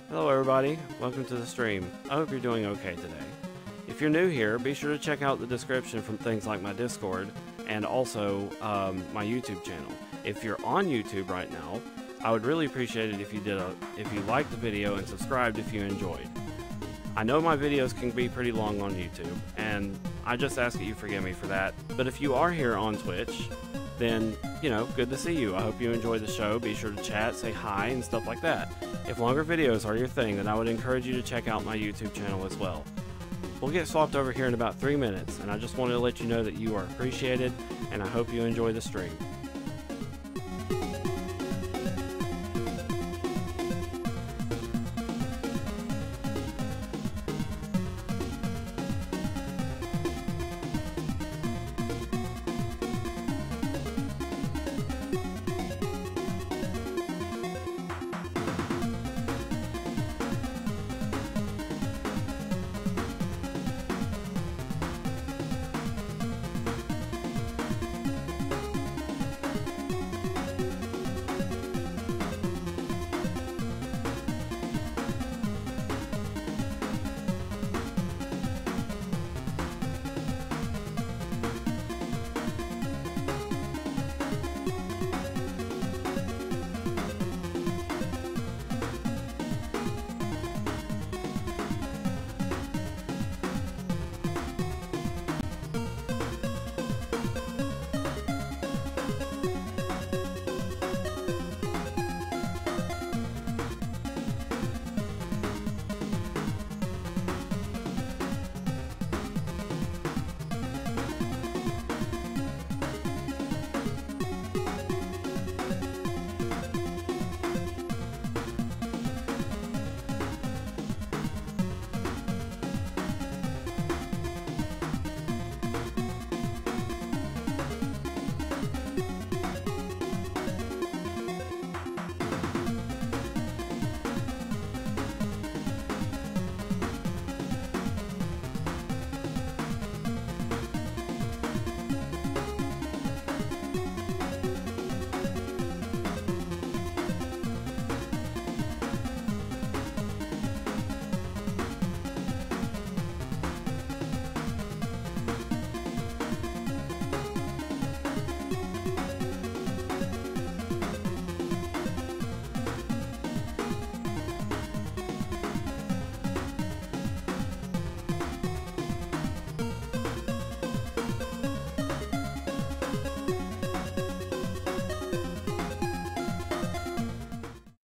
Hello everybody, welcome to the stream. I hope you're doing okay today. If you're new here, be sure to check out the description from things like my Discord and also my YouTube channel. If you're on YouTube right now, I would really appreciate it if you liked the video and subscribed if you enjoyed. I know my videos can be pretty long on YouTube, and I just ask that you forgive me for that. But if you are here on Twitch, then, you know, good to see you. I hope you enjoy the show. Be sure to chat, say hi, and stuff like that. If longer videos are your thing, then I would encourage you to check out my YouTube channel as well. We'll get swapped over here in about 3 minutes, and I just wanted to let you know that you are appreciated, and I hope you enjoy the stream.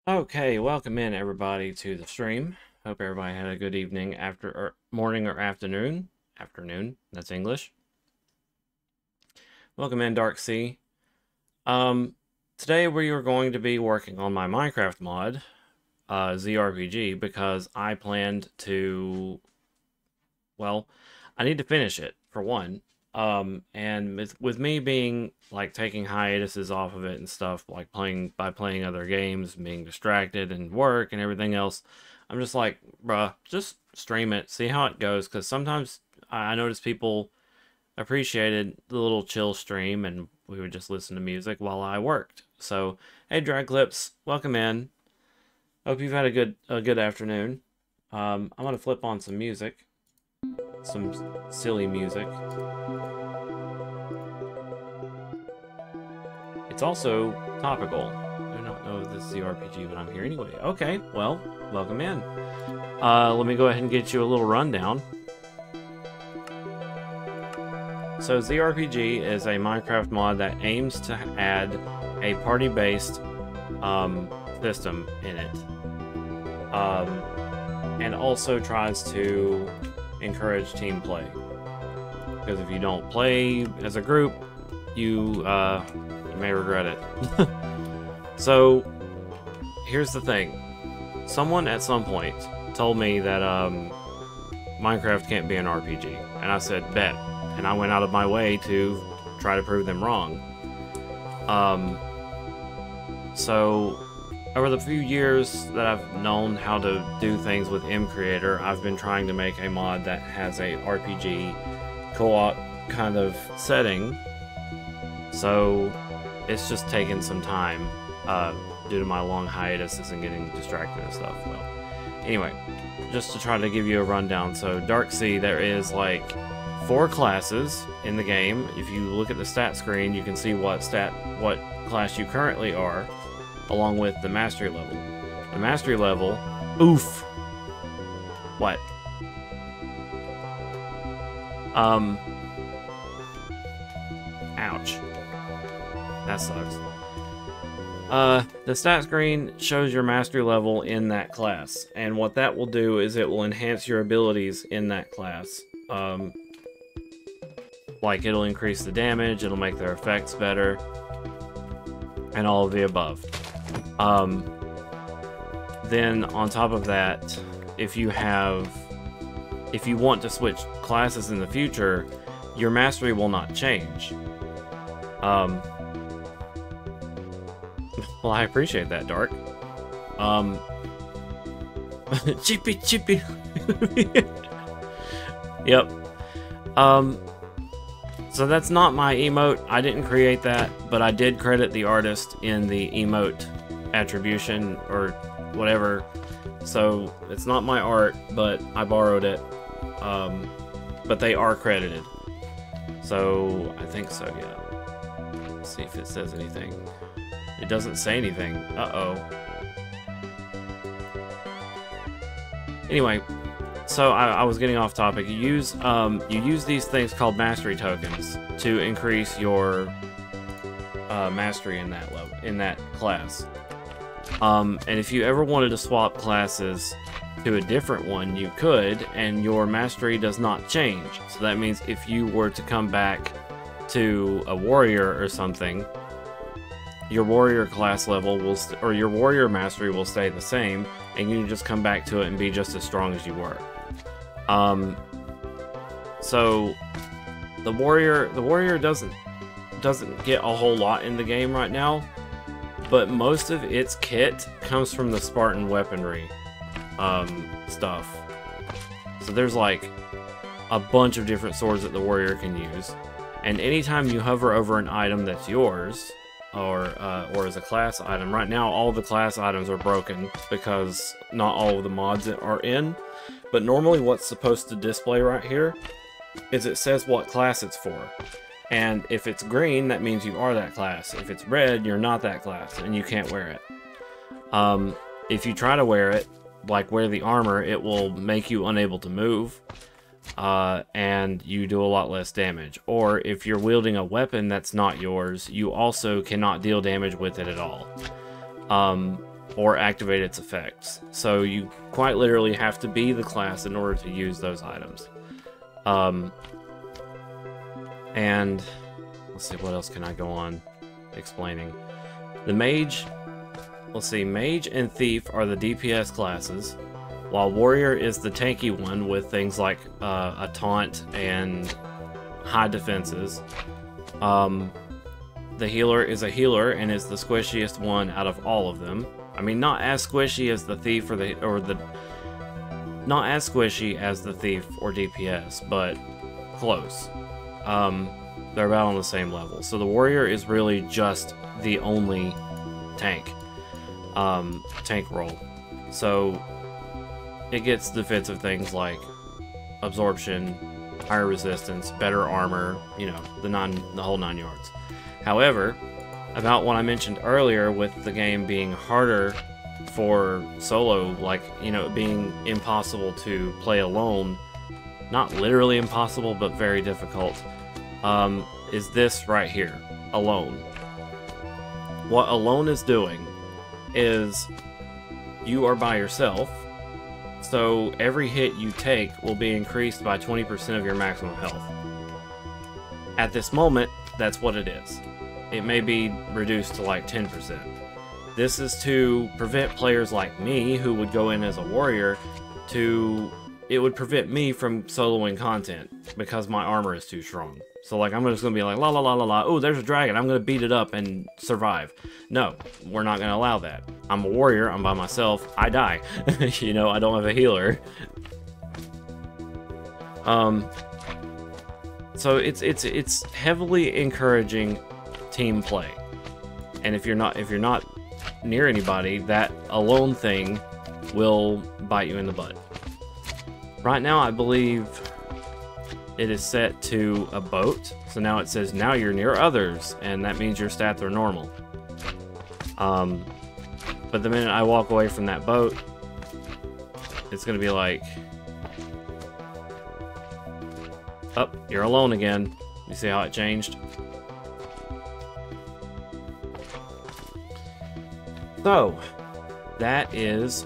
Okay, welcome in everybody to the stream. Hope everybody had a good evening, morning or afternoon. Afternoon, that's English. Welcome in, Dark Sea. Today we are going to be working on my Minecraft mod, ZRPG, because I planned to, well, I need to finish it, for one. And with me being like taking hiatuses off of it and stuff, like playing other games, being distracted and work and everything else, I'm just like, bruh, just stream it, see how it goes. Because sometimes I noticed people appreciated the little chill stream, and we would just listen to music while I worked. So, hey, Drag Clips, welcome in. Hope you've had a good afternoon. I'm gonna flip on some music, some silly music. It's also topical. I do not know if this is the RPG, but I'm here anyway. Okay, well, welcome in. Let me go ahead and get you a little rundown. So ZRPG is a Minecraft mod that aims to add a party-based system in it. And also tries to encourage team play. Because if you don't play as a group, you may regret it. So, here's the thing. Someone at some point told me that Minecraft can't be an RPG. And I said, bet. And I went out of my way to try to prove them wrong. So, over the few years that I've known how to do things with mCreator, I've been trying to make a mod that has a RPG co-op kind of setting. So, it's just taken some time due to my long hiatuses and getting distracted and stuff. Well, Anyway, just to try to give you a rundown. So Dark Sea, there is like 4 classes in the game. If you look at the stat screen, you can see what class you currently are, along with the mastery level. The mastery level, oof. What? Ouch. That sucks. The stat screen shows your mastery level in that class, and what that will do is it will enhance your abilities in that class. Like it'll increase the damage, it'll make their effects better, and all of the above. Then on top of that, if you want to switch classes in the future, your mastery will not change. Well, I appreciate that, Dark. Chippy chippy. Yep. So that's not my emote. I didn't create that, but I did credit the artist in the emote attribution or whatever. So it's not my art, but I borrowed it. But they are credited. So I think so, yeah. Let's see if it says anything. It doesn't say anything. Uh-oh. Anyway, so I was getting off topic. You use these things called mastery tokens to increase your mastery in that level, in that class. And if you ever wanted to swap classes to a different one, you could, and your mastery does not change. So that means if you were to come back to a warrior or something, your warrior class level will, or your warrior mastery will stay the same, and you can just come back to it and be just as strong as you were. So the warrior doesn't get a whole lot in the game right now, but most of its kit comes from the Spartan weaponry stuff. So there's like a bunch of different swords that the warrior can use, and anytime you hover over an item that's yours, or as a class item. Right now, all the class items are broken because not all of the mods are in. But normally what's supposed to display right here is it says what class it's for. And if it's green, that means you are that class. If it's red, you're not that class, and you can't wear it. If you try to wear it, like wear the armor, it will make you unable to move. And you do a lot less damage. Or if you're wielding a weapon that's not yours, you also cannot deal damage with it at all, or activate its effects. So you quite literally have to be the class in order to use those items. And let's see, what else can I go on explaining? The mage, let's see, mage and thief are the DPS classes, while warrior is the tanky one with things like a taunt and high defenses. The healer is a healer and is the squishiest one out of all of them. I mean, not as squishy as the thief not as squishy as the thief or DPS, but close. They're about on the same level. So the warrior is really just the only tank role. So it gets defensive things like absorption, higher resistance, better armor, you know, the whole 9 yards. However, about what I mentioned earlier with the game being harder for solo, like, you know, being impossible to play alone, not literally impossible, but very difficult, is this right here, alone. What alone is doing is you are by yourself, so every hit you take will be increased by 20% of your maximum health. At this moment, that's what it is. It may be reduced to like 10%. This is to prevent players like me, who would go in as a warrior, it would prevent me from soloing content because my armor is too strong. So like, I'm just gonna be like, la la la la la, oh, there's a dragon, I'm gonna beat it up and survive. No, we're not gonna allow that. I'm a warrior, I'm by myself, I die. You know, I don't have a healer. So it's heavily encouraging team play. And if you're not near anybody, that alone thing will bite you in the butt. Right now, I believe it is set to a boat. So now it says, now you're near others, and that means your stats are normal. But the minute I walk away from that boat, it's gonna be like, oh, you're alone again. You see how it changed? So, that is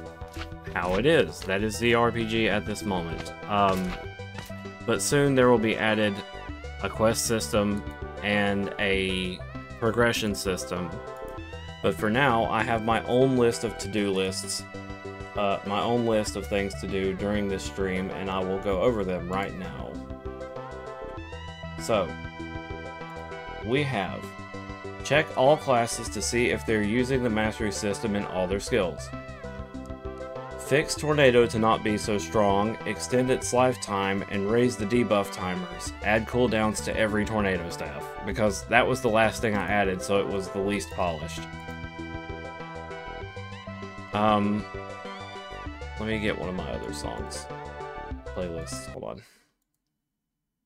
how it is. That is the RPG at this moment. But soon there will be added a quest system and a progression system. But for now, I have my own list of to-do lists, my own list of things to do during this stream, and I will go over them right now. So, we have check all classes to see if they're using the mastery system in all their skills. Fix Tornado to not be so strong, extend its lifetime, and raise the debuff timers. Add cooldowns to every Tornado staff, because that was the last thing I added, so it was the least polished. Let me get one of my other songs. Playlists, hold on.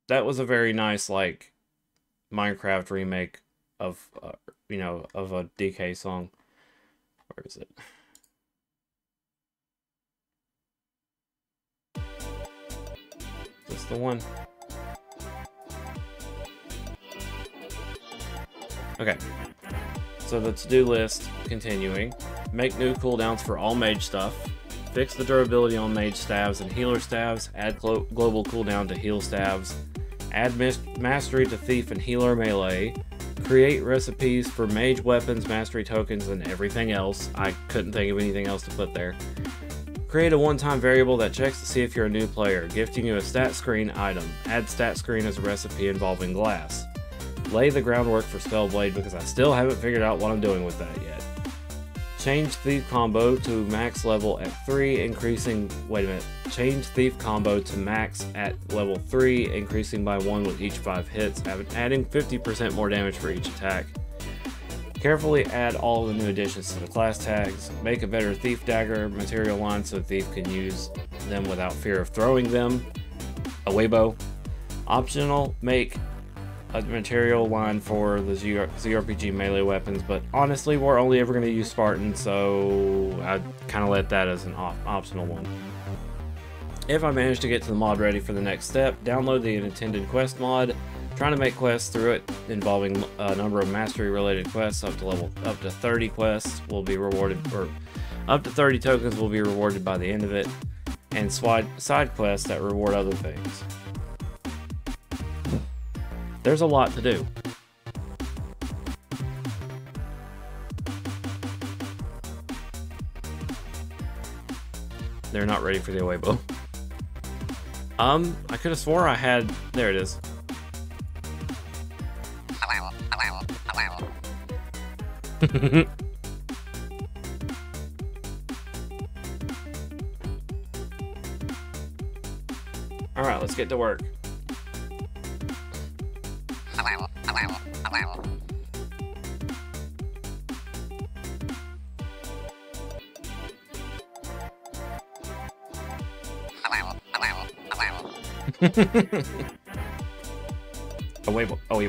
That was a very nice, like, Minecraft remake of, you know, of a DK song. Where is it? Is this the one? Okay. So the to-do list, continuing. Make new cooldowns for all mage stuff. Fix the durability on mage staves and healer staves. Add global cooldown to heal staves. Add mastery to thief and healer melee. Create recipes for mage weapons, mastery tokens, and everything else. I couldn't think of anything else to put there. Create a one-time variable that checks to see if you're a new player, gifting you a stat screen item. Add stat screen as a recipe involving glass. Lay the groundwork for Spellblade because I still haven't figured out what I'm doing with that yet. Change Thief combo to max level at 3, increasing... Wait a minute. Change Thief combo to max at level 3, increasing by 1 with each 5 hits, adding 50% more damage for each attack. Carefully add all the new additions to the class tags. Make a better Thief Dagger material line so Thief can use them without fear of throwing them. A Weibo. Optional, make a material line for the ZRPG melee weapons, but honestly, we're only ever going to use Spartan, so I kind of let that as an optional one. If I manage to get to the mod ready for the next step, download the intended quest mod. Trying to make quests through it involving a number of mastery related quests up to 30 quests will be rewarded, or up to 30 tokens will be rewarded by the end of it, and side quests that reward other things. There's a lot to do. They're not ready for the Weibo. I could have swore I had... There it is. Alright, let's get to work. Oh,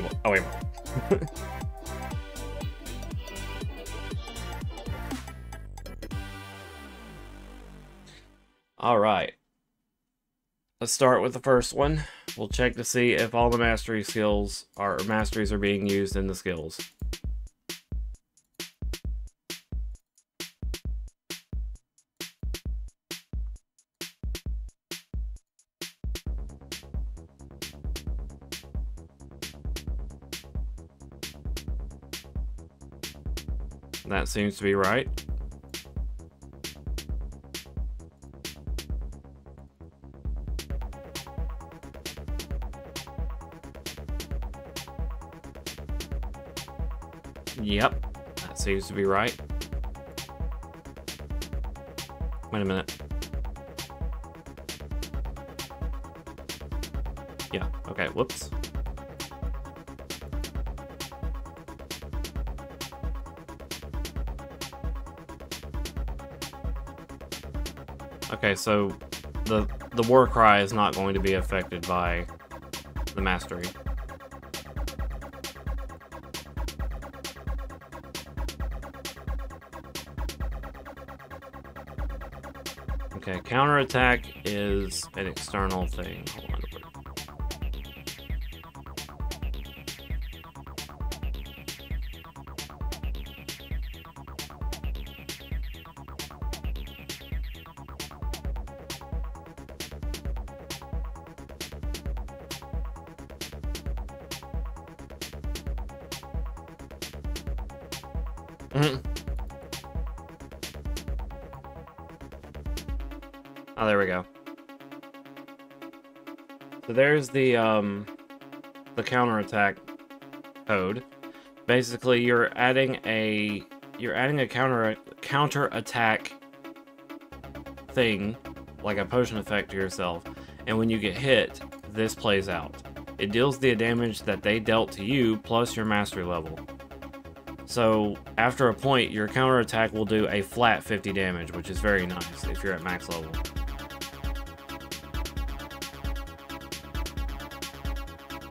Alright. Let's start with the first one. We'll check to see if all the mastery skills or masteries are being used in the skills. That seems to be right. Yep, that seems to be right. Wait a minute. Yeah, okay, whoops. Okay, so the war cry is not going to be affected by the mastery. Okay, counterattack is an external thing. Hold on. Oh, there we go. So there's the counterattack code. Basically, you're adding a counterattack thing, like a potion effect to yourself, and when you get hit, this plays out. It deals the damage that they dealt to you plus your mastery level. So after a point, your counterattack will do a flat 50 damage, which is very nice if you're at max level.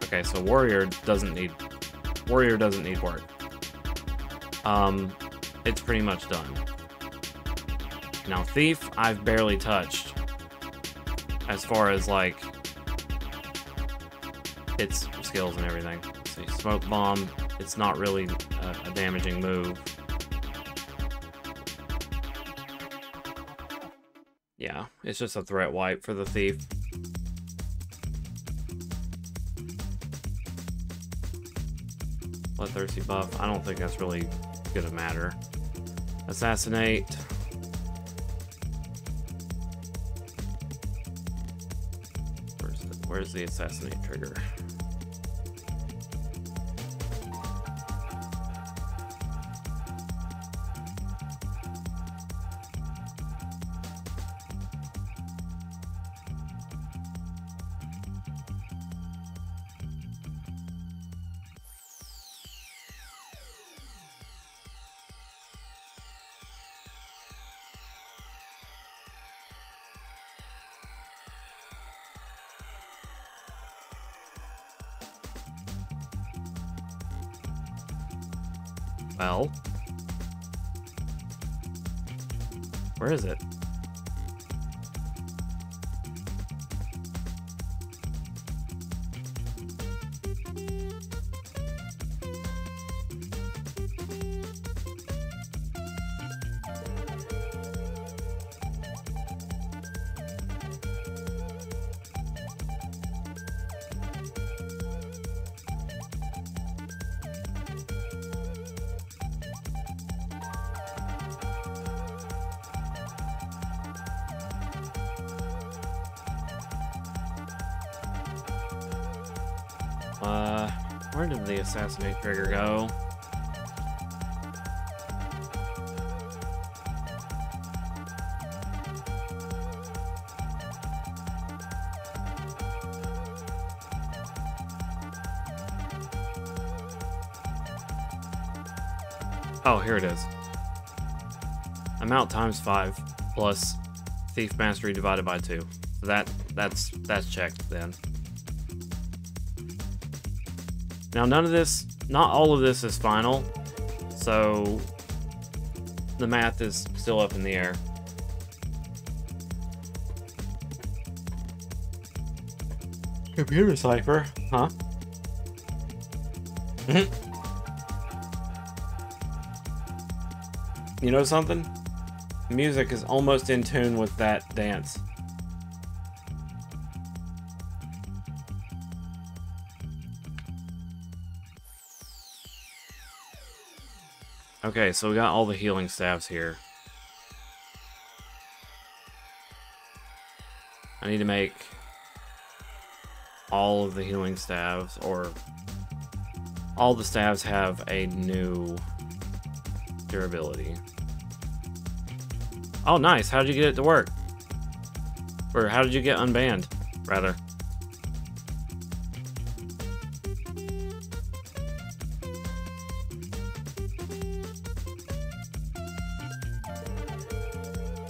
Okay, so warrior doesn't need work. It's pretty much done. Now thief, I've barely touched as far as like its skills and everything. Let's see, smoke bomb, it's not really a damaging move. Yeah, it's just a threat wipe for the thief. Bloodthirsty buff, I don't think that's really gonna matter. Assassinate. Where's the assassinate trigger? Well, where is it? Where did the assassinate trigger go? Oh, here it is. Amount times 5 plus thief mastery divided by 2. So that's checked then. Now not all of this is final, so the math is still up in the air. Computer cipher, huh? You know something? Music is almost in tune with that dance. Okay, so we got all the healing staves here. I need to make all of the healing staves, or all the staves have a new durability. Oh, nice. How did you get it to work? Or how did you get unbanned, rather?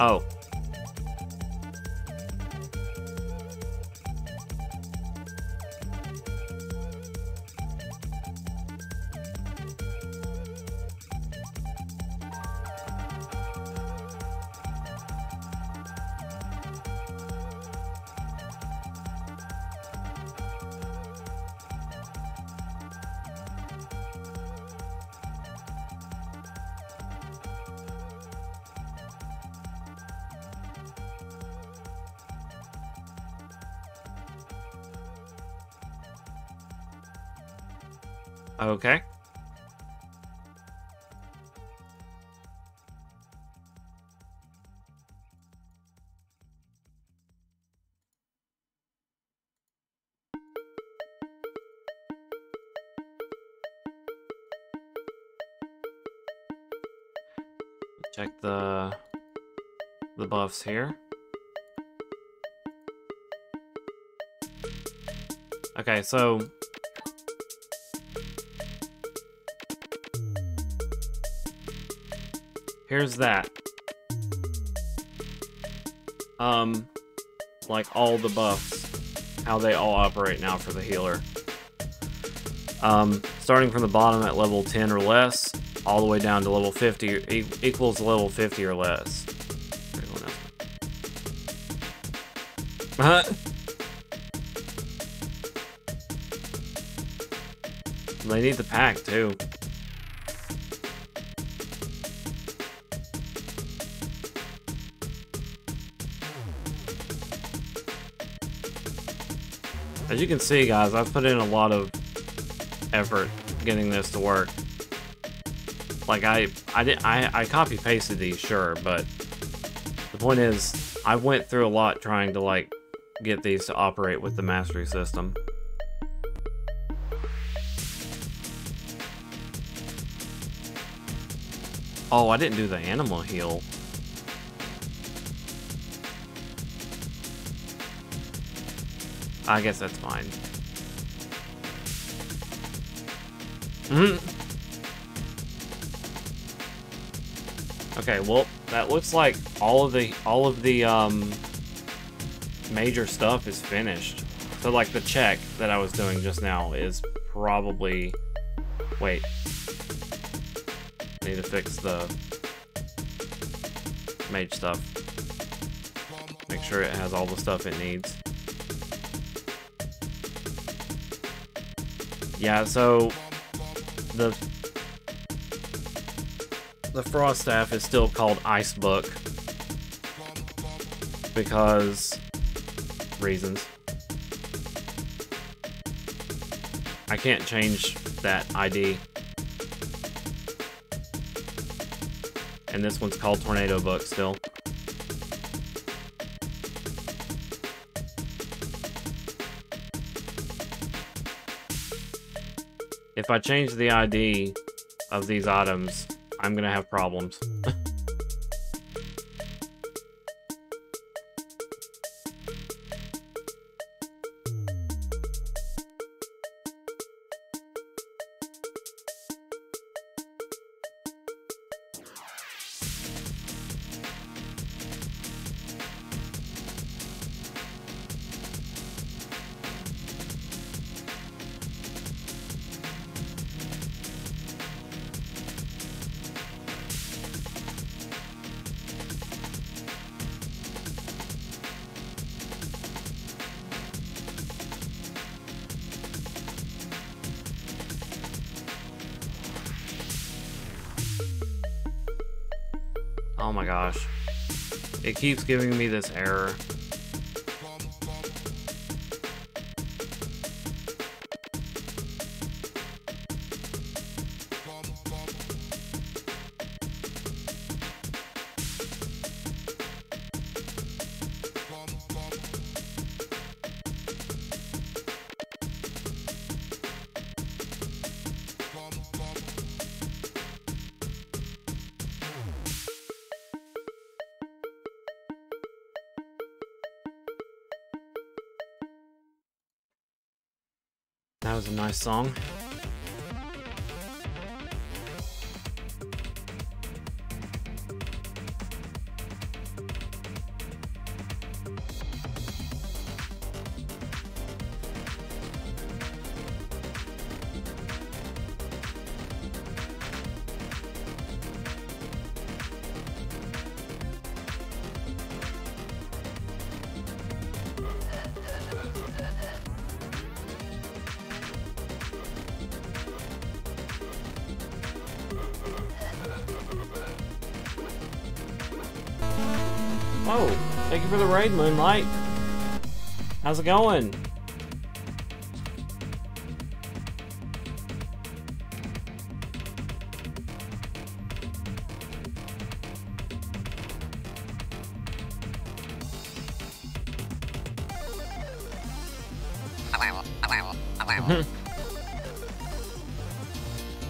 Oh. Okay. Check the buffs here. Okay, so here's that. Like all the buffs, how they all operate now for the healer. Starting from the bottom at level 10 or less, all the way down to level 50 equals level 50 or less. They need the pack too. As you can see, guys, I've put in a lot of effort getting this to work. Like I copy pasted these, sure, but the point is I went through a lot trying to like get these to operate with the mastery system. Oh, I didn't do the animal heal. I guess that's fine. Okay, well, that looks like all of the major stuff is finished. So like the check that I was doing just now is probably, wait. I need to fix the mage stuff. Make sure it has all the stuff it needs. Yeah, so the frost staff is still called Ice Book because reasons. I can't change that ID. And this one's called Tornado Book still. If I change the ID of these items, I'm gonna have problems. Oh my gosh. It keeps giving me this error. That was a nice song. Oh, thank you for the raid, Moonlight. How's it going?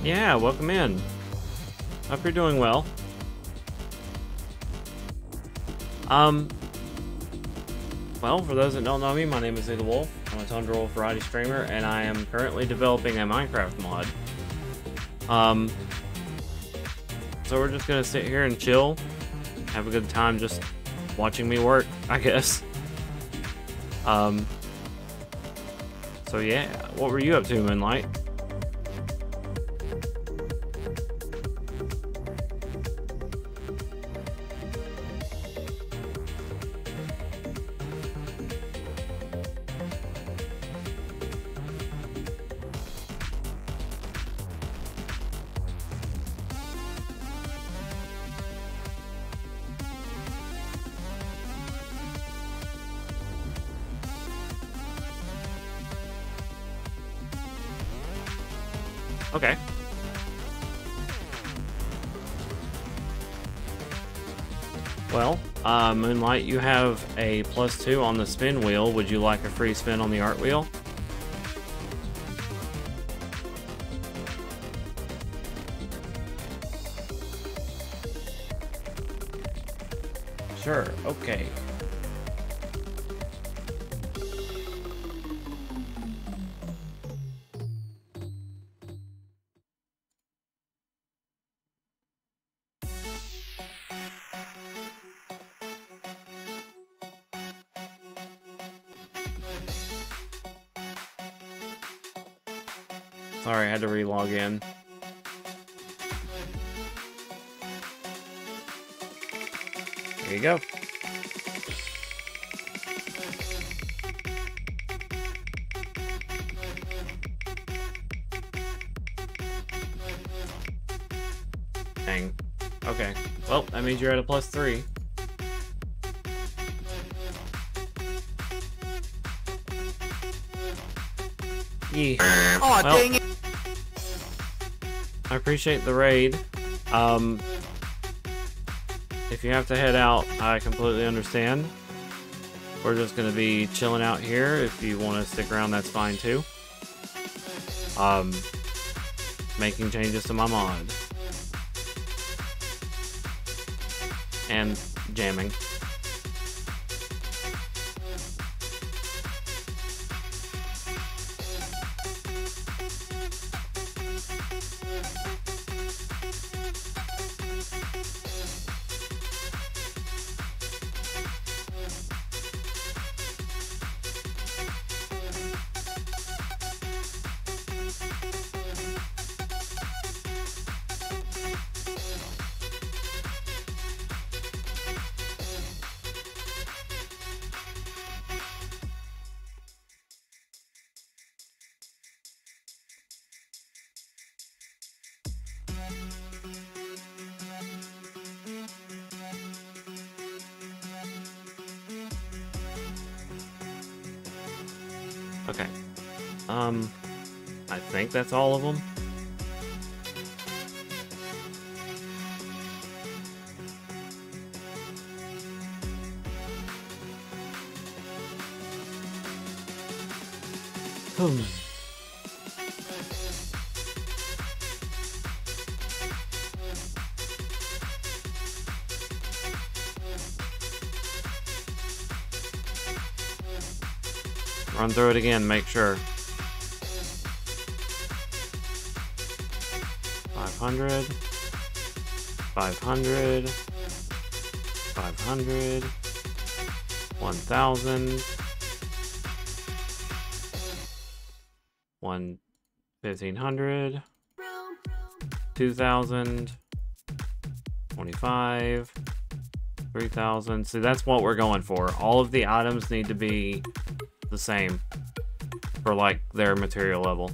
Yeah, welcome in. Hope you're doing well. Well, for those that don't know me, my name is The Wolf. I'm a Tundra Wolf variety streamer, and I am currently developing a Minecraft mod. So we're just gonna sit here and chill, have a good time just watching me work, I guess. So yeah, what were you up to, Moonlight? Okay. Well, Moonlight, you have a +2 on the spin wheel. Would you like a free spin on the art wheel? Sure, okay. Sorry, I had to re-log in. There you go. Dang. Okay. Well, that means you're at a +3. Yeah. Oh, well, dang it. I appreciate the raid. If you have to head out, I completely understand. We're just gonna be chilling out here. If you want to stick around, that's fine too. Making changes to my mod. And jamming. Okay. I think that's all of them. Run through it again, make sure. 500, 500, 500, 1,000, 1,500, 2,000, 25, 3,000. See, that's what we're going for. All of the items need to be the same for like their material level.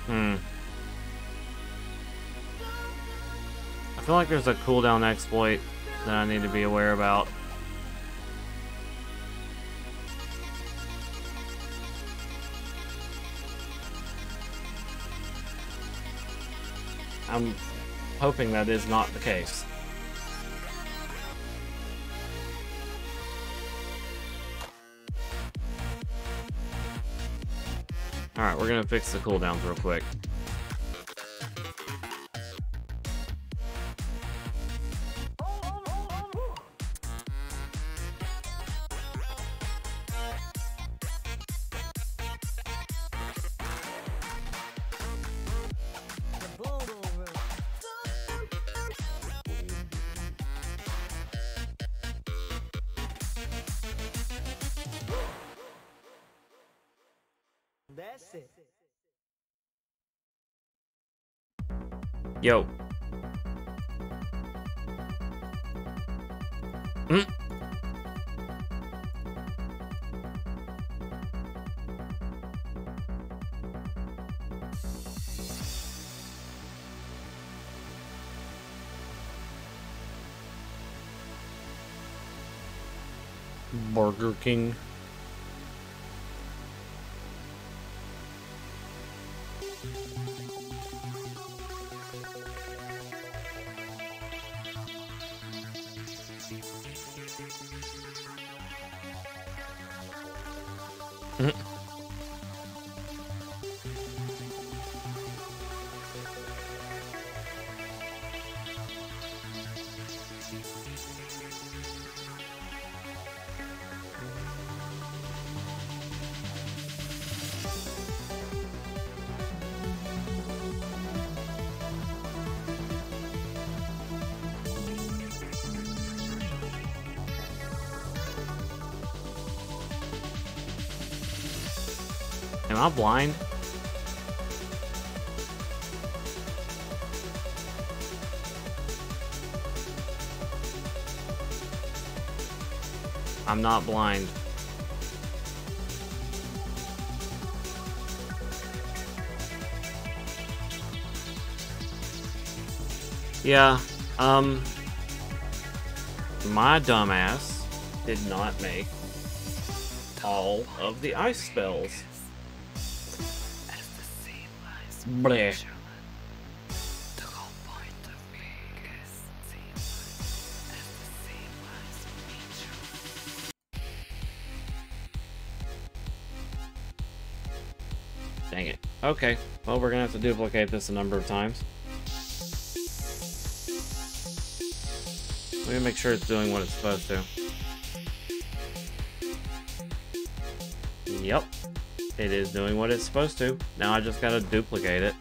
Hmm. I feel like there's a cooldown exploit that I need to be aware about. I'm hoping that is not the case. Alright, we're gonna fix the cooldowns real quick. That's it. Yo. Mm. Burger King. Am I blind? I'm not blind. Yeah, my dumbass did not make all of the ice spells. Bleh. Dang it. Okay, well, we're gonna have to duplicate this a number of times. Let me make sure it's doing what it's supposed to. Yep. It is doing what it's supposed to. Now I just gotta duplicate it.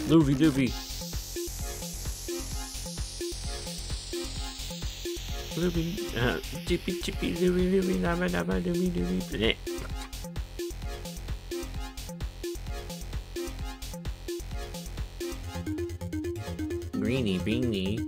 Loopy doopy. Loopy, chippy chippy loopy loopy dabba dabba doopy doopy. Bleh. Greeny beanie.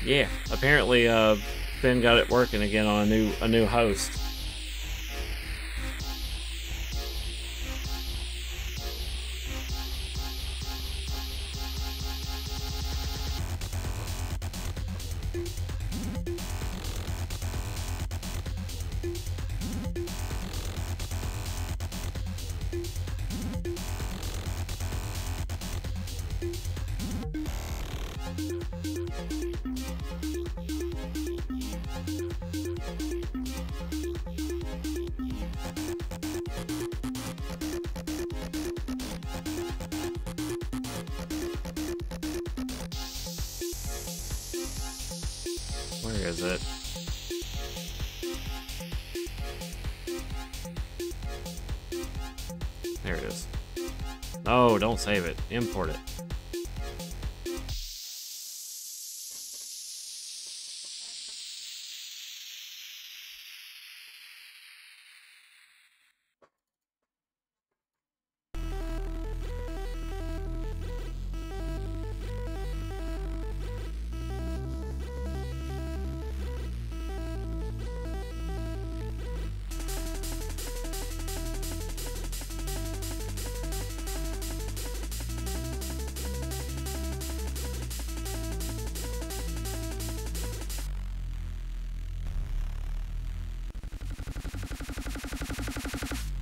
Yeah, apparently Ben got it working again on a new host. Where is it? There it is. No, don't save it. Import it.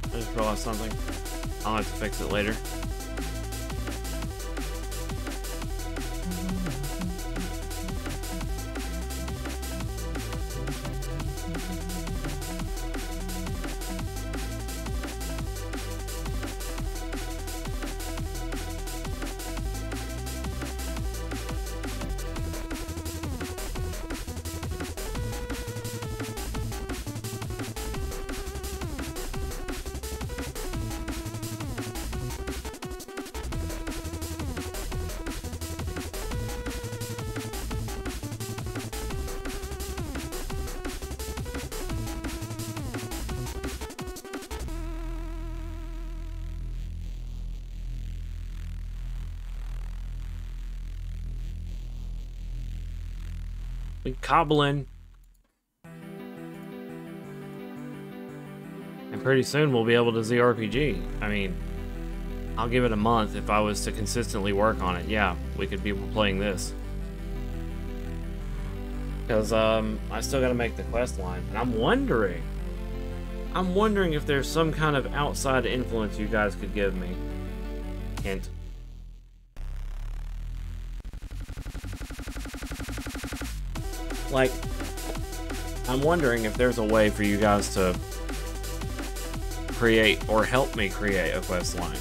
I just realized something. I'll have to fix it later. We cobbling. And pretty soon we'll be able to ZRPG. I mean, I'll give it a month if I was to consistently work on it. Yeah, we could be playing this. Because I still got to make the quest line. And I'm wondering if there's some kind of outside influence you guys could give me. Hint. Like, I'm wondering if there's a way for you guys to create or help me create a quest line.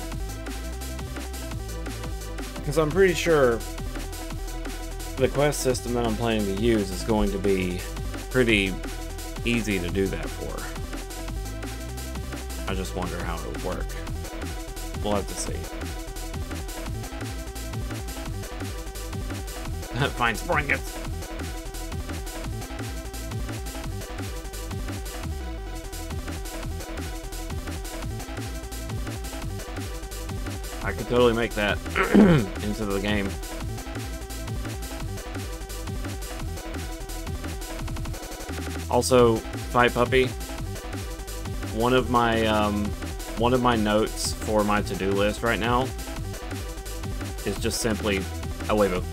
Because I'm pretty sure the quest system that I'm planning to use is going to be pretty easy to do that for. I just wonder how it would work. We'll have to see. Find springets. I could totally make that into the game. Also, Fight Puppy. One of my notes for my to-do list right now is just simply a waifu.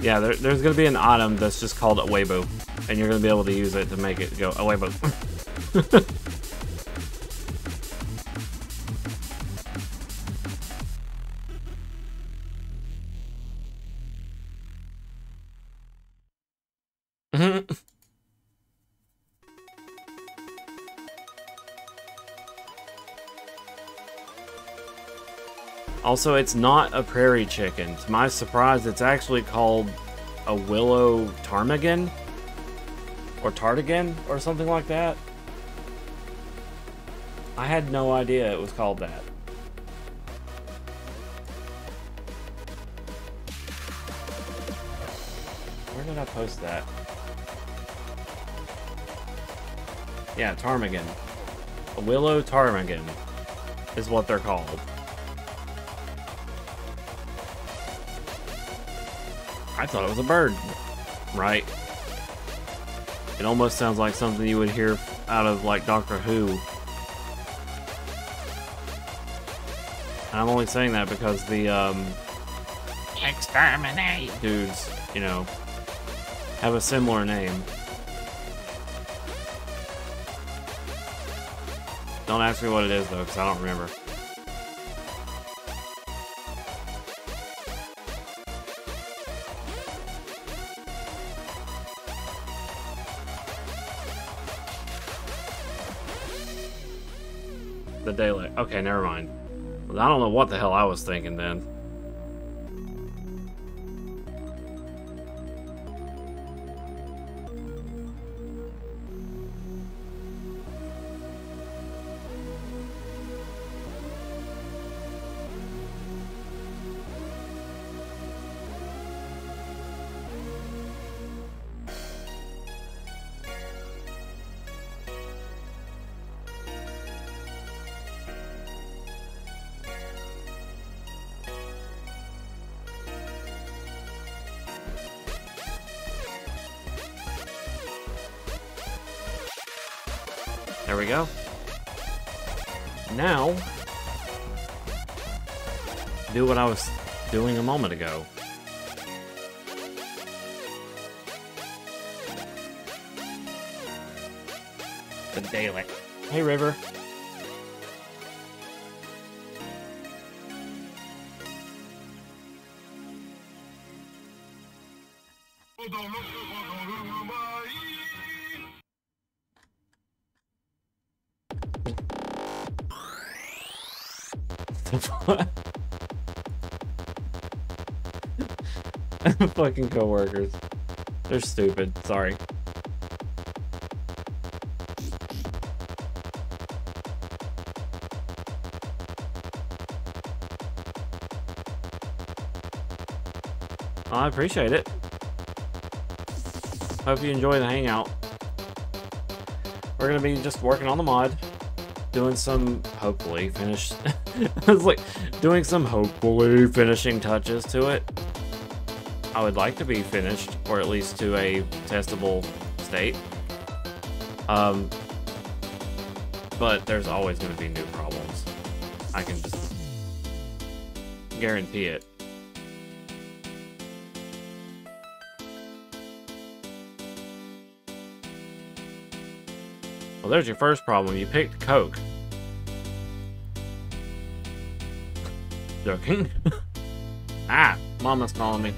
Yeah, there's gonna be an item that's just called a waifu, and you're gonna be able to use it to make it go a waifu. Also, it's not a prairie chicken. To my surprise, it's actually called a willow ptarmigan or tardigan or something like that. I had no idea it was called that. Where did I post that? Yeah, ptarmigan. A willow ptarmigan is what they're called. I thought it was a bird, right? It almost sounds like something you would hear out of, like, Doctor Who. And I'm only saying that because the, exterminate dudes, you know, have a similar name. Don't ask me what it is, though, because I don't remember. The daylight. Okay, never mind. I don't know what the hell I was thinking then. There we go. Now, do what I was doing a moment ago. The daylight. Hey, River. Fucking coworkers. They're stupid. Sorry. I appreciate it. Hope you enjoy the hangout. We're gonna be just working on the mod, doing some hopefully finished. I was like doing some hopefully finishing touches to it. I would like to be finished, or at least to a testable state. But there's always going to be new problems. I can just guarantee it. Well, there's your first problem. You picked Coke. Joking. Ah, Mama's calling me.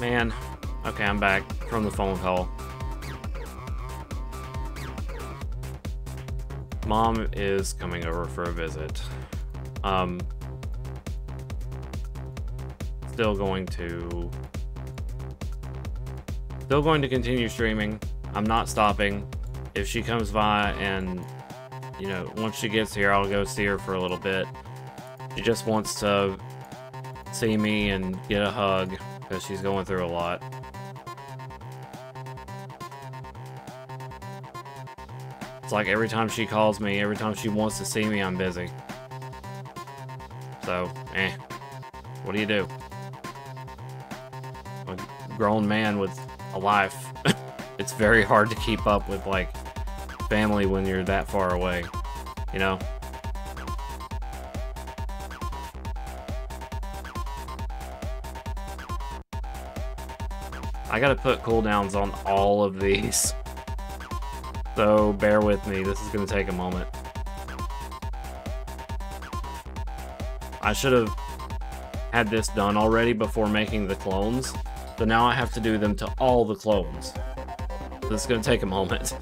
Man. Okay, I'm back from the phone call. Mom is coming over for a visit. Still going to continue streaming. I'm not stopping. If she comes by and, you know, once she gets here, I'll go see her for a little bit. She just wants to see me and get a hug because she's going through a lot. It's like every time she calls me, every time she wants to see me, I'm busy. So, what do you do? A grown man with a life. It's very hard to keep up with, like, family when you're that far away, you know? I gotta put cooldowns on all of these. So bear with me, this is gonna take a moment. I should have had this done already before making the clones, so now I have to do them to all the clones. This is gonna take a moment.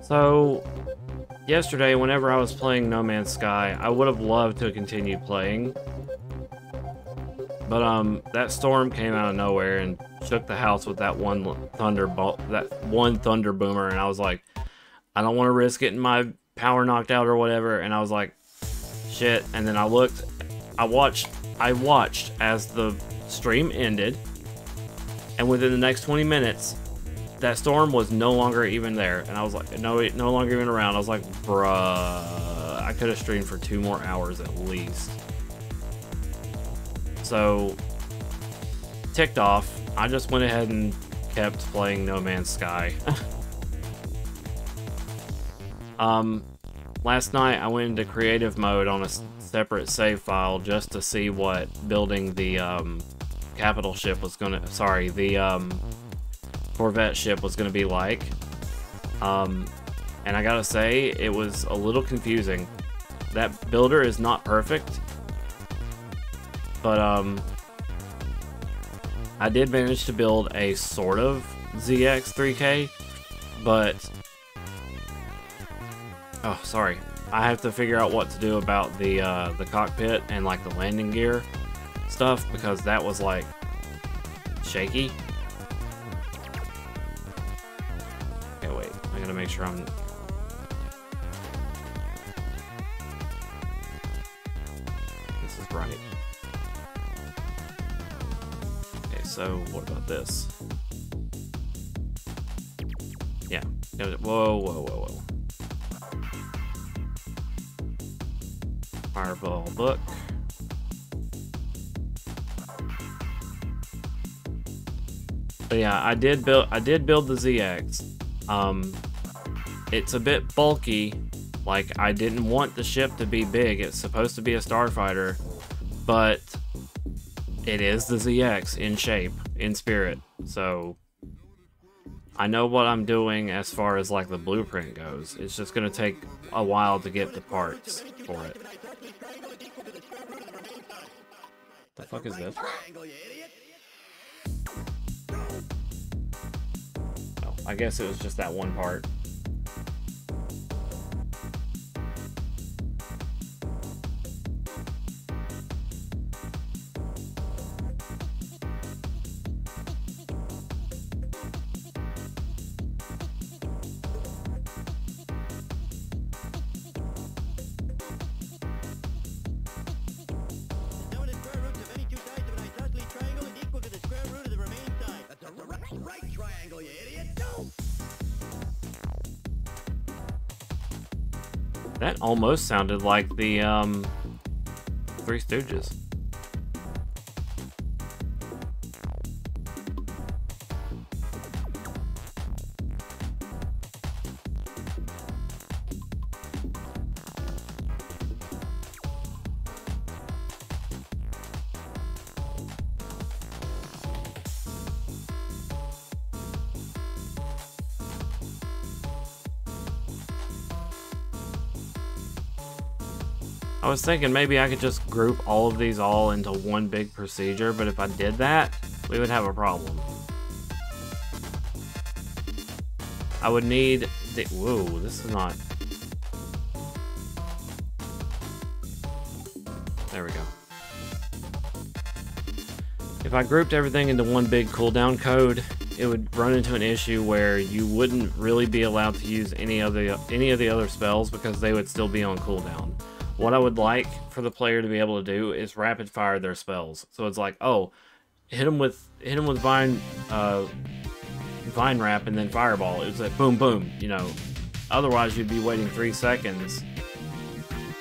So, yesterday, whenever I was playing No Man's Sky, I would have loved to continue playing. But, that storm came out of nowhere and shook the house with that one thunder boomer, and I was like, I don't want to risk getting my power knocked out or whatever, and I was like, shit. And then I watched as the stream ended, and within the next 20 minutes, that storm was no longer even there, and I was like, no longer even around. I was like, bruh, I could have streamed for 2 more hours at least. So, ticked off, I just went ahead and kept playing No Man's Sky. Last night I went into creative mode on a separate save file just to see what building the capital ship was gonna, sorry, the Corvette ship was gonna be like. And I gotta say, it was a little confusing. That builder is not perfect, but I did manage to build a sort of ZX3K, but oh, sorry, I have to figure out what to do about the cockpit and like the landing gear stuff, because that was like shaky. Okay, wait, I gotta make sure this is right. Okay, so what about this? Yeah, whoa. Fireball book. But yeah, I did build the ZX. It's a bit bulky. Like, I didn't want the ship to be big. It's supposed to be a starfighter, but it is the ZX in shape, in spirit. So I know what I'm doing as far as like the blueprint goes. It's just gonna take a while to get the parts for it. The fuck is this? Oh, I guess it was just that one part. That almost sounded like the Three Stooges. I was thinking maybe I could just group all of these all into one big procedure, but if I did that, we would have a problem. I would need the... Whoa, this is not... There we go. If I grouped everything into one big cooldown code, it would run into an issue where you wouldn't really be allowed to use any of the other spells because they would still be on cooldown. What I would like for the player to be able to do is rapid fire their spells. So it's like, oh, hit them with vine wrap and then fireball. It's like boom boom, you know. Otherwise you'd be waiting 3 seconds.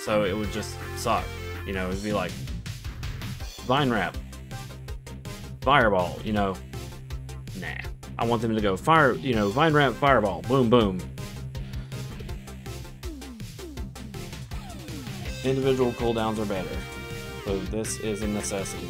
So it would just suck. You know, it'd be like vine wrap, fireball, you know. Nah. I want them to go fire, you know, vine wrap, fireball, boom boom. Individual cooldowns are better. So this is a necessity.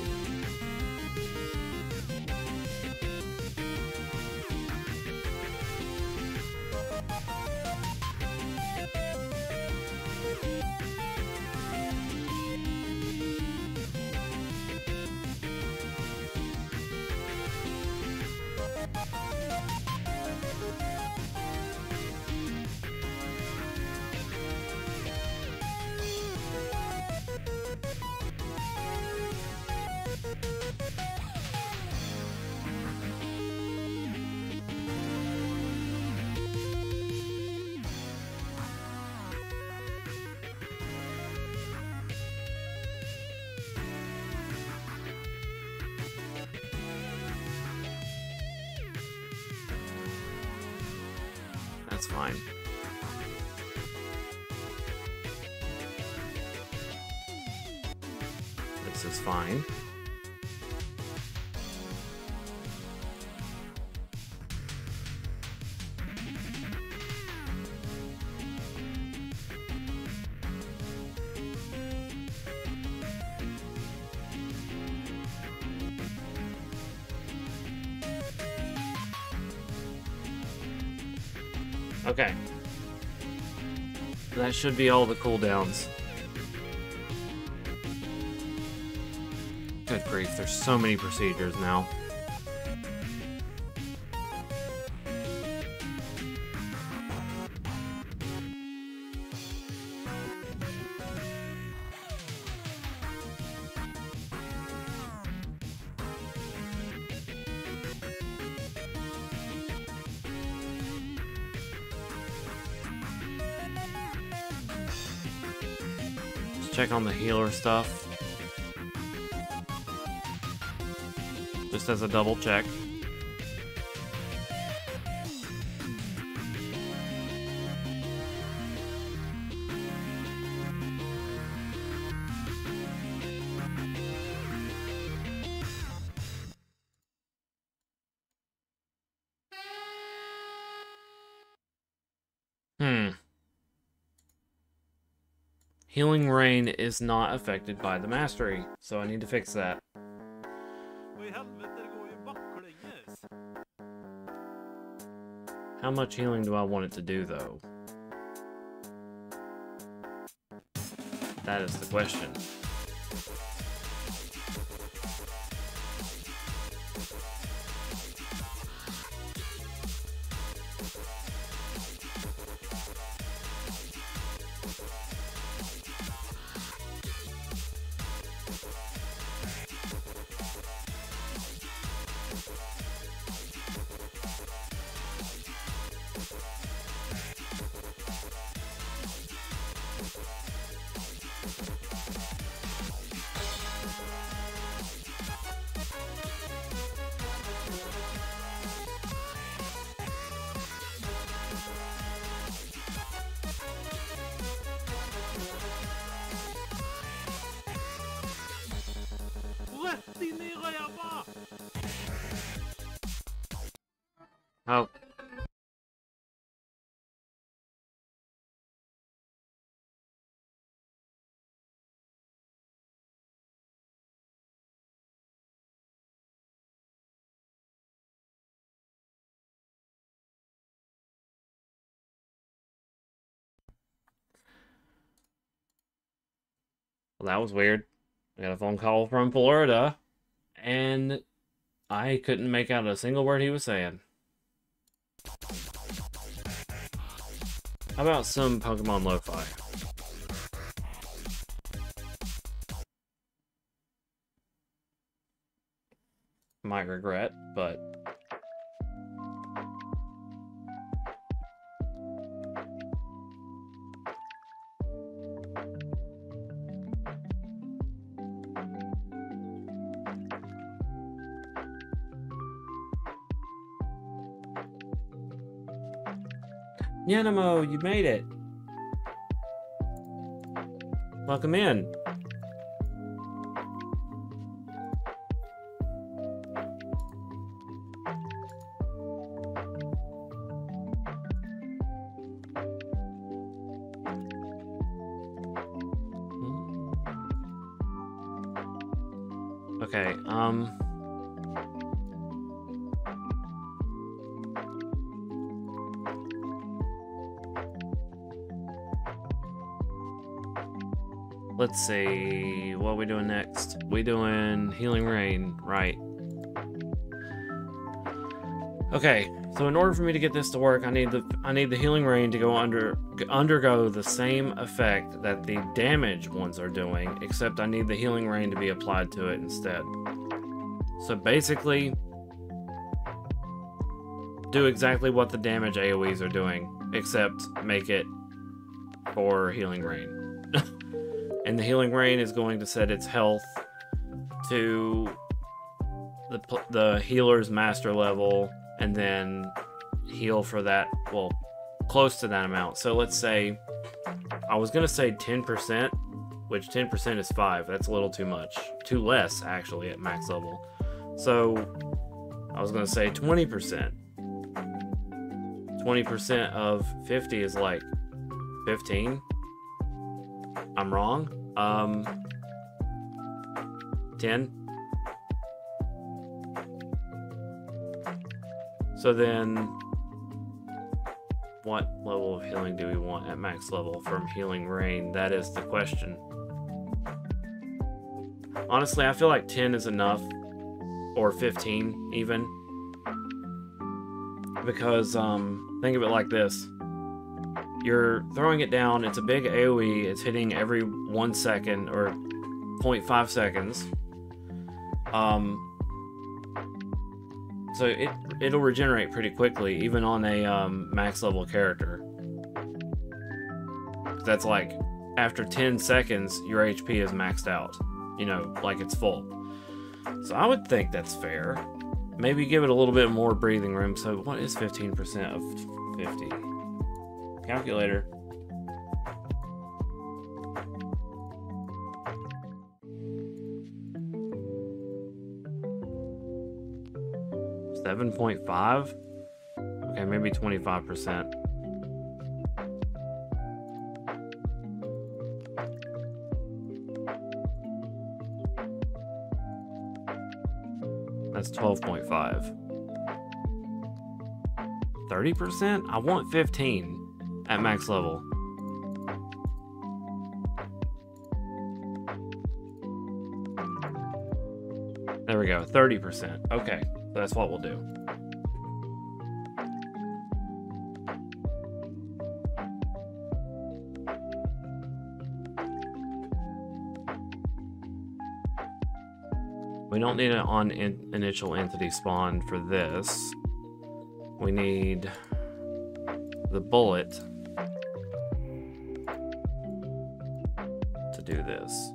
That's fine. This is fine. Okay. That should be all the cooldowns. Good grief, there's so many procedures now. Check on the healer stuff. Just as a double check. Healing Rain is not affected by the mastery, so I need to fix that. How much healing do I want it to do, though? That is the question. Oh. Well, that was weird. I got a phone call from Florida, and I couldn't make out a single word he was saying. How about some Pokemon Lo-Fi? Might regret, but... Yanamo, you made it! Welcome in. Okay, let's see, what are we doing next? We doing Healing Rain, right. Okay, so in order for me to get this to work, I need the Healing Rain to go undergo the same effect that the damage ones are doing, except I need the Healing Rain to be applied to it instead. So basically, do exactly what the damage AoEs are doing, except make it for Healing Rain. And the Healing Rain is going to set its health to the healer's master level, and then heal for that, well, close to that amount. So let's say, I was going to say 10%, which 10% is 5. That's a little too much. Too less, actually, at max level. So, I was going to say 20%. 20% of 50 is like 15. I'm wrong. 10. So then, what level of healing do we want at max level from Healing Rain? That is the question. Honestly, I feel like 10 is enough, or 15 even, because think of it like this. You're throwing it down, it's a big AoE, it's hitting every 1 second, or 0.5 seconds. So it'll regenerate pretty quickly, even on a max level character. That's like, after 10 seconds, your HP is maxed out. You know, like it's full. So I would think that's fair. Maybe give it a little bit more breathing room. So what is 15% of 50? Calculator. $7.5? Okay, maybe 25%. That's 12.5. 30%? I want 15 at max level. There we go, 30%. Okay, that's what we'll do. We don't need it on initial entity spawn for this. We need the bullet to do this.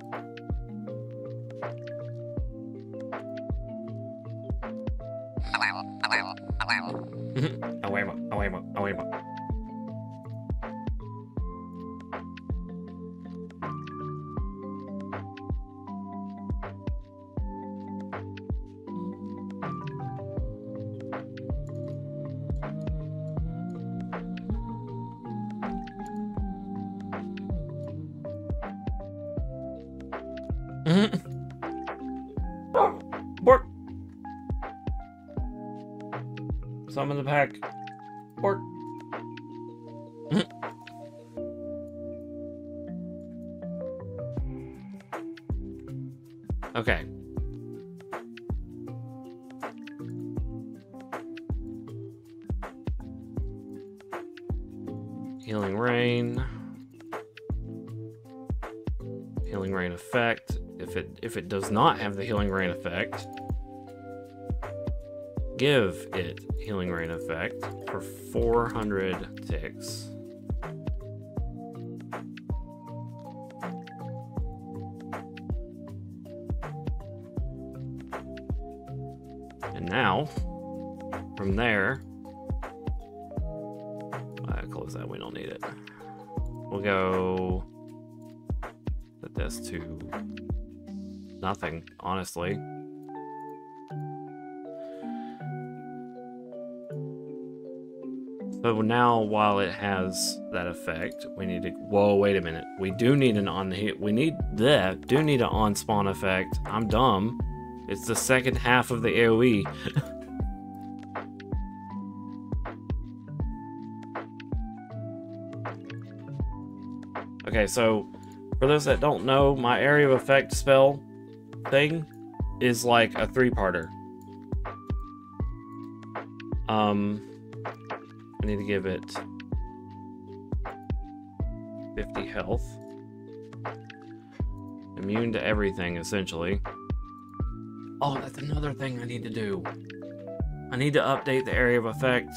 Bork. Summon the pack. Bork. Healing Rain. Healing Rain effect. If it does not have the Healing Rain effect, give it Healing Rain effect for 400 ticks. And now, from there, close that, we don't need it. We'll go set this to nothing, honestly. So now, while it has that effect, we need to. Whoa, wait a minute. We do need an on. We need that. Do need an on spawn effect. I'm dumb. It's the second half of the AOE. Okay, so for those that don't know, my area of effect spell thing is like a 3-parter. I need to give it 50 health. Immune to everything, essentially. Oh, that's another thing I need to do. I need to update the area of effect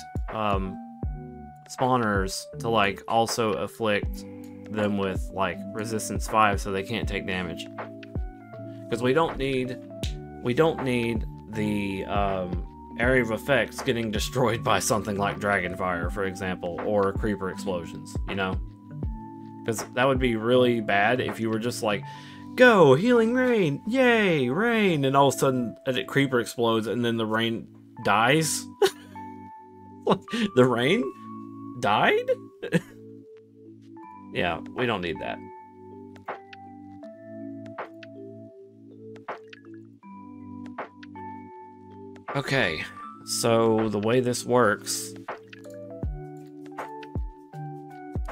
spawners to like also afflict them with like resistance 5 so they can't take damage. Because we don't need the area of effects getting destroyed by something like Dragonfire, for example, or Creeper Explosions, you know? Because that would be really bad if you were just like, go, Healing Rain, yay, rain, and all of a sudden a Creeper explodes and then the rain dies? The rain died? Yeah, we don't need that. Okay, so the way this works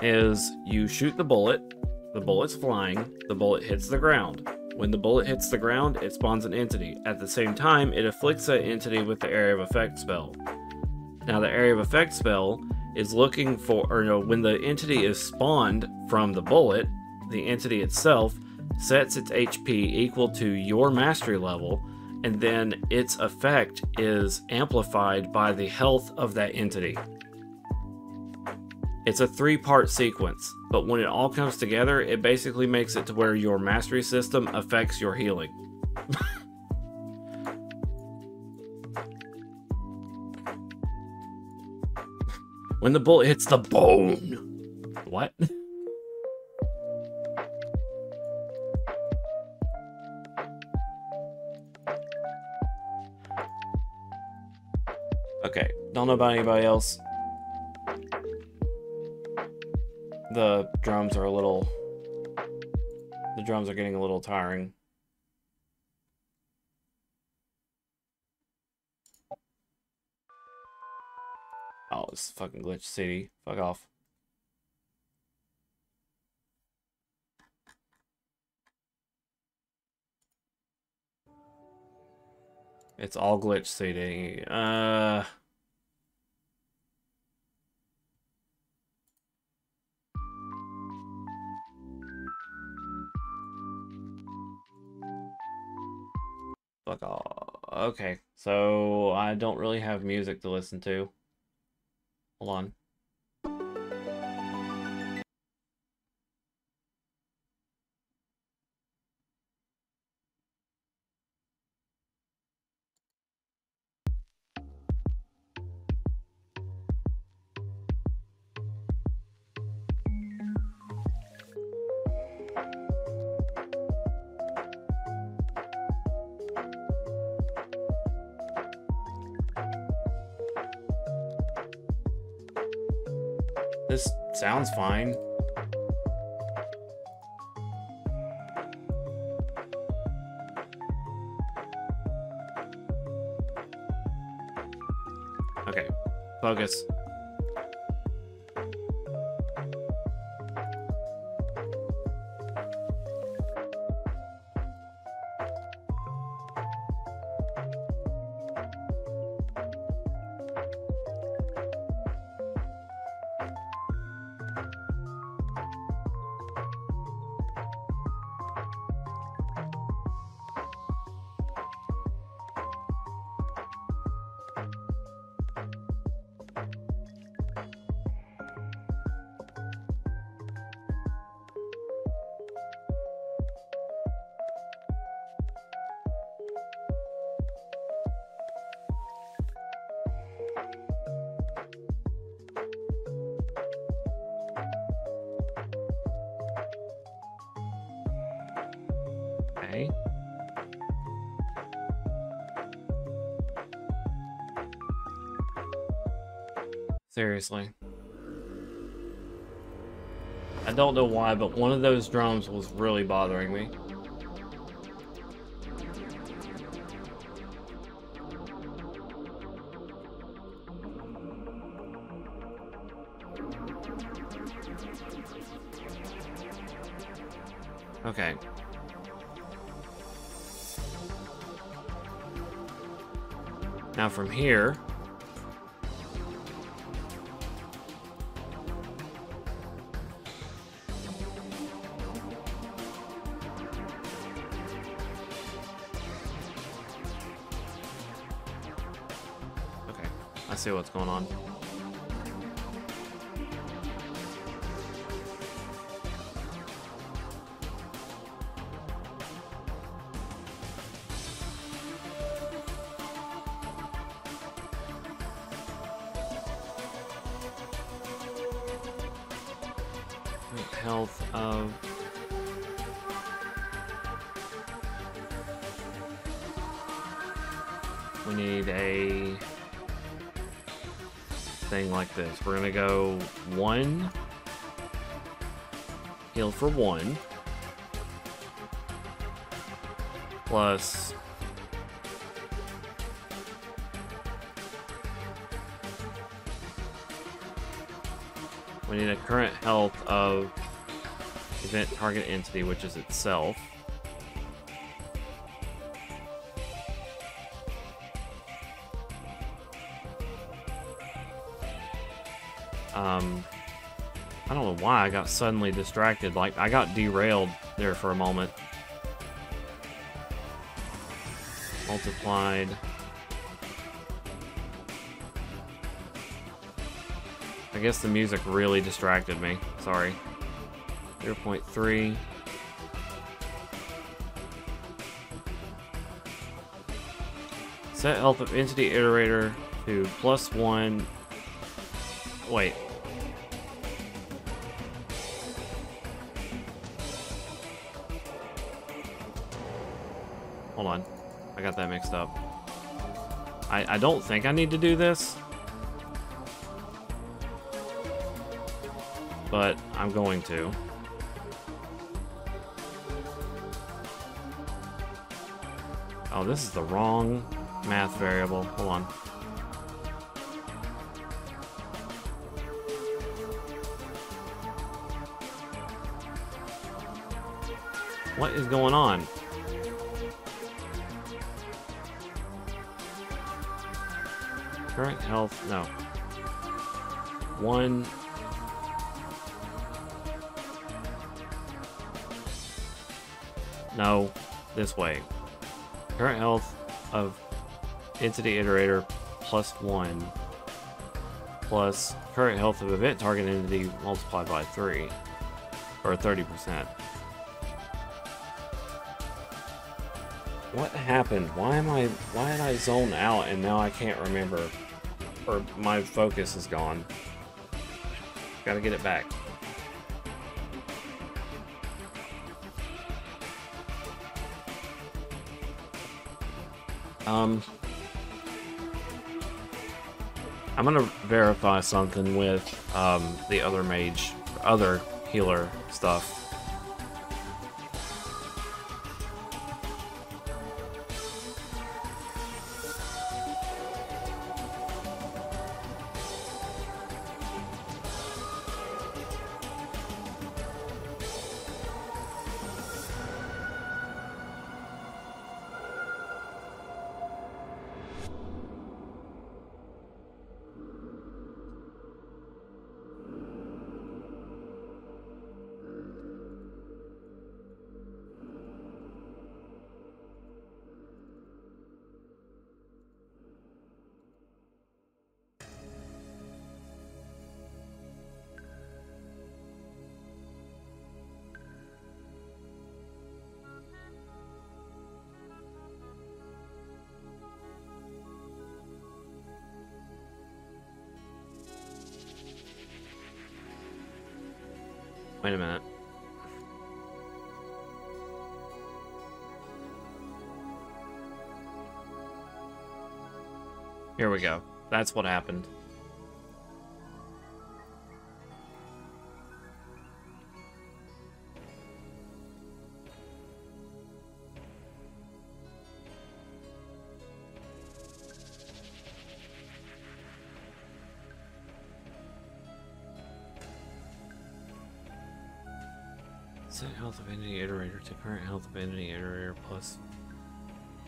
is you shoot the bullet's flying, the bullet hits the ground. When the bullet hits the ground, it spawns an entity. At the same time, it afflicts that entity with the area of effect spell. Now the area of effect spell is looking for, or no, when the entity is spawned from the bullet, the entity itself sets its HP equal to your mastery level, and then its effect is amplified by the health of that entity. It's a 3-part sequence, but when it all comes together, it basically makes it to where your mastery system affects your healing. When the bullet hits the bone. What? Okay, don't know about anybody else. The drums are getting a little tiring. Oh, it's fucking glitch city. Fuck off. It's all glitch city. Fuck off. Okay, so I don't really have music to listen to. Hold on. This sounds fine. Okay, focus. Okay. Seriously. I don't know why, but one of those drums was really bothering me. Okay. Now from here, okay, I see what's going on. Health of we need a thing like this. We're gonna go 1 heal for 1 plus we need a current health of event target entity, which is itself. I don't know why I got suddenly distracted. Like, I got derailed there for a moment. Multiplied. I guess the music really distracted me. Sorry. 0.3. Set health of entity iterator to +1. Wait. Hold on. I got that mixed up. I don't think I need to do this. But I'm going to. Oh, this is the wrong math variable. Hold on. What is going on? Current health, no. 1. No, this way. Current health of entity iterator +1 plus current health of event target entity multiplied by 3, or 30%. What happened? Why did I zone out and now I can't remember? Or my focus is gone. Gotta get it back. I'm gonna verify something with the other mage, other healer stuff. Wait a minute. Here we go. That's what happened. Set health of entity iterator to current health of entity iterator plus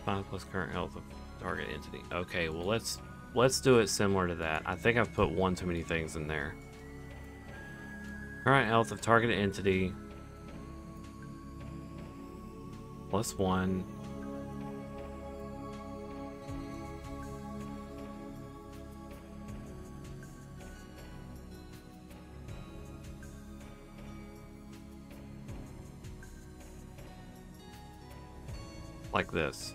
5 plus current health of target entity. Okay, well let's do it similar to that. I think I've put one too many things in there. Current health of target entity plus 1. Like this.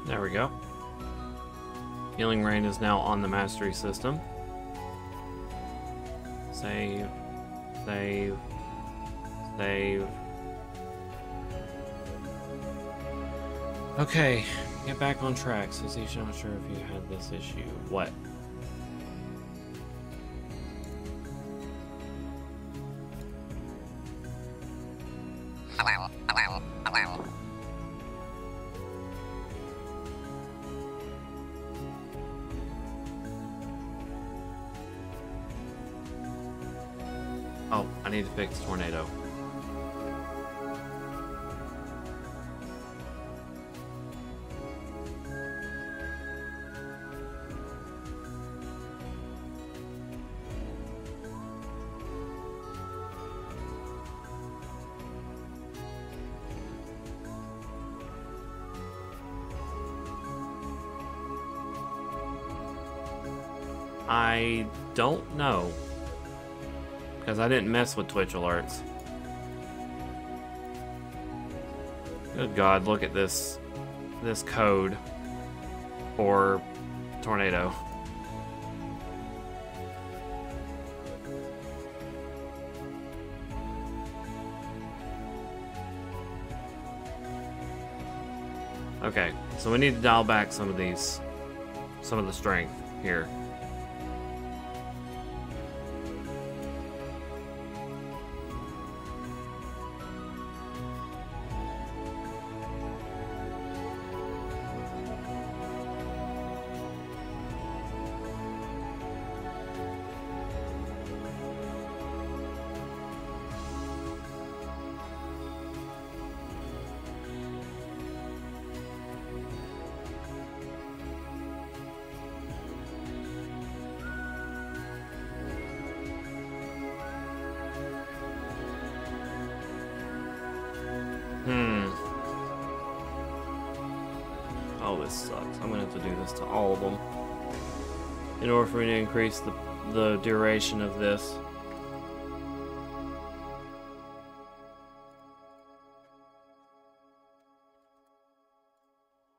There we go. Healing Rain is now on the mastery system. Save. Save. Save. Okay, get back on track. Susie's not sure if you had this issue. What? Oh, I need to fix tornado. I don't know, because I didn't mess with Twitch alerts. Good God, look at this code for tornado. Okay, so we need to dial back some of the strength here. Oh, this sucks. I'm gonna have to do this to all of them in order for me to increase the duration of this.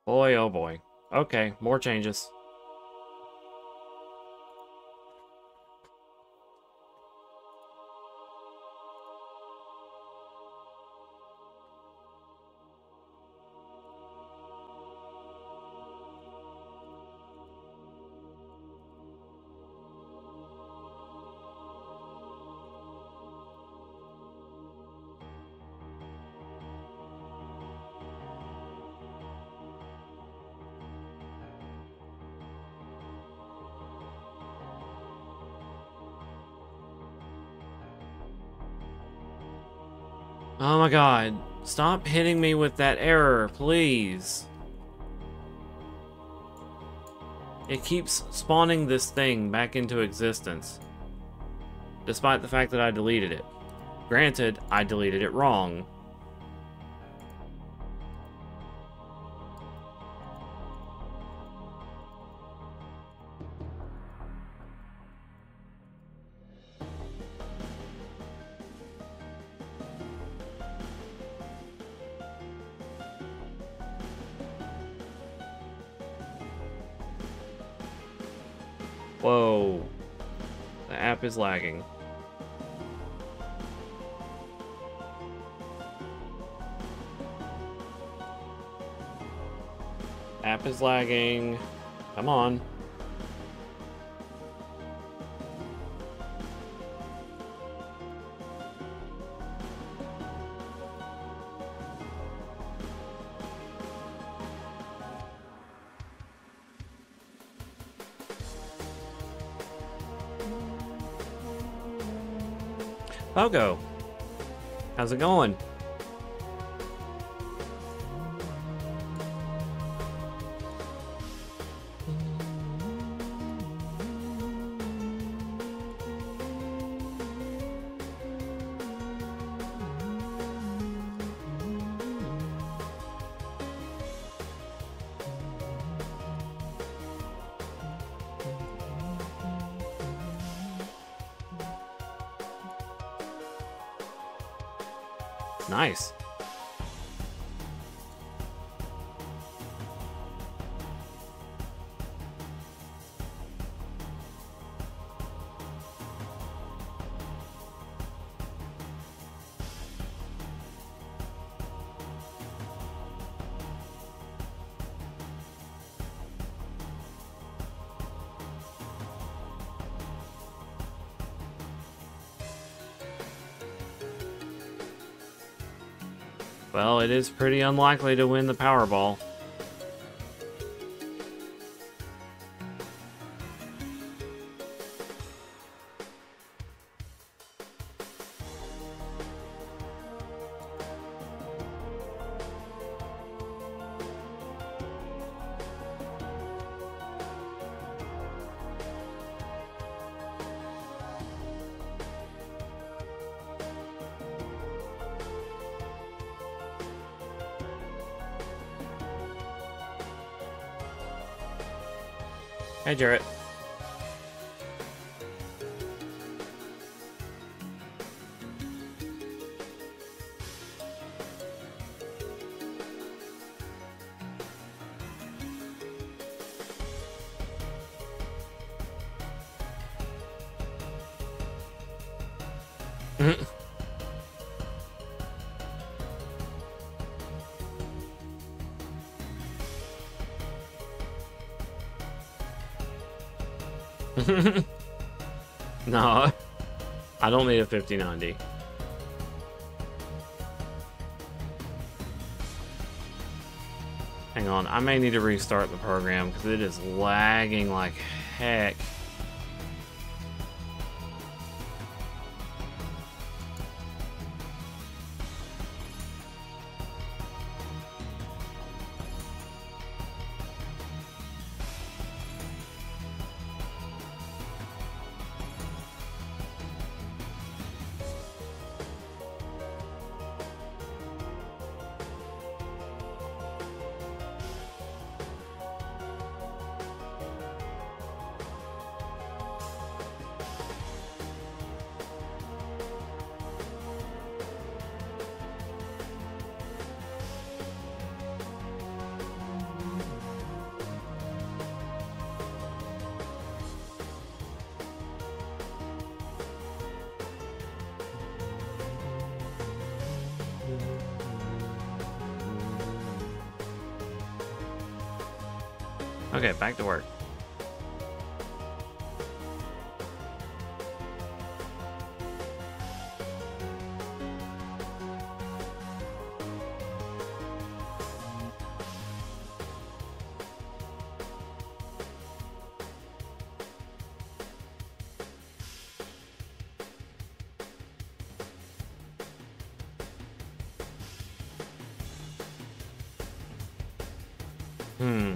Boy, oh boy. Okay, more changes. Oh my god. Stop hitting me with that error, please. It keeps spawning this thing back into existence, despite the fact that I deleted it. Granted, I deleted it wrong. Whoa. The app is lagging. App is lagging. Come on. Pogo, how's it going? Nice. Well, it is pretty unlikely to win the Powerball. Hey, Jarrett. No, I don't need a 5090. Hang on, I may need to restart the program because it is lagging like heck. Okay, back to work. Hmm.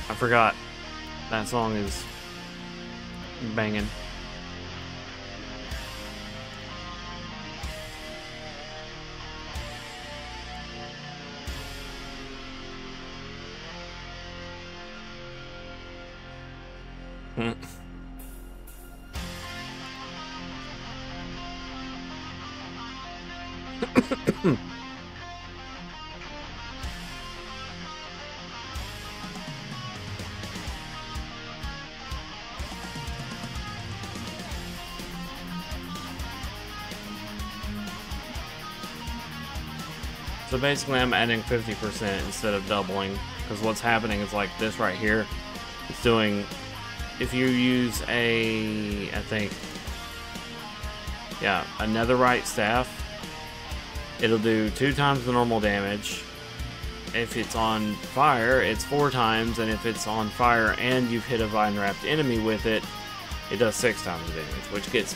I forgot. That song is banging. Hmm. So basically I'm adding 50% instead of doubling, because what's happening is like this right here. It's doing, if you use a, I think, yeah, a netherite staff, it'll do 2 times the normal damage. If it's on fire, it's 4 times, and if it's on fire and you've hit a vine-wrapped enemy with it, it does 6 times the damage, which gets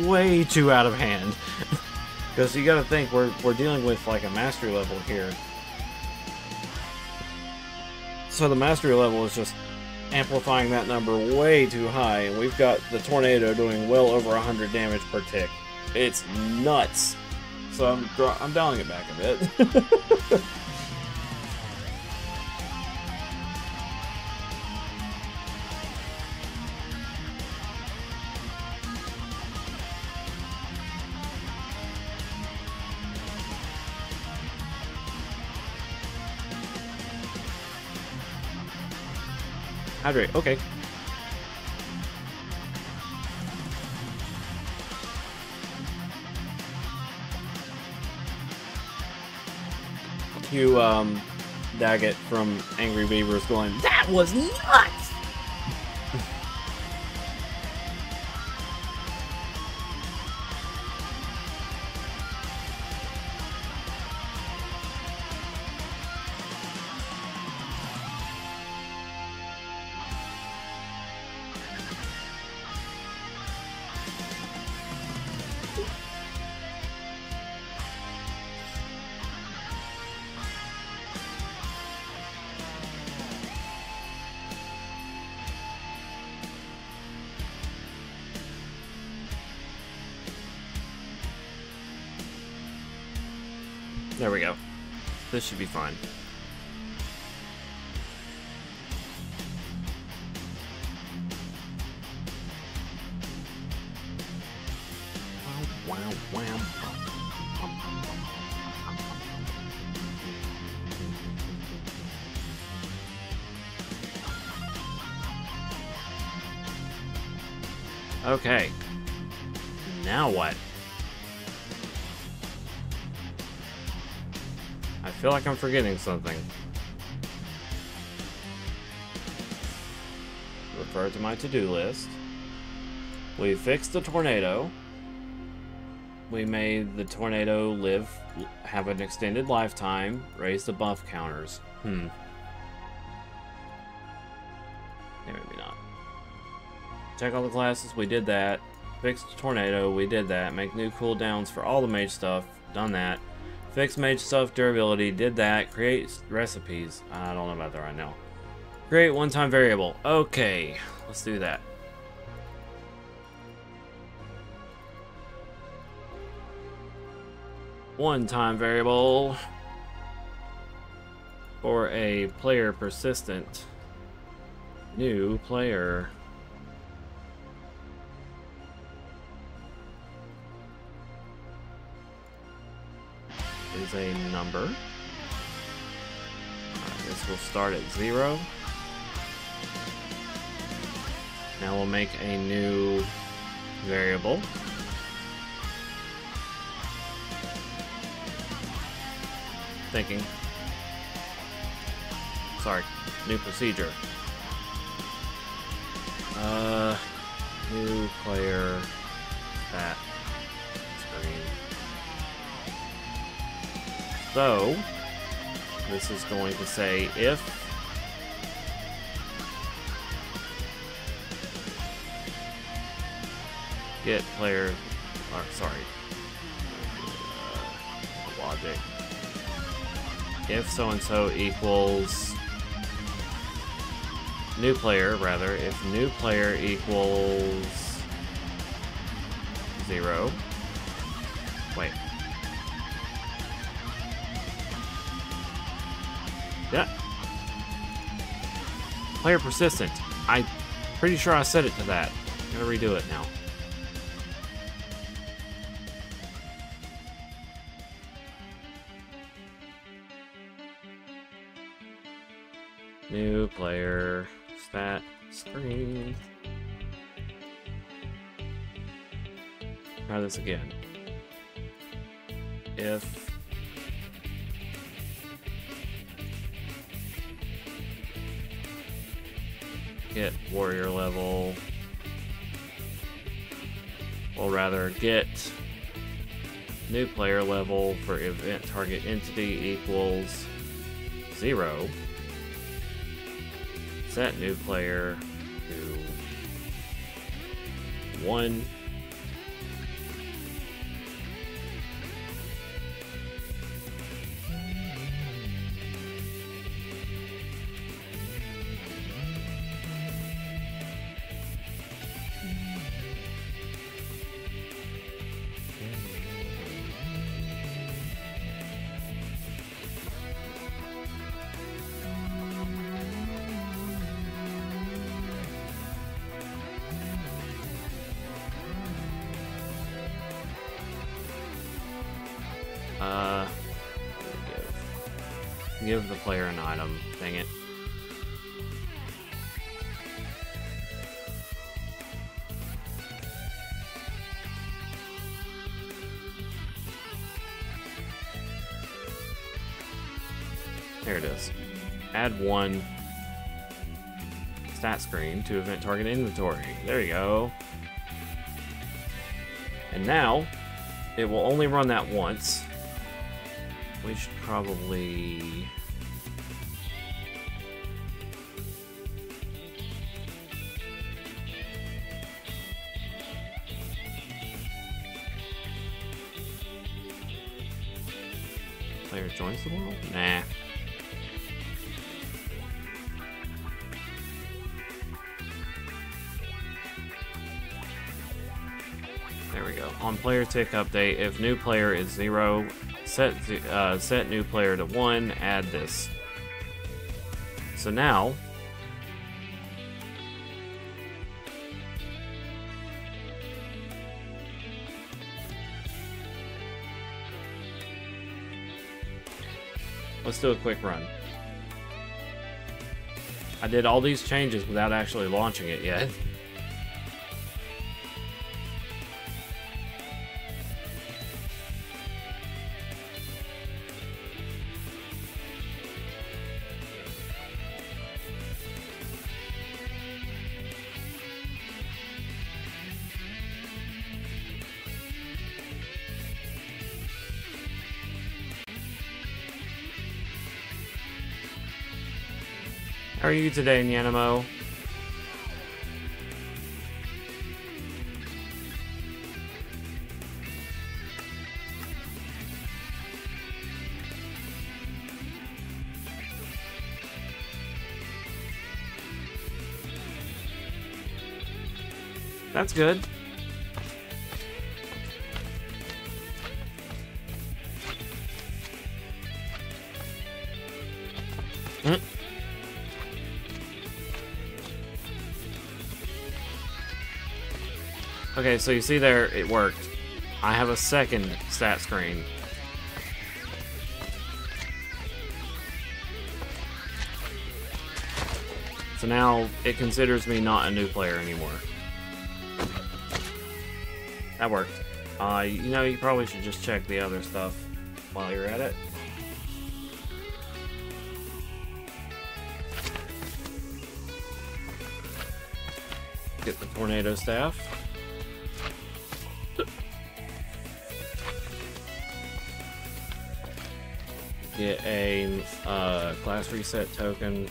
way too out of hand. Because you gotta think, we're dealing with like a mastery level here. So the mastery level is just amplifying that number way too high, and we've got the tornado doing well over 100 damage per tick. It's nuts. So I'm dialing it back a bit. Hydrate, okay. Cue Daggett from Angry Beavers going, "That was nuts!" There we go. This should be fine. Wow, wow. Okay. Now what? I feel like I'm forgetting something. Refer to my to-do list. We fixed the tornado. We made the tornado have an extended lifetime, raise the buff counters. Yeah, maybe not. Check all the classes, we did that. Fix the tornado, we did that. Make new cooldowns for all the mage stuff, done that. Fix mage stuff, durability, did that. Create recipes, I don't know about that right now. Create one-time variable, okay, let's do that. One-time variable for a player persistent. New player. Is a number. This will start at 0. Now we'll make a new variable. thinking. Sorry, new procedure. New player, that screen. So, this is going to say if get player, or sorry, logic. If so-and-so equals new player, rather, if new player equals 0. Wait. Yeah. Player persistent. I'm pretty sure I set it to that. I'm gonna redo it now. New player, stat, screen. Try this again. If get warrior level, or rather get new player level for event target entity equals 0. Set new player to 1. Give the player an item. Dang it. There it is. Add 1 stat screen to event target inventory. There you go. And now, it will only run that once. We should probably... Player joins the world? Nah. There we go. On player tick update, if new player is 0, set new player to 1, add this. So now, let's do a quick run. I did all these changes without actually launching it yet. How are you today, Nyanimo? That's good. Okay, so you see there, it worked. I have a second stat screen. So now it considers me not a new player anymore. That worked. You know, you probably should just check the other stuff while you're at it. Get the tornado staff. Get a class reset token.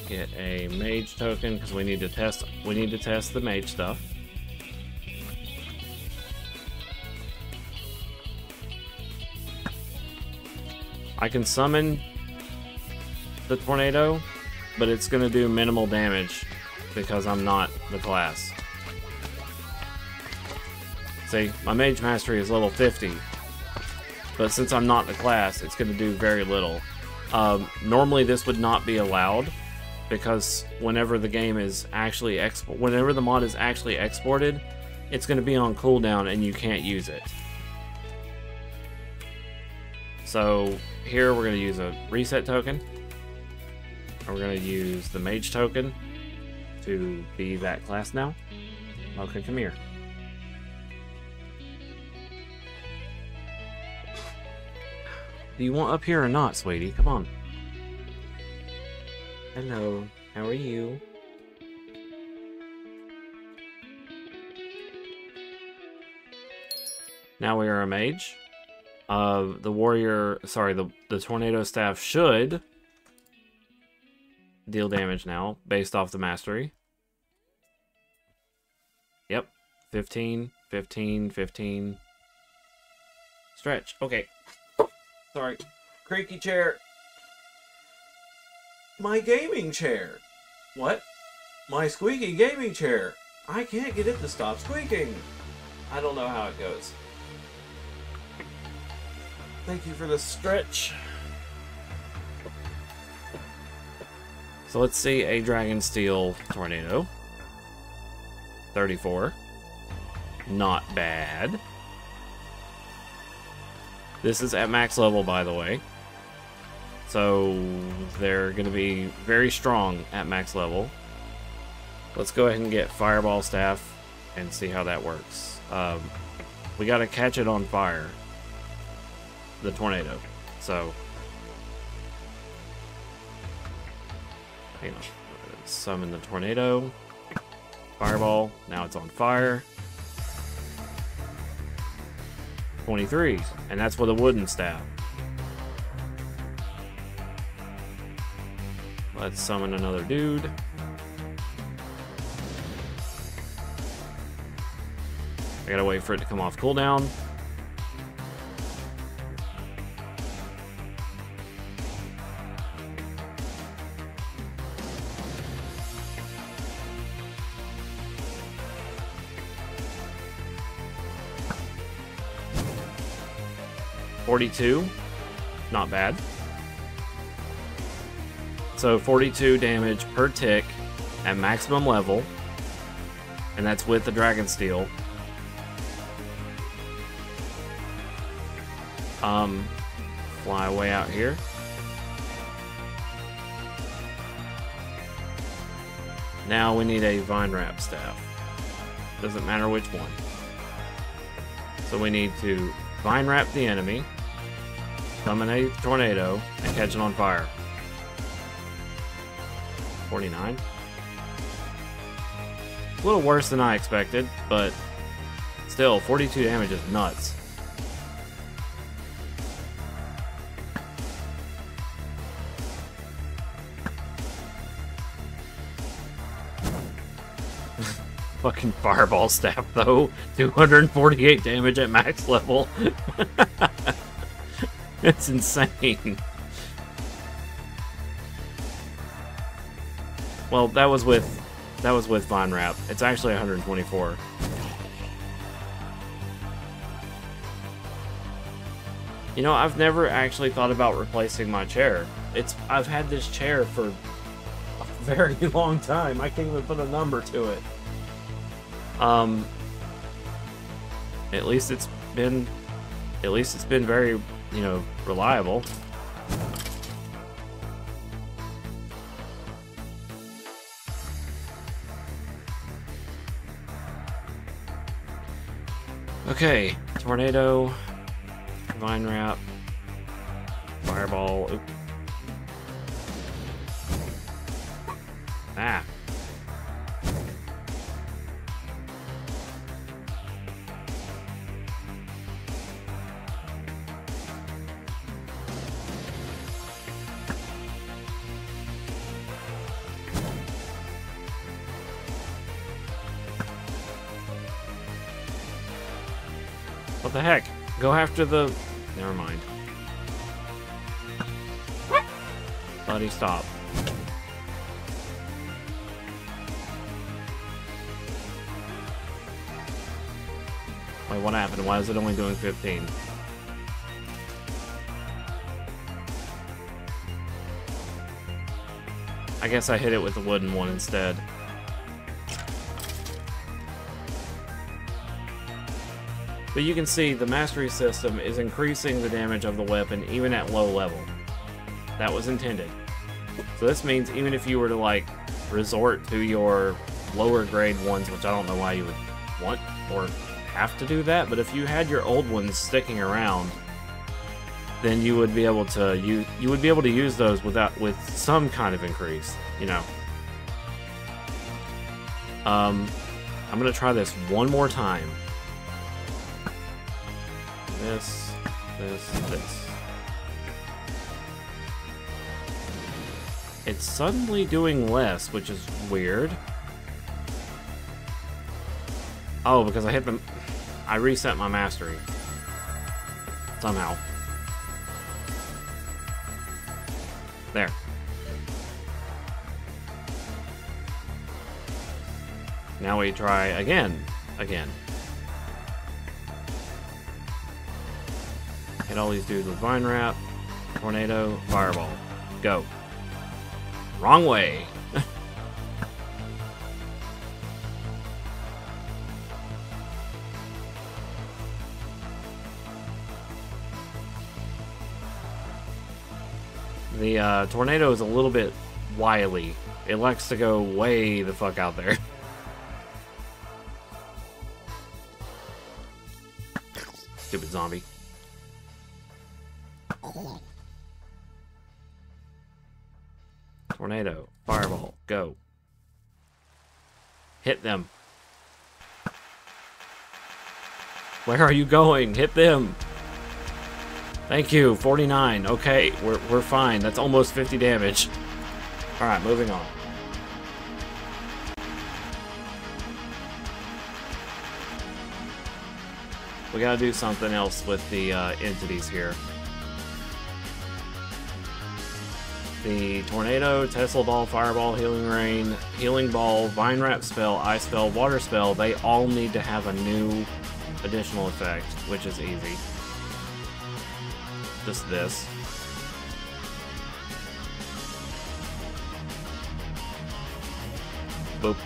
Get a mage token because we need to test the mage stuff. I can summon the tornado, but it's going to do minimal damage because I'm not the class. See, my mage mastery is level 50, but since I'm not the class, it's going to do very little. Normally this would not be allowed because whenever the game is actually whenever the mod is actually exported, it's going to be on cooldown and you can't use it. So here we're going to use a reset token. And we're going to use the mage token to be that class now. Okay, come here. Do you want up here or not, sweetie? Come on. Hello. How are you? Now we are a mage. The warrior, sorry, the tornado staff should deal damage now based off the mastery. Yep. 15, 15, 15. Stretch. Okay. Sorry. Creaky chair. My gaming chair. What? My squeaky gaming chair. I can't get it to stop squeaking. I don't know how it goes. Thank you for the stretch. So let's see a Dragon Steel Tornado. 34. Not bad. This is at max level, by the way. So they're going to be very strong at max level. Let's go ahead and get Fireball Staff and see how that works. We got to catch it on fire. The tornado. So, hang on. Summon the tornado. Fireball. Now it's on fire. 23. And that's with a wooden staff. Let's summon another dude. I gotta wait for it to come off cooldown. $42, not bad. So 42 damage per tick at maximum level, and that's with the Dragon Steel. Fly way out here. Now we need a Vine Wrap Staff. Doesn't matter which one. So we need to Vine Wrap the enemy, summon a tornado, and catch it on fire. 49. A little worse than I expected, but still, 42 damage is nuts. Fucking Fireball Staff, though. 248 damage at max level. It's insane. Well, that was with Vine Wrap. It's actually 124. You know, I've never actually thought about replacing my chair. I've had this chair for a very long time. I can't even put a number to it. At least it's been very, you know, reliable. Okay, tornado, Vine Wrap, Fireball. Oop. Ah. What the heck? Go after the... Never mind. Buddy, stop. Wait, what happened? Why is it only doing 15? I guess I hit it with the wooden one instead. But you can see the mastery system is increasing the damage of the weapon even at low level. That was intended. So this means even if you were to like resort to your lower grade ones, which I don't know why you would want or have to do that, but if you had your old ones sticking around, then you would be able to use those with some kind of increase, you know. I'm gonna try this one more time. This. It's suddenly doing less, which is weird. Oh, because I reset my mastery. Somehow. There. Now we try again. Hit all these dudes with Vine Wrap, Tornado, Fireball. Go. Wrong way. The tornado is a little bit wily. It likes to go way the fuck out there. Stupid zombie. Tornado, Fireball, go. Hit them. Where are you going? Hit them. Thank you, 49. Okay, we're fine. That's almost 50 damage. Alright, moving on. We gotta do something else with the entities here. The Tornado, Tesla Ball, Fireball, Healing Rain, Healing Ball, Vine Wrap spell, Ice spell, Water spell, they all need to have a new additional effect, which is easy. Just this. Boop.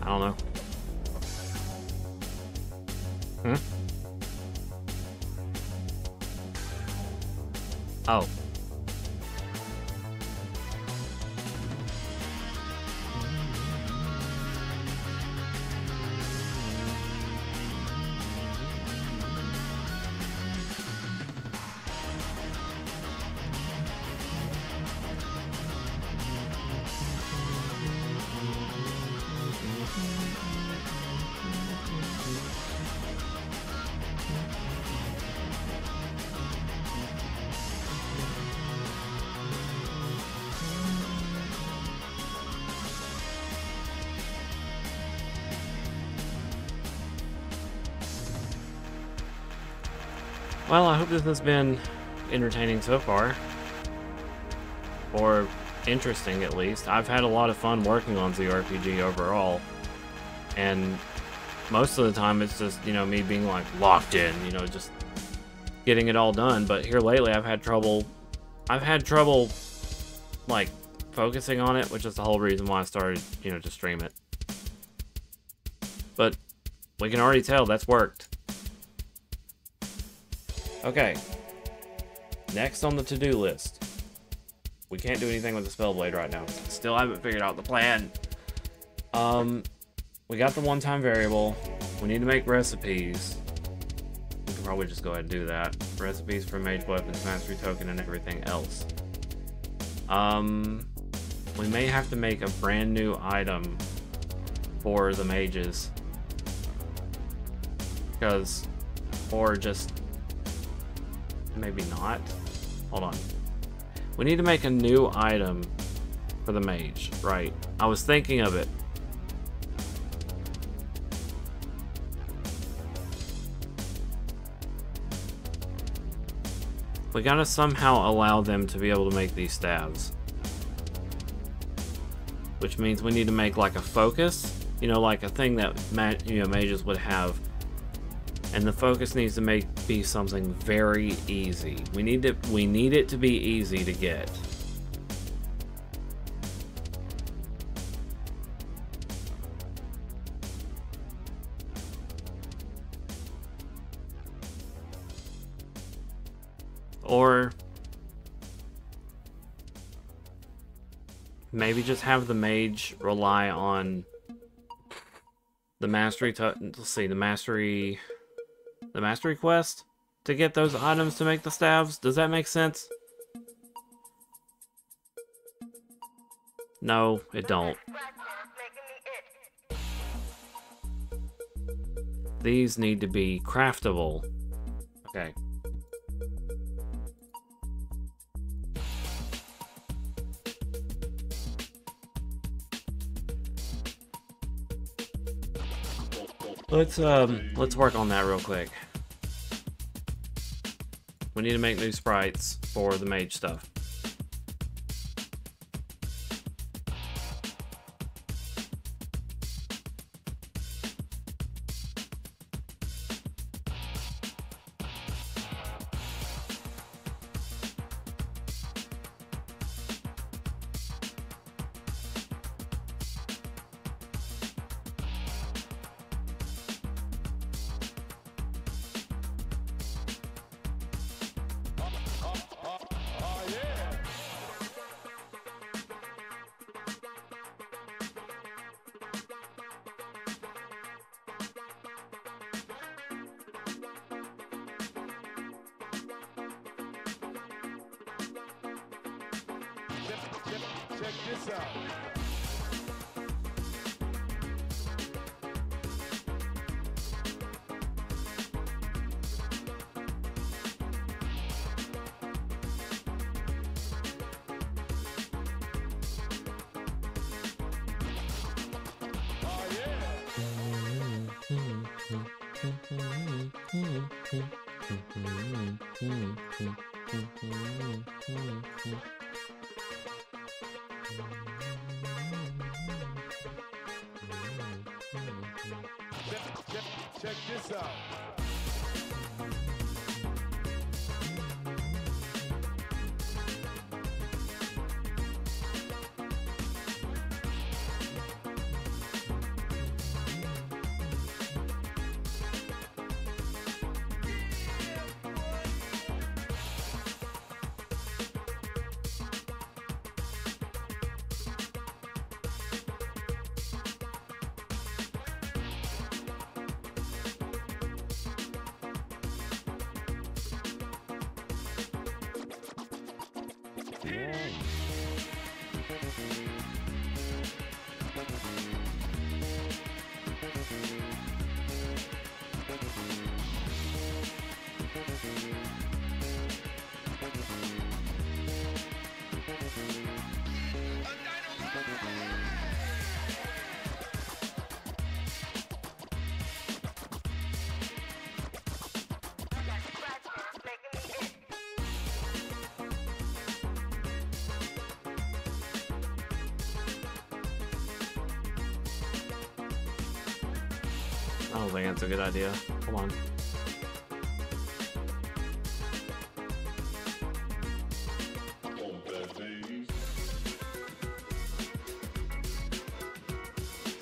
I don't know. Oh. Well, I hope this has been entertaining so far. Or interesting, at least. I've had a lot of fun working on ZRPG overall. And most of the time it's just, you know, me being like locked in, you know, just getting it all done. But here lately I've had trouble like focusing on it, which is the whole reason why I started, you know, to stream it. But we can already tell that's worked. Okay. Next on the to-do list. We can't do anything with the Spellblade right now. Still haven't figured out the plan. We got the one-time variable. We need to make recipes. We can probably just go ahead and do that. Recipes for mage weapons, mastery token, and everything else. We may have to make a brand new item for the mages. Because, or just, maybe not. Hold on. We need to make a new item for the mage, right? I was thinking of it. We gotta somehow allow them to be able to make these staves. Which means we need to make like a focus, you know, like a thing that mages would have. And the focus needs to be something very easy. We need it to be easy to get. Or maybe just have the mage rely on the mastery the mastery quest to get those items to make the staves. Does that make sense? No, it don't. These need to be craftable. Okay. Let's work on that real quick. We need to make new sprites for the mage stuff. Check this out. Check this out. I don't think that's a good idea. Hold on.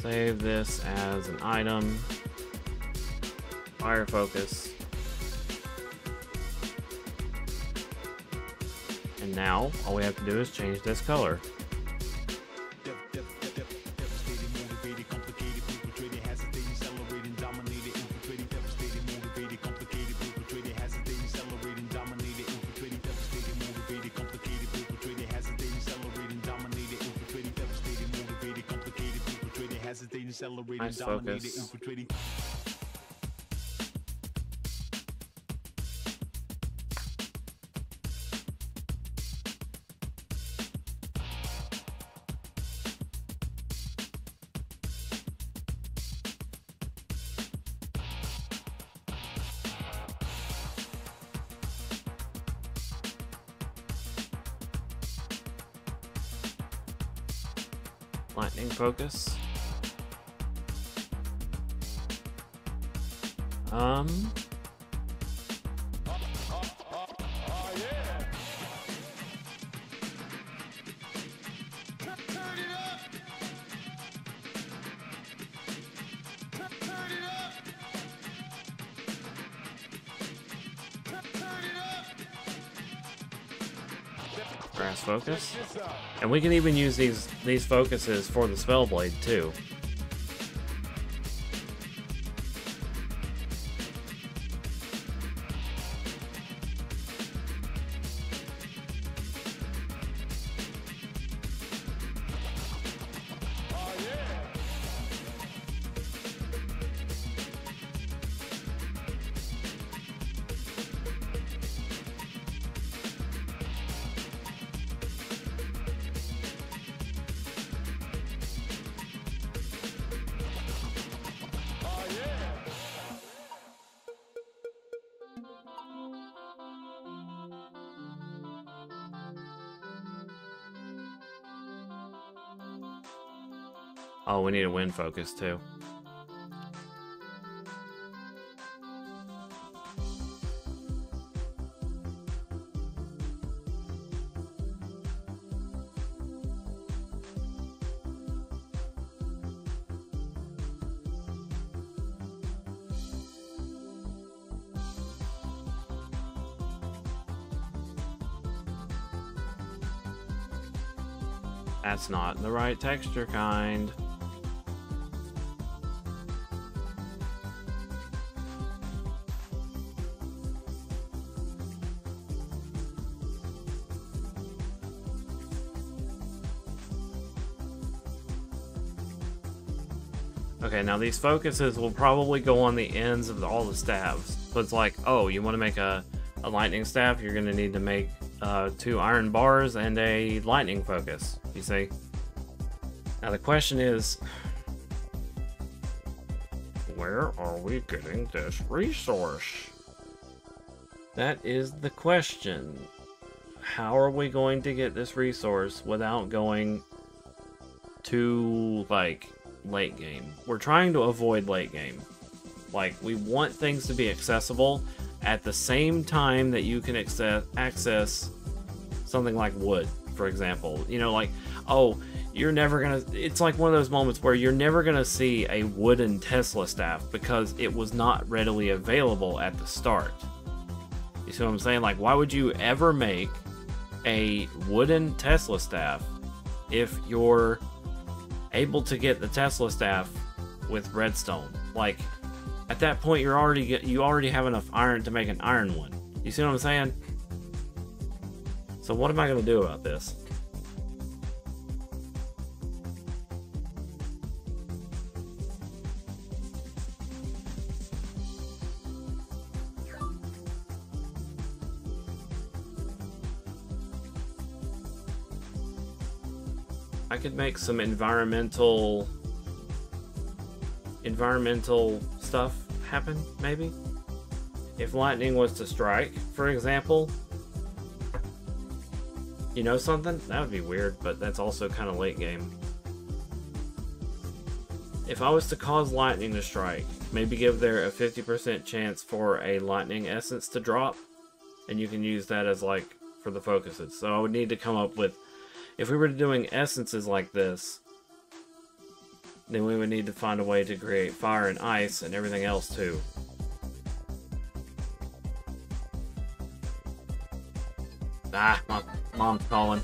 Save this as an item. Fire focus. And now, all we have to do is change this color. Nice focus. Lightning focus. Grass focus. And we can even use these focuses for the spell blade too. Oh, we need a wind focus too. That's not the right texture kind. Okay, now these focuses will probably go on the ends of all the staves. So it's like, oh, you want to make a lightning staff, you're going to need to make 2 iron bars and a lightning focus, you see? Now the question is, where are we getting this resource? That is the question. How are we going to get this resource without going to, like, late game? We're trying to avoid late game. Like, we want things to be accessible at the same time that you can access something like wood, for example. You know, like, oh, you're never gonna... It's like one of those moments where you're never gonna see a wooden Tesla staff because it was not readily available at the start. You see what I'm saying? Like, why would you ever make a wooden Tesla staff if you're able to get the Tesla staff with redstone? Like, at that point, you already have enough iron to make an iron one. You see what I'm saying? So what am I gonna do about this? I could make some environmental stuff happen, maybe? If lightning was to strike, for example. You know something? That would be weird, but that's also kind of late game. if I was to cause lightning to strike, maybe give there a 50% chance for a lightning essence to drop, and you can use that as like for the focuses. So I would need to come up with, if we were doing essences like this, then we would need to find a way to create fire and ice and everything else too. Ah, my mom's calling.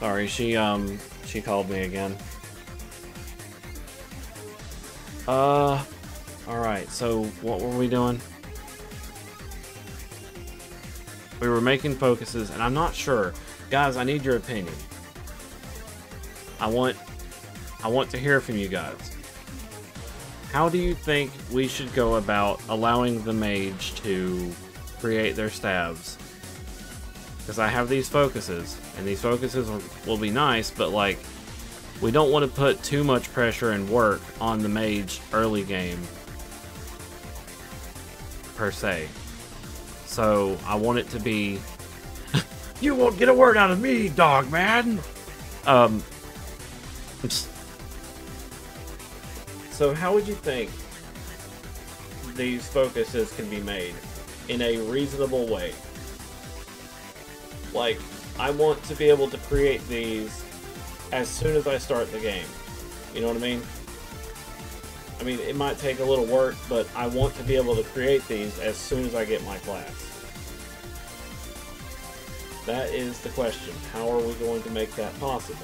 Sorry, she called me again. Alright, so what were we doing? We were making focuses, and I'm not sure. Guys, I need your opinion. I want to hear from you guys. How do you think we should go about allowing the mage to create their stabs? Because I have these focuses, and these focuses will be nice, but like, we don't want to put too much pressure and work on the mage early game, per se. So, I want it to be, you won't get a word out of me, dog man! So how would you think these focuses can be made in a reasonable way? Like, I want to be able to create these as soon as I start the game. You know what I mean? I mean, it might take a little work, but I want to be able to create these as soon as I get my class. That is the question. How are we going to make that possible?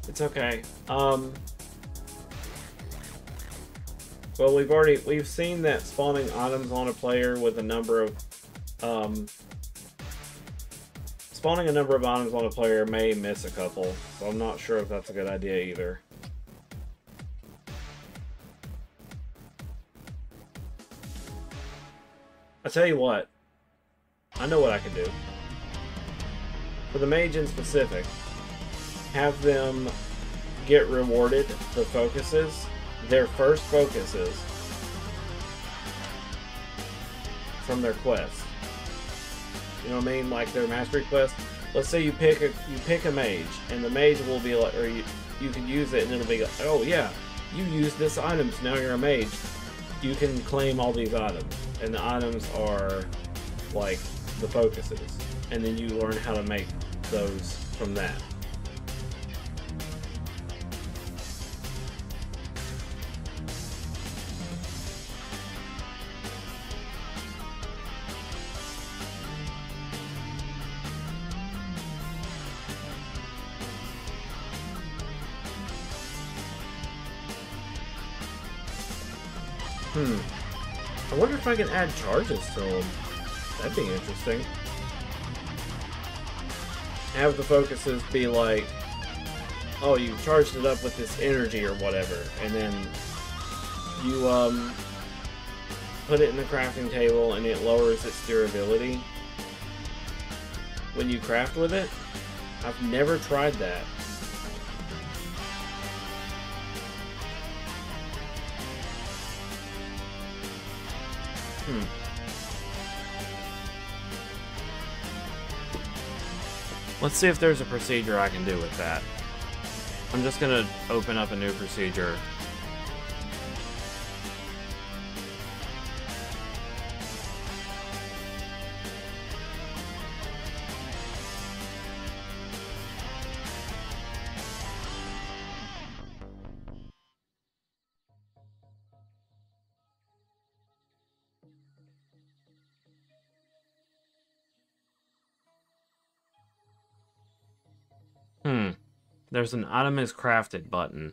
It's okay. Well, we've seen that spawning items on a player with a number of spawning a number of items on a player may miss a couple, so I'm not sure if that's a good idea either. I tell you what, I know what I can do. For the mage in specific, have them get rewarded the focuses, their first focuses from their quest. You know what I mean? Like their mastery quest. Let's say you pick a mage, and the mage will be like, or you can use it, and it'll be like, oh yeah, you use this item, so now you're a mage. You can claim all these items, and the items are like the focuses, and then you learn how to make those from that. I wonder if I can add charges to them. That'd be interesting. Have the focuses be like, oh, you charged it up with this energy or whatever, and then you put it in the crafting table and it lowers its durability when you craft with it. I've never tried that. Let's see if there's a procedure I can do with that. I'm just gonna open up a new procedure. There's an item is crafted button.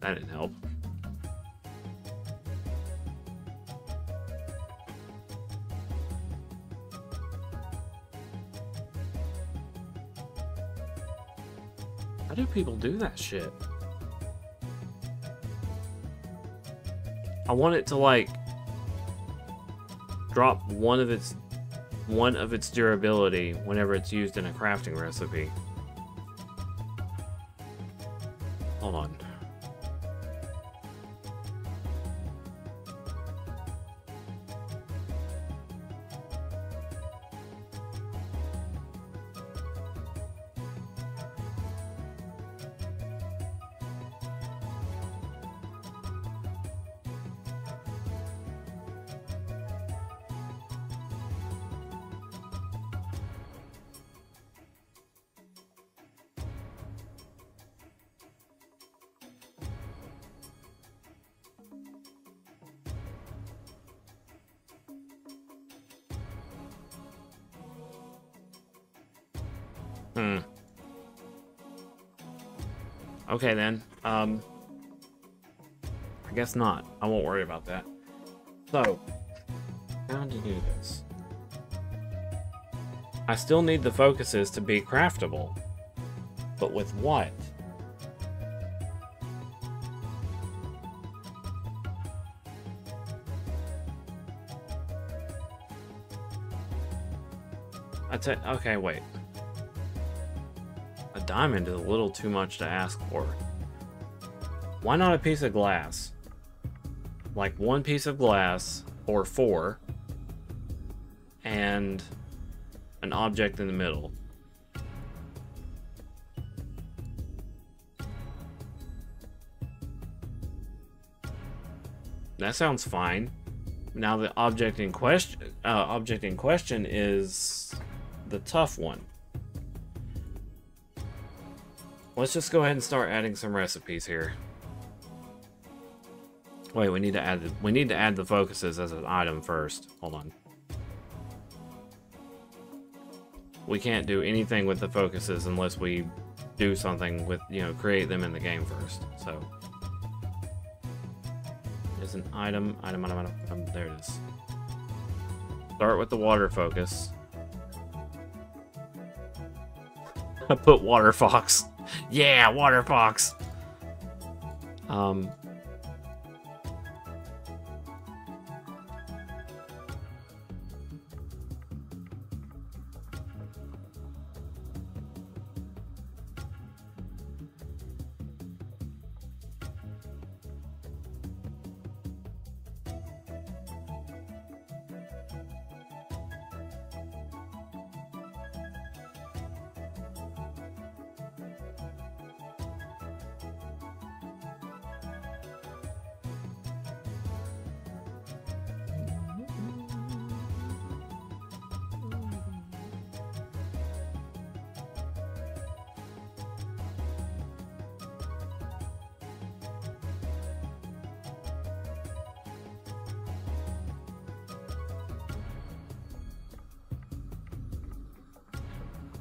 That didn't help. How do people do that shit? I want it to like drop one of its durability whenever it's used in a crafting recipe. Hold on. Okay then. I guess not. I won't worry about that. So, how to do this? I still need the focuses to be craftable. But with what? Okay, wait. A diamond is a little too much to ask for. Why not a piece of glass? Like one piece of glass, or 4, and an object in the middle. That sounds fine. Now the object in question is the tough one. Let's just go ahead and start adding some recipes here. Wait, we need to add the focuses as an item first. Hold on. We can't do anything with the focuses unless we do something with, you know, create them in the game first. So there's an item, there it is. Start with the water focus. I put water fox. Yeah, water fox.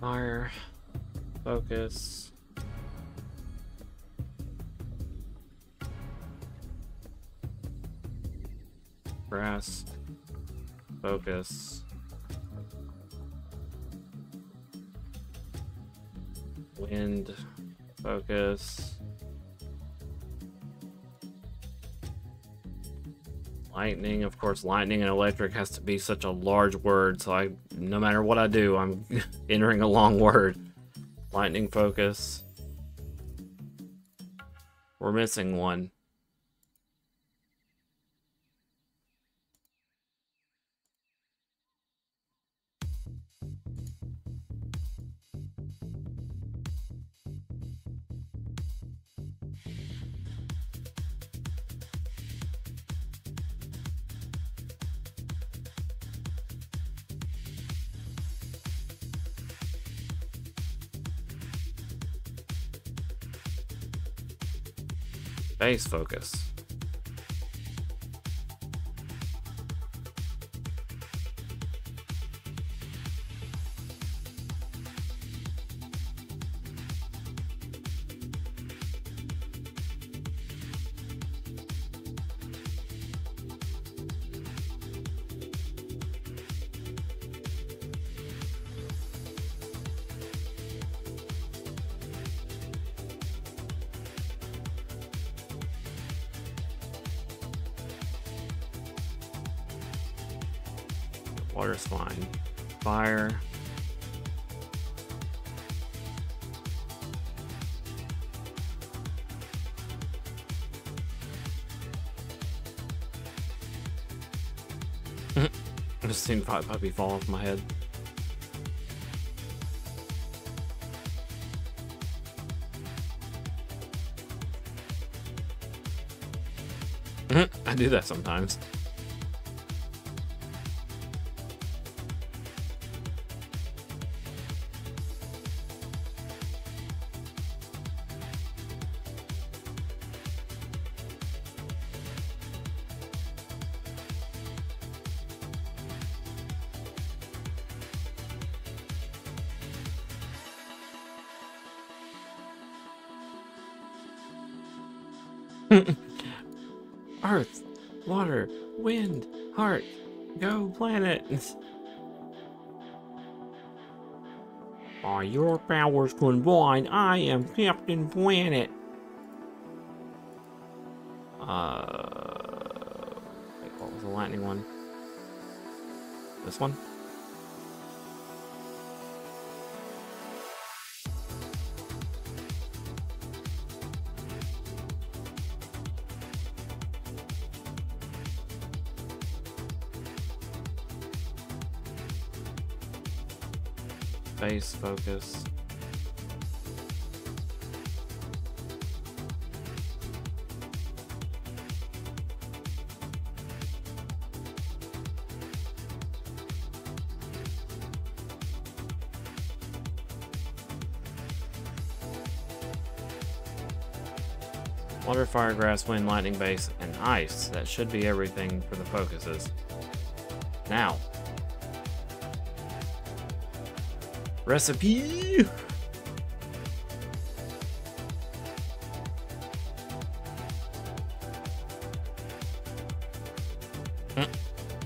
Fire, focus. Grass, focus. Wind, focus. Lightning, of course, lightning and electric has to be such a large word, so no matter what I do, I'm entering a long word. Lightning focus. We're missing one. Base focus. Water's fine. Fire. I just seen Fight Puppy fall off my head. I do that sometimes. Earth, water, wind, heart, go planet. By your powers combined, I am Captain Planet. Wait, what was the lightning one? This one? Base focus. Water, fire, grass, wind, lightning, base, and ice. That should be everything for the focuses. Now. Recipe!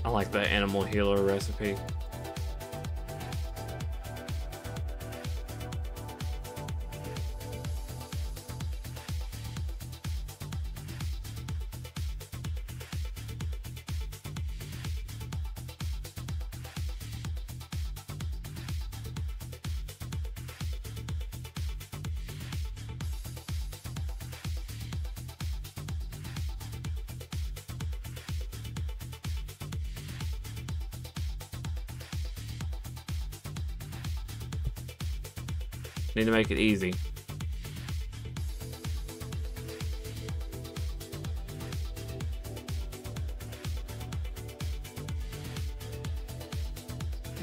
I like the animal healer recipe. Need to make it easy.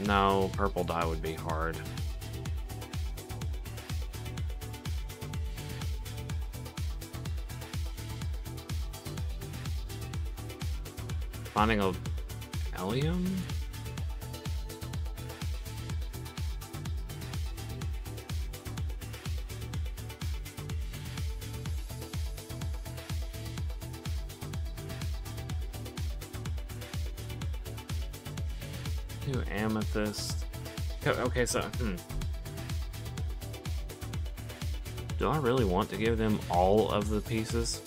No, purple dye would be hard. Finding a allium? New amethyst. Okay, so, do I really want to give them all of the pieces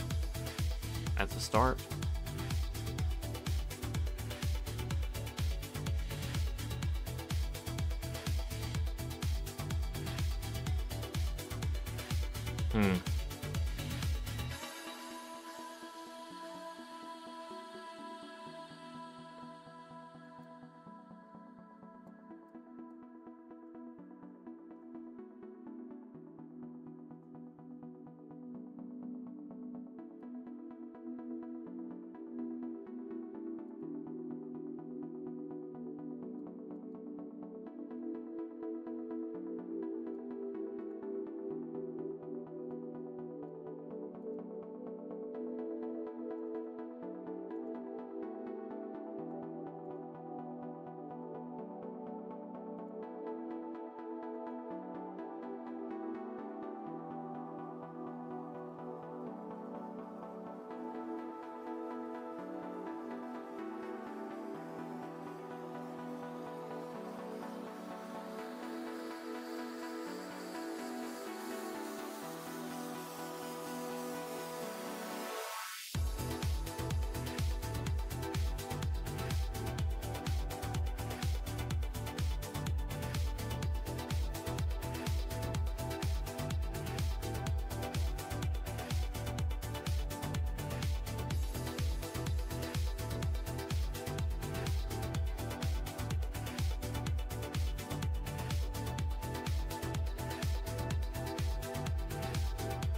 at the start?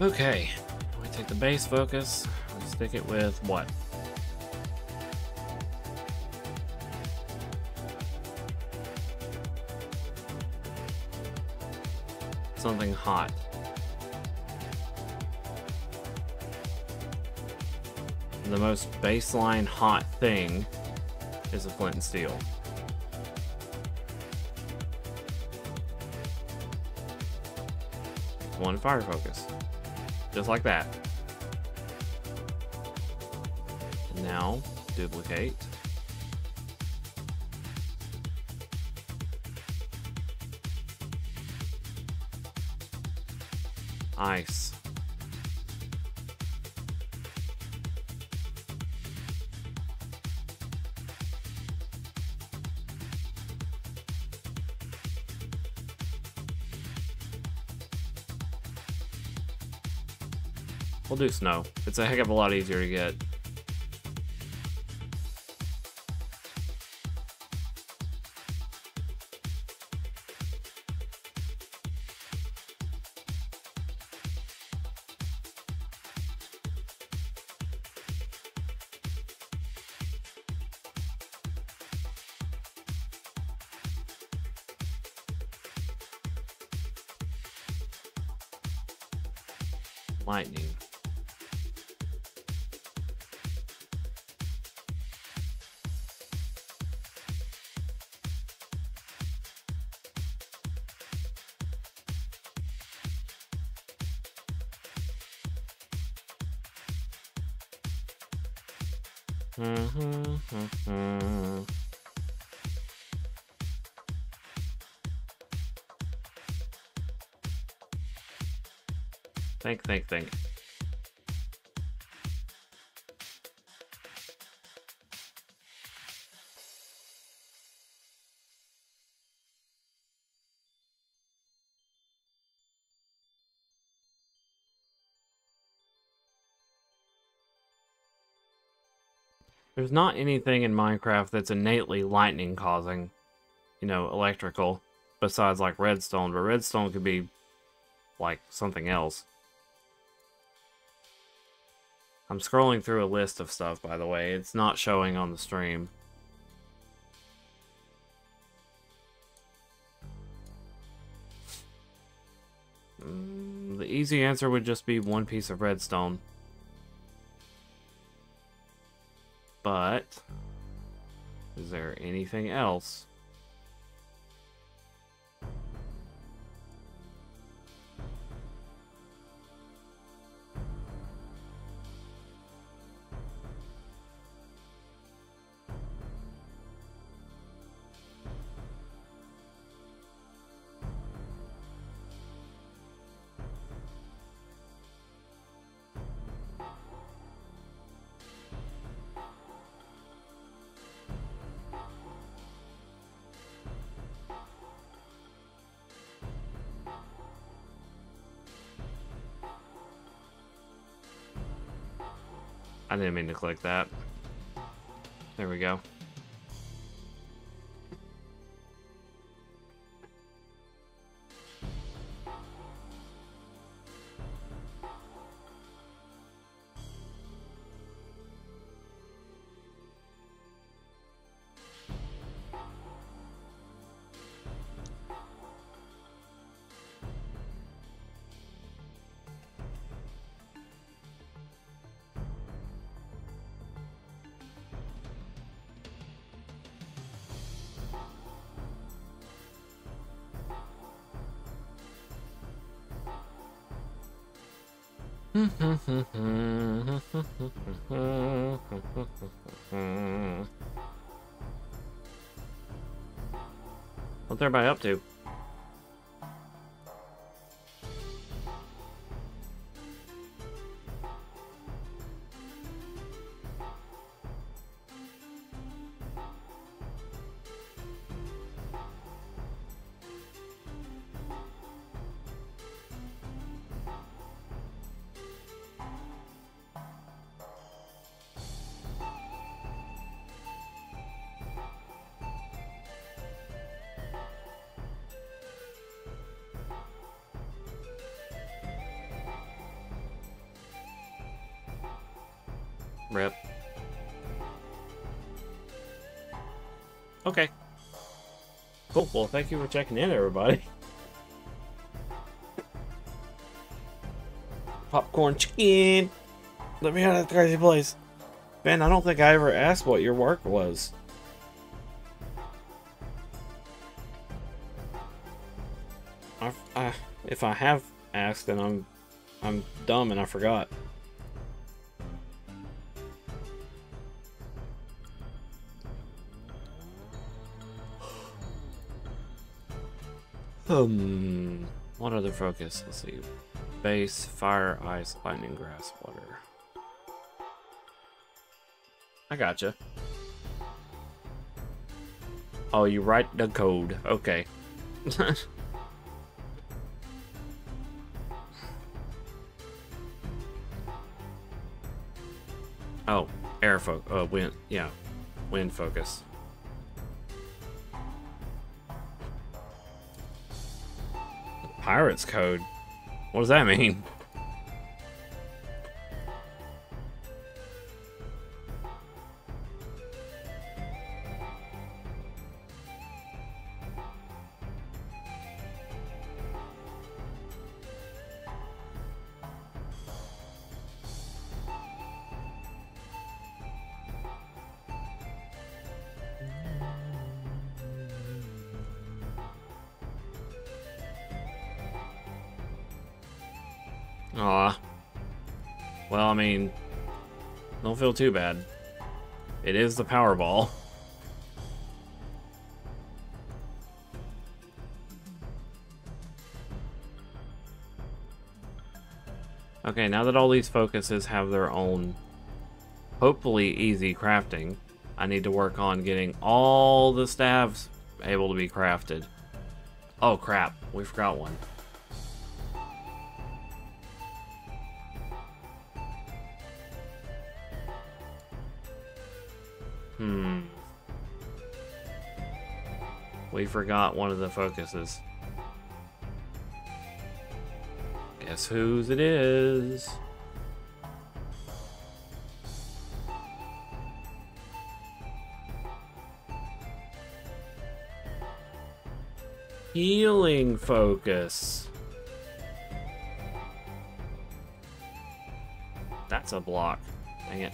Okay, we take the base focus, we stick it with what? Something hot. The most baseline hot thing is a flint and steel. One fire focus. Just like that. And now, duplicate. Ice. We'll do snow. It's a heck of a lot easier to get. Lightning. Think. There's not anything in Minecraft that's innately lightning causing, you know, electrical, besides like redstone, but redstone could be like something else. I'm scrolling through a list of stuff, by the way. It's not showing on the stream. The easy answer would just be one piece of redstone. But is there anything else? I didn't mean to click that. There we go. What's everybody up to? Rip. Okay. Cool. Well, thank you for checking in, everybody. Popcorn chicken. Let me out of that crazy place. Ben, I don't think I ever asked what your work was. If I have asked, then I'm dumb and I forgot. What other focus? Let's see. Base, fire, ice, lightning, grass, water. I gotcha. Oh, you write the code. Okay. Oh, air focus. Wind. Yeah, wind focus. Pirate's code. What does that mean? Aw. Well, I mean, don't feel too bad. It is the Powerball. Okay, now that all these focuses have their own, hopefully easy crafting, I need to work on getting all the staves able to be crafted. Oh crap, we forgot one. We forgot one of the focuses. Guess whose it is? Healing focus. That's a block. Dang it.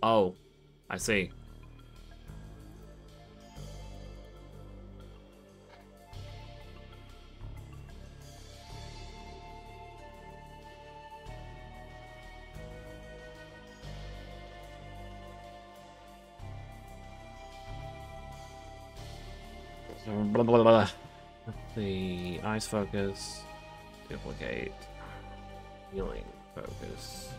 Oh, I see. Blah, blah, blah. The ice focus, duplicate, healing focus.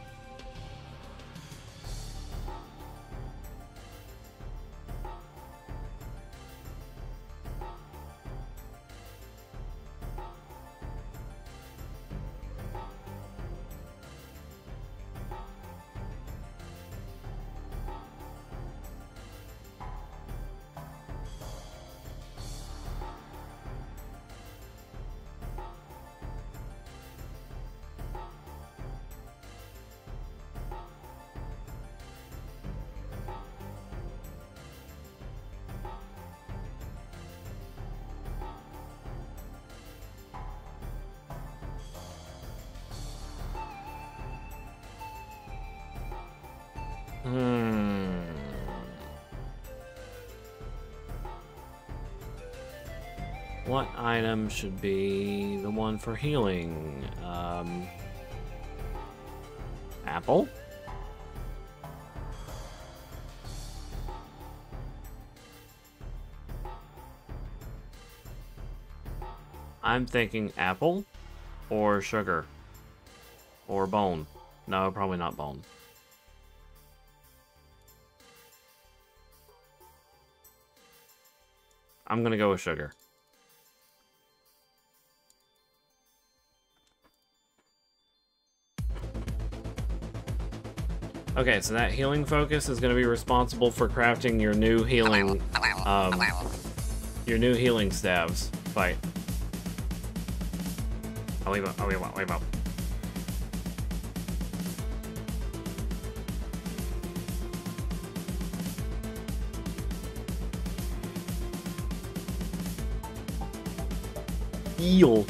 What item should be the one for healing? Apple? I'm thinking apple or sugar or bone. No, probably not bone. I'm gonna go with sugar. Okay, so that healing focus is going to be responsible for crafting your new healing staves. Fight. Wait up. Heal.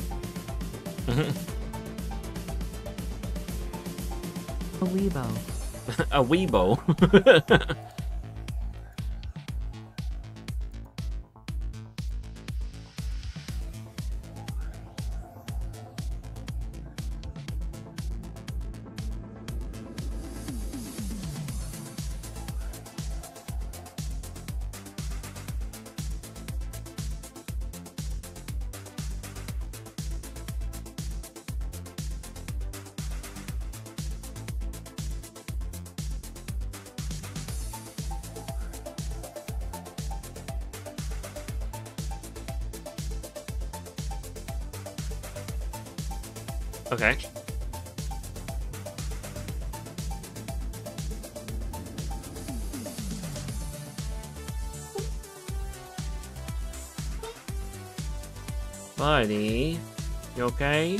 A weebo. A weebo. Okay. Buddy, you okay?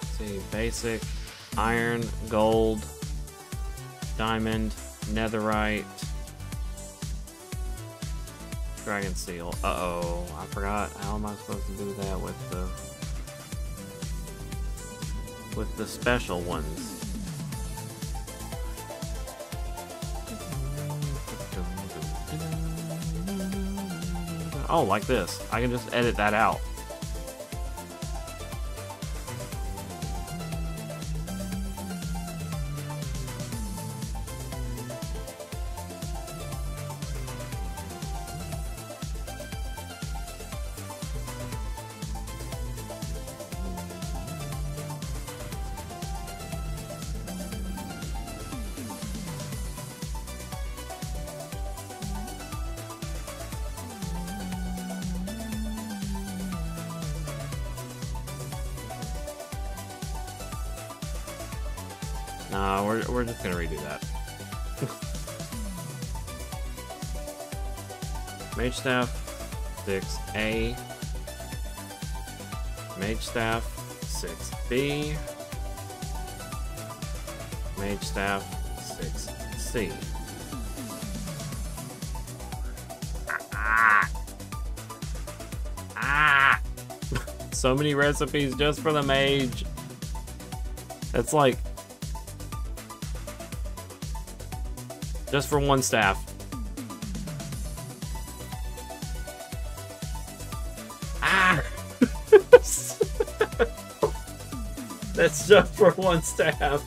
Let's see, basic, iron, gold, diamond, netherite, dragon steel. Uh-oh, I forgot. How am I supposed to do that with the special ones? Oh, like this. I can just edit that out. No, we're just gonna redo that. Mage Staff 6A. Mage Staff 6B. Mage Staff 6C. Ah! So many recipes just for the mage. That's like just for one staff. Ah! That's just for one staff.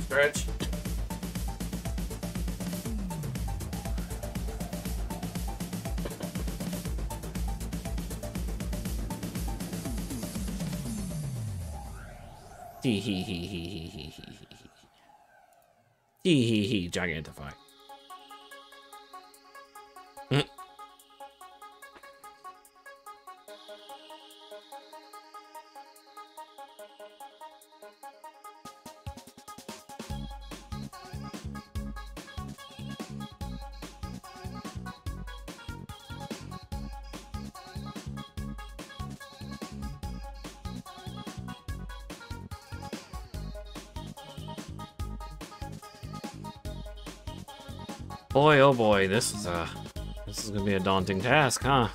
Stretch. Hee hee hee hee hee hee hee hee hee hee gigantify. Boy, oh boy, this is gonna be a daunting task, huh?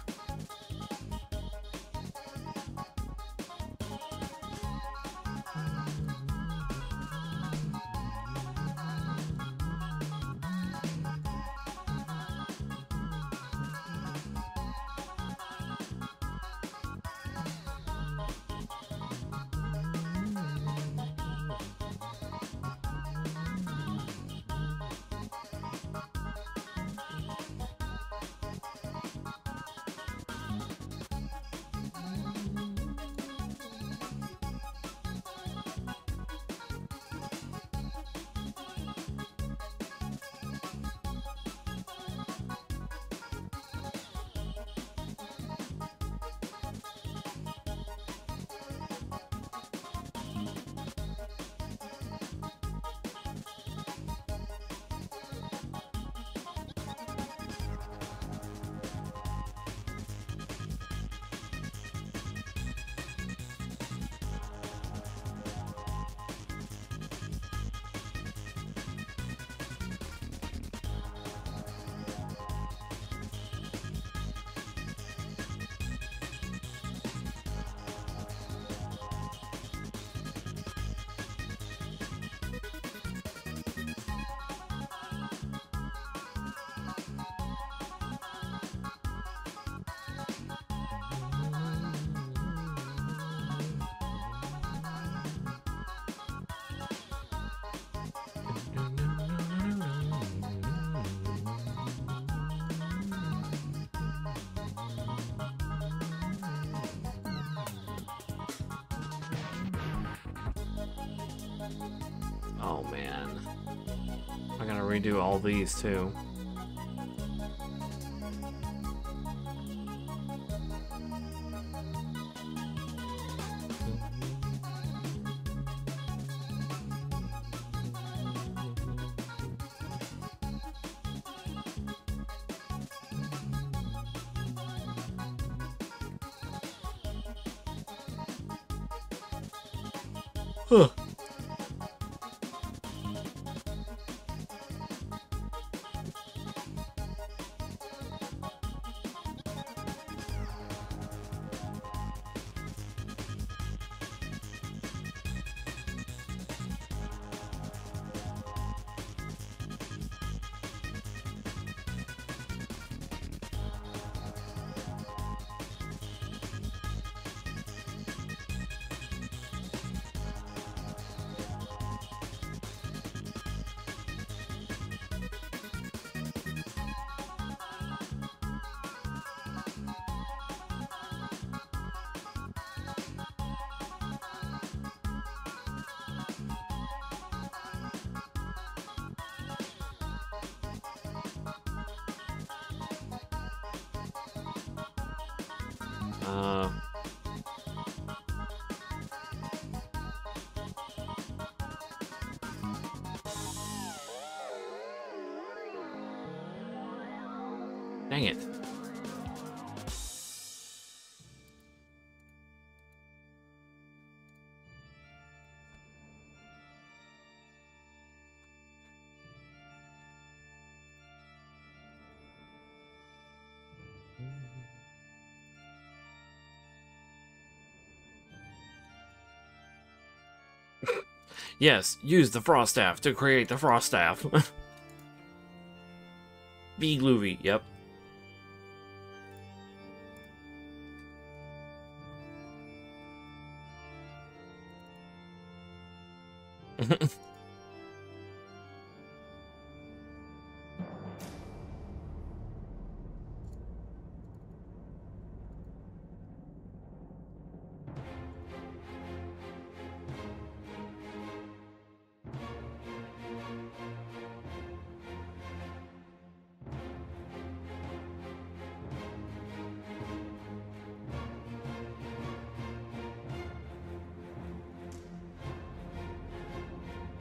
Oh man, I gotta redo all these too. Huh. Dang it. Yes, use the frost staff to create the frost staff. Be Gloovy, yep.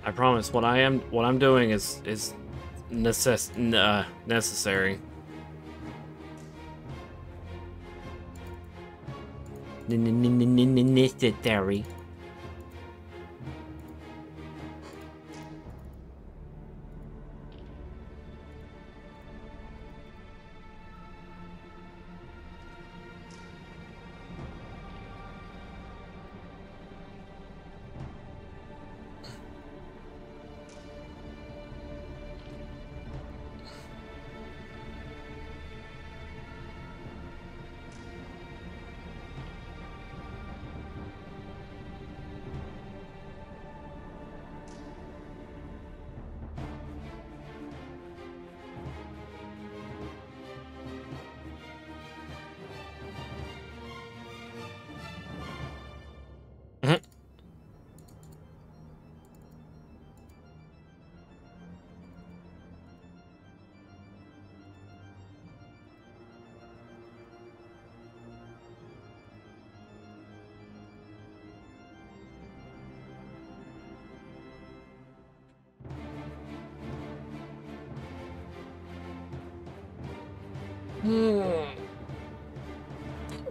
I promise. What I'm doing is necessary. Necessary.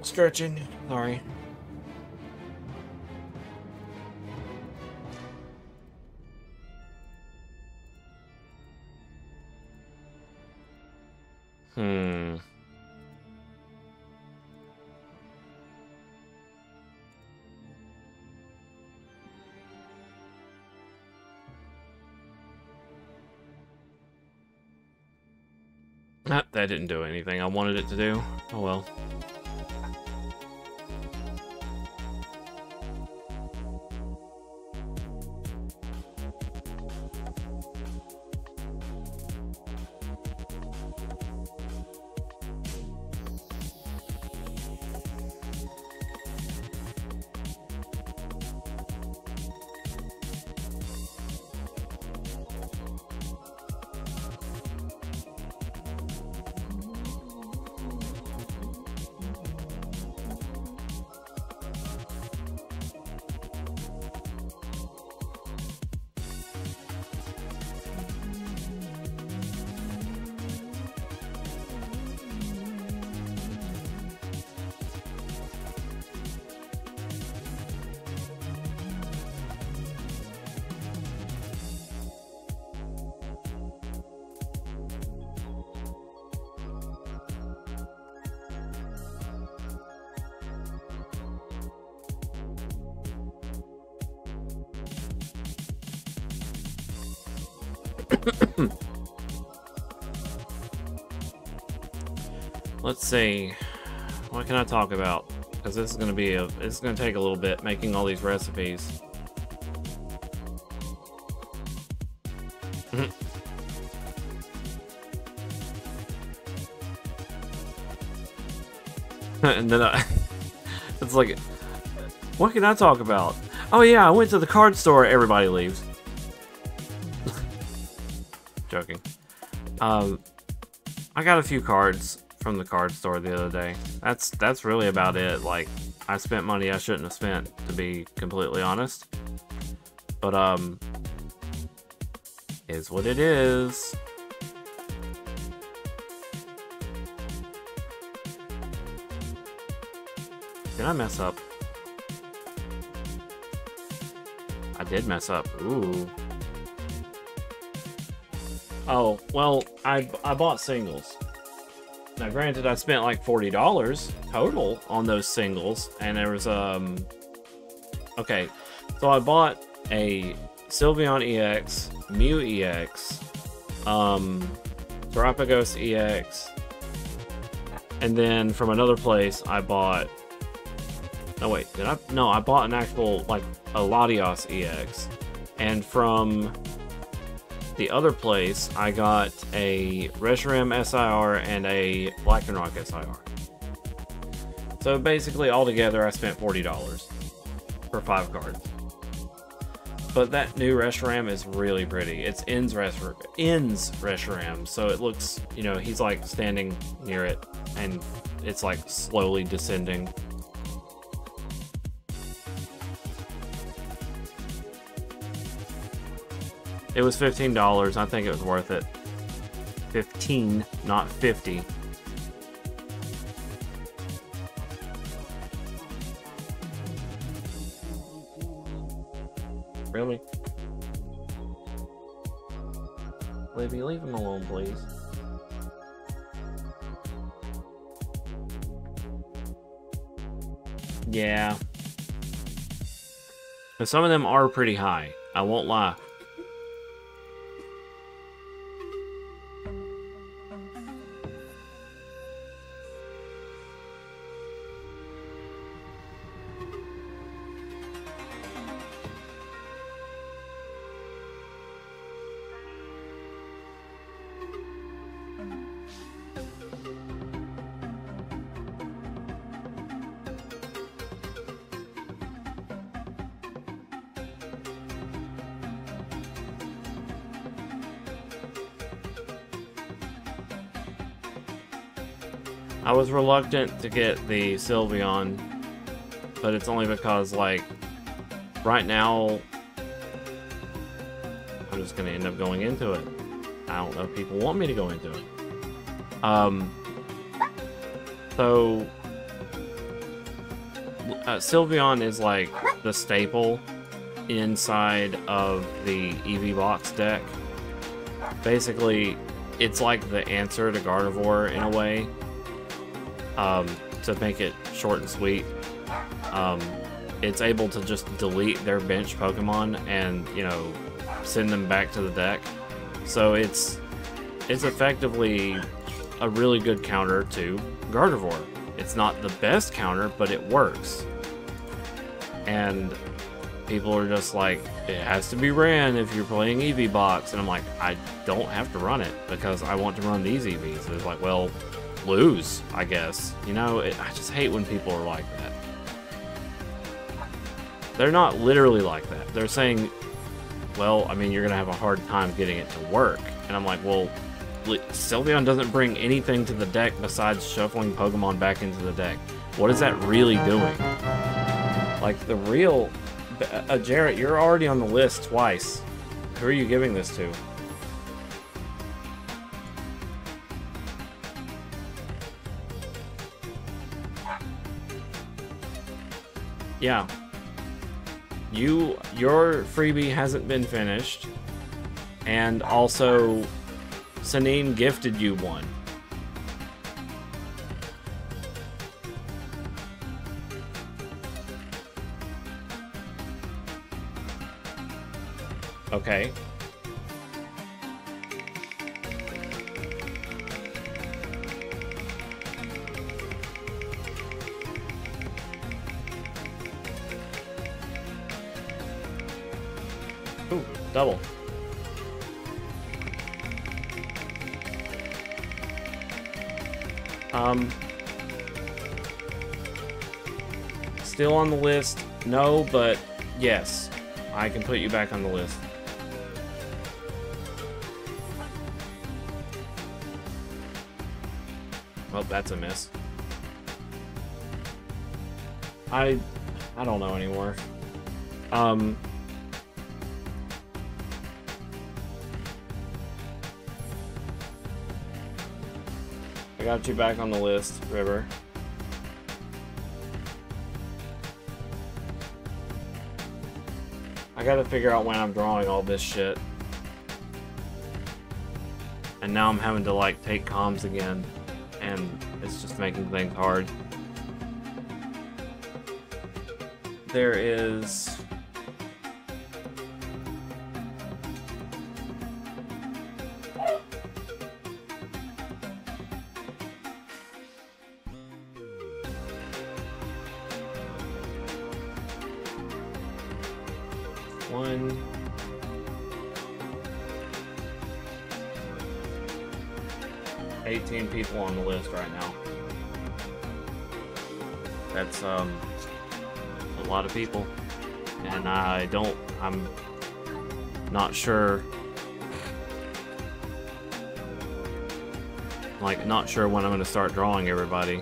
Stretching. Sorry. That didn't do anything I wanted it to do. Oh well. Let's see. What can I talk about? Because this is going to be it's going to take a little bit making all these recipes. And then it's like, what can I talk about? Oh yeah, I went to the card store. Everybody leaves. Joking. I got a few cards from the card store the other day. That's really about it. Like, I spent money I shouldn't have spent, to be completely honest. But is what it is. Did I mess up? I did mess up. Ooh. Oh, well, I bought singles. Now, granted, I spent like $40 total on those singles, and there was, okay, so I bought a Sylveon EX, Mew EX, Terapagos EX, and then from another place, I bought, no wait, did I? No, I bought an actual, like, a Latios EX, and from the other place, I got a Reshiram SIR and a Lycanroc SIR. So basically, altogether, I spent $40 for 5 cards. But that new Reshiram is really pretty. It's In's Reshiram, so it looks, you know, he's like standing near it, and it's like slowly descending. It was $15. I think it was worth it. 15, not 50. Really? Libby, leave him alone, please. Yeah. But some of them are pretty high. I won't lie. I was reluctant to get the Sylveon, but it's only because, like, right now, I'm just going to end up going into it. I don't know if people want me to go into it. So, Sylveon is, like, the staple inside of the EV box deck. Basically, it's like the answer to Gardevoir in a way. To make it short and sweet, it's able to just delete their bench Pokemon and, you know, send them back to the deck. So it's effectively a really good counter to Gardevoir. It's not the best counter, but it works. And people are just like, it has to be ran if you're playing EV box, and I'm like, I don't have to run it because I want to run these EVs. It's like, well, lose, I guess. You know, I just hate when people are like that. They're not literally like that. They're saying, well, I mean, you're gonna have a hard time getting it to work. And I'm like, well, Sylveon doesn't bring anything to the deck besides shuffling Pokemon back into the deck. What is that really doing? Like, the real... Jarrett, you're already on the list twice. Who are you giving this to? Yeah. Your freebie hasn't been finished, and also Sanine gifted you one. Okay. Ooh, double. Still on the list? No, but yes, I can put you back on the list. Well, that's a miss. I don't know anymore. I got you back on the list, River. I gotta figure out when I'm drawing all this shit. And now I'm having to, like, take comms again. And it's just making things hard. There is... one... 18 people on the list right now. That's a lot of people, and I'm not sure, like, not sure when I'm going to start drawing everybody.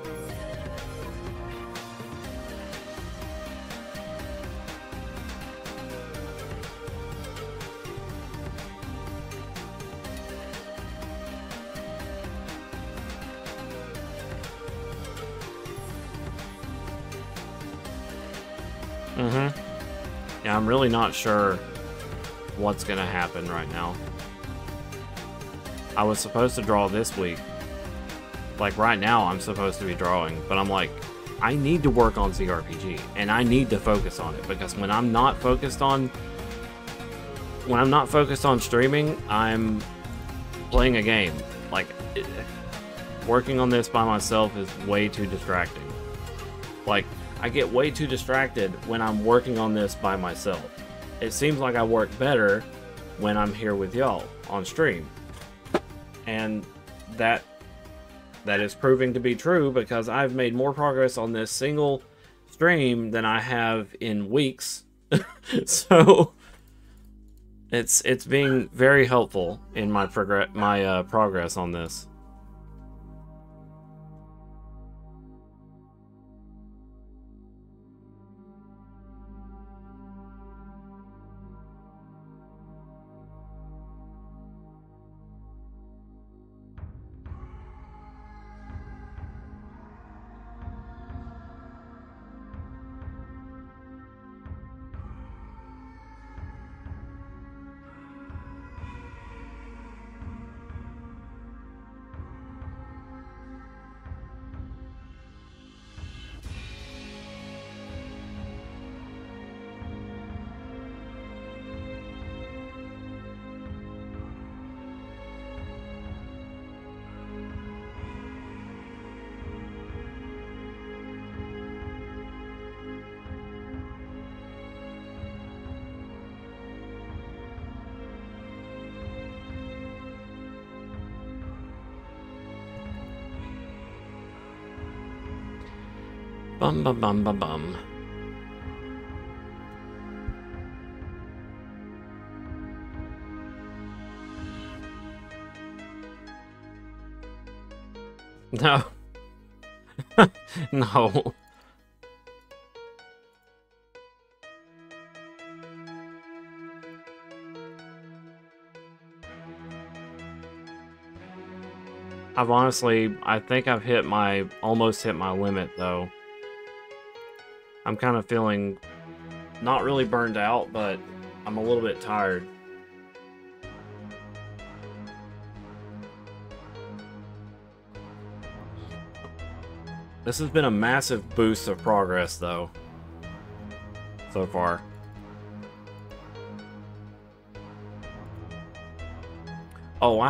Yeah, I'm really not sure what's gonna happen right now. I was supposed to draw this week. Like, right now, I'm supposed to be drawing, but I'm like, I need to work on ZRPG, and I need to focus on it, because when I'm not focused on streaming, I'm playing a game. Like, working on this by myself is way too distracting. Like, I get way too distracted when I'm working on this by myself. It seems like I work better when I'm here with y'all on stream. And that is proving to be true, because I've made more progress on this single stream than I have in weeks. So it's being very helpful in my progress on this. Bum bum bum bum bum. No. No. I think I've almost hit my limit, though. I'm kind of feeling not really burned out, but I'm a little bit tired. This has been a massive boost of progress, though, so far. Oh,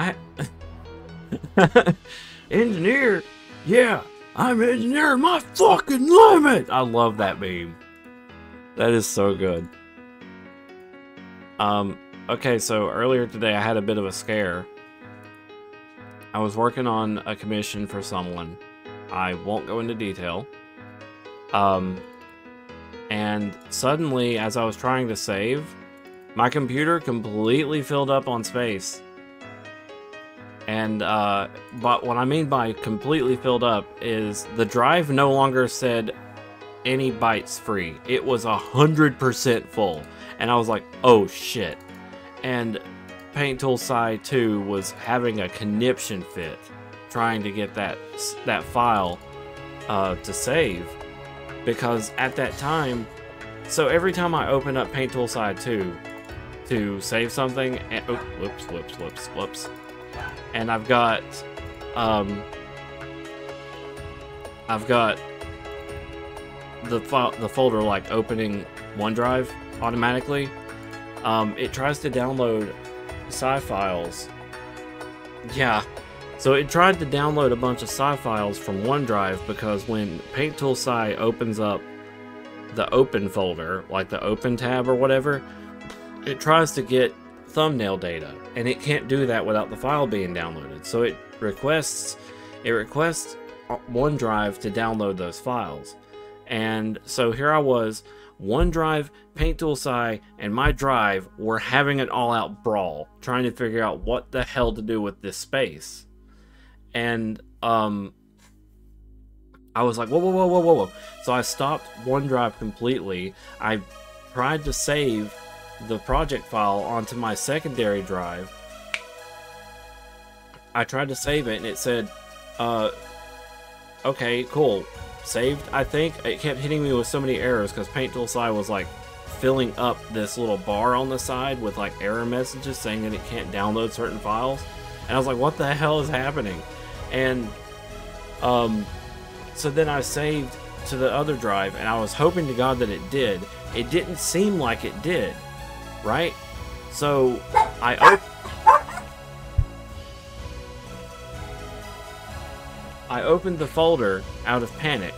engineer? Yeah, I'm engineering my fucking limit! I love that meme. That is so good. Okay, so earlier today I had a bit of a scare. I was working on a commission for someone. I won't go into detail. And suddenly, as I was trying to save, my computer completely filled up on space. And but what I mean by completely filled up is the drive no longer said any bytes free. It was 100% full, and I was like, oh shit. And Paint Tool Sci 2 was having a conniption fit trying to get that file to save, because at that time, so every time I open up Paint Tool Sci 2 to save something, and, oh, whoops, and I've got the folder like opening OneDrive automatically. It tries to download sci files. Yeah, so it tried to download a bunch of sci files from OneDrive, because when Paint Tool Sci opens up the open folder, like the open tab or whatever, it tries to get thumbnail data, and it can't do that without the file being downloaded. So it requests OneDrive to download those files. And so here I was, OneDrive, Paint Tool Sci, and my drive were having an all-out brawl, trying to figure out what the hell to do with this space. And I was like, whoa. So I stopped OneDrive completely. I tried to save the project file onto my secondary drive. I tried to save it, and it said, okay, cool. Saved, I think. It kept hitting me with so many errors because Paint Tool Sci was like filling up this little bar on the side with like error messages saying that it can't download certain files. And I was like, what the hell is happening? And so then I saved to the other drive, and I was hoping to God that it did. It didn't seem like it did, right? So I opened the folder out of panic,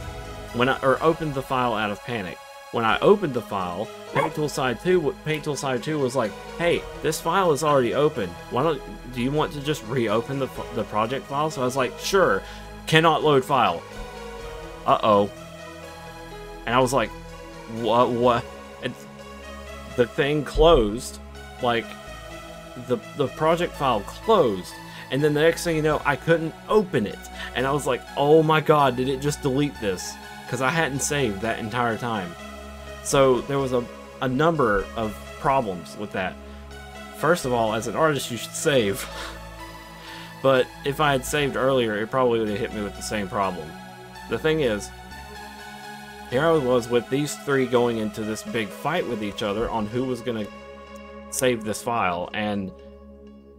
opened the file out of panic. When I opened the file, Paint Tool Sci 2 was like, "Hey, this file is already open. Do you want to just reopen the project file?" So I was like, "Sure." Cannot load file. Uh-oh. And I was like, "What?" And the thing closed, like the project file closed. And then the next thing you know, I couldn't open it. And I was like, oh my god, did it just delete this? Because I hadn't saved that entire time. So there was a number of problems with that. First of all, as an artist, you should save. But if I had saved earlier, it probably would have hit me with the same problem. The thing is, here I was with these three going into this big fight with each other on who was going to save this file. And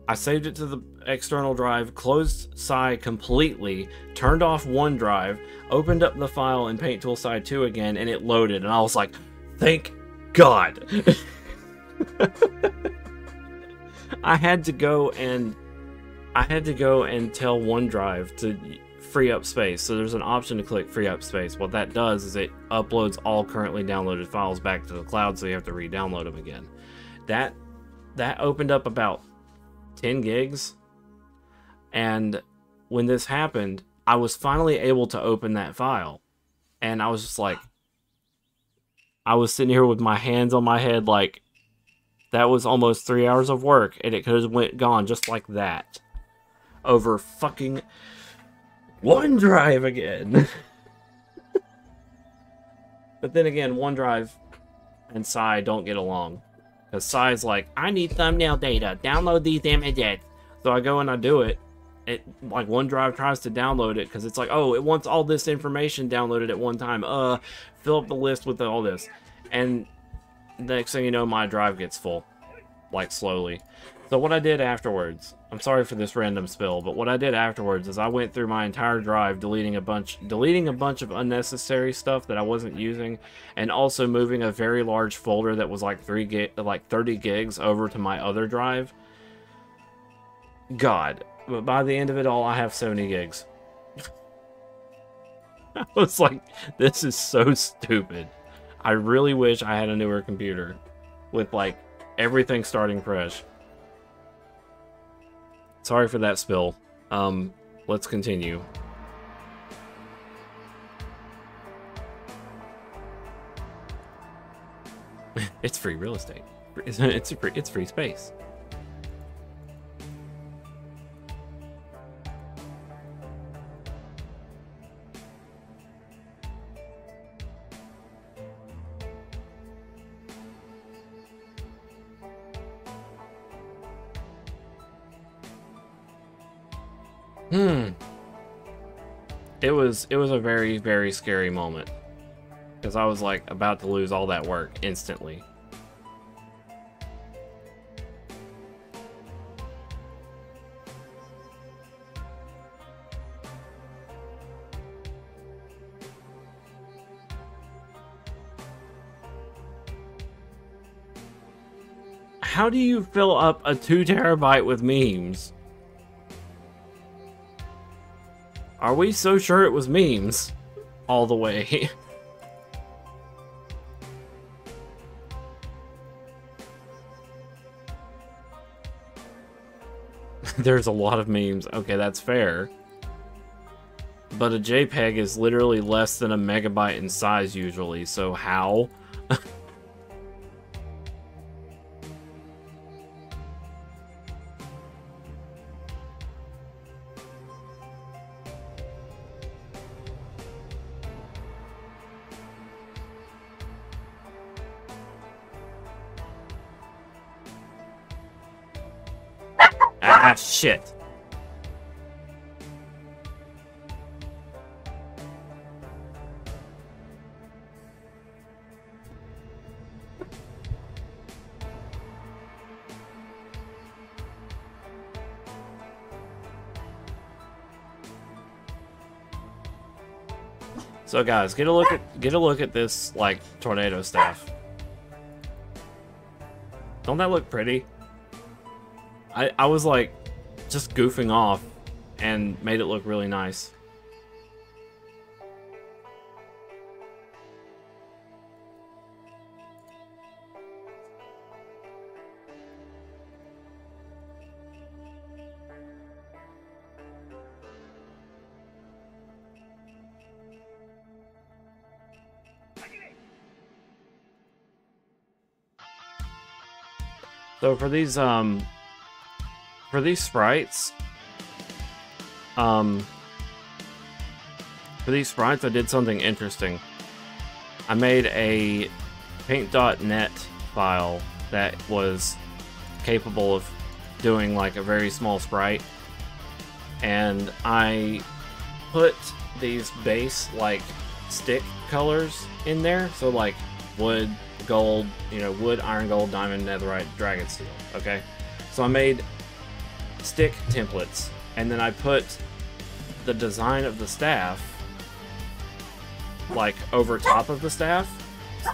I saved it to the external drive, closed Sci completely, turned off OneDrive, opened up the file in Paint Tool Sci 2 again, and it loaded. And I was like, thank God. I had to go and tell OneDrive to free up space. So there's an option to click free up space. What that does is it uploads all currently downloaded files back to the cloud, so you have to re-download them again. That opened up about 10 gigs, and when this happened, I was finally able to open that file, and I was just like, I was sitting here with my hands on my head like, that was almost 3 hours of work, and it could have gone just like that over fucking OneDrive again. But then again, OneDrive and Sci don't get along. Because Sci's like, I need thumbnail data. Download these images. So I go and I do it. Like OneDrive tries to download it because it's like, oh, it wants all this information downloaded at one time. Fill up the list with all this. And the next thing you know, my drive gets full. Like slowly. So what I did afterwards, I'm sorry for this random spill, but what I did afterwards is I went through my entire drive, deleting a bunch of unnecessary stuff that I wasn't using, and also moving a very large folder that was like 30 gigs over to my other drive. God, but by the end of it all, I have 70 gigs. I was like, this is so stupid. I really wish I had a newer computer with like everything starting fresh. Sorry for that spill. Let's continue. It's free real estate. It's free space. Hmm. It was a very, very scary moment. Because I was like about to lose all that work instantly. How do you fill up a 2 terabyte with memes? Are we so sure it was memes? All the way. There's a lot of memes. Okay, that's fair. But a JPEG is literally less than a megabyte in size usually, so how? Ah, shit. So guys, get a look at this like tornado staff. Don't that look pretty? I was like just goofing off and made it look really nice. So for these sprites, I did something interesting. I made a paint.net file that was capable of doing like a very small sprite, and I put these base like stick colors in there, so like wood, gold, you know, wood, iron, gold, diamond, netherite, dragon steel. Okay, so I made stick templates, and then I put the design of the staff like over top of the staff,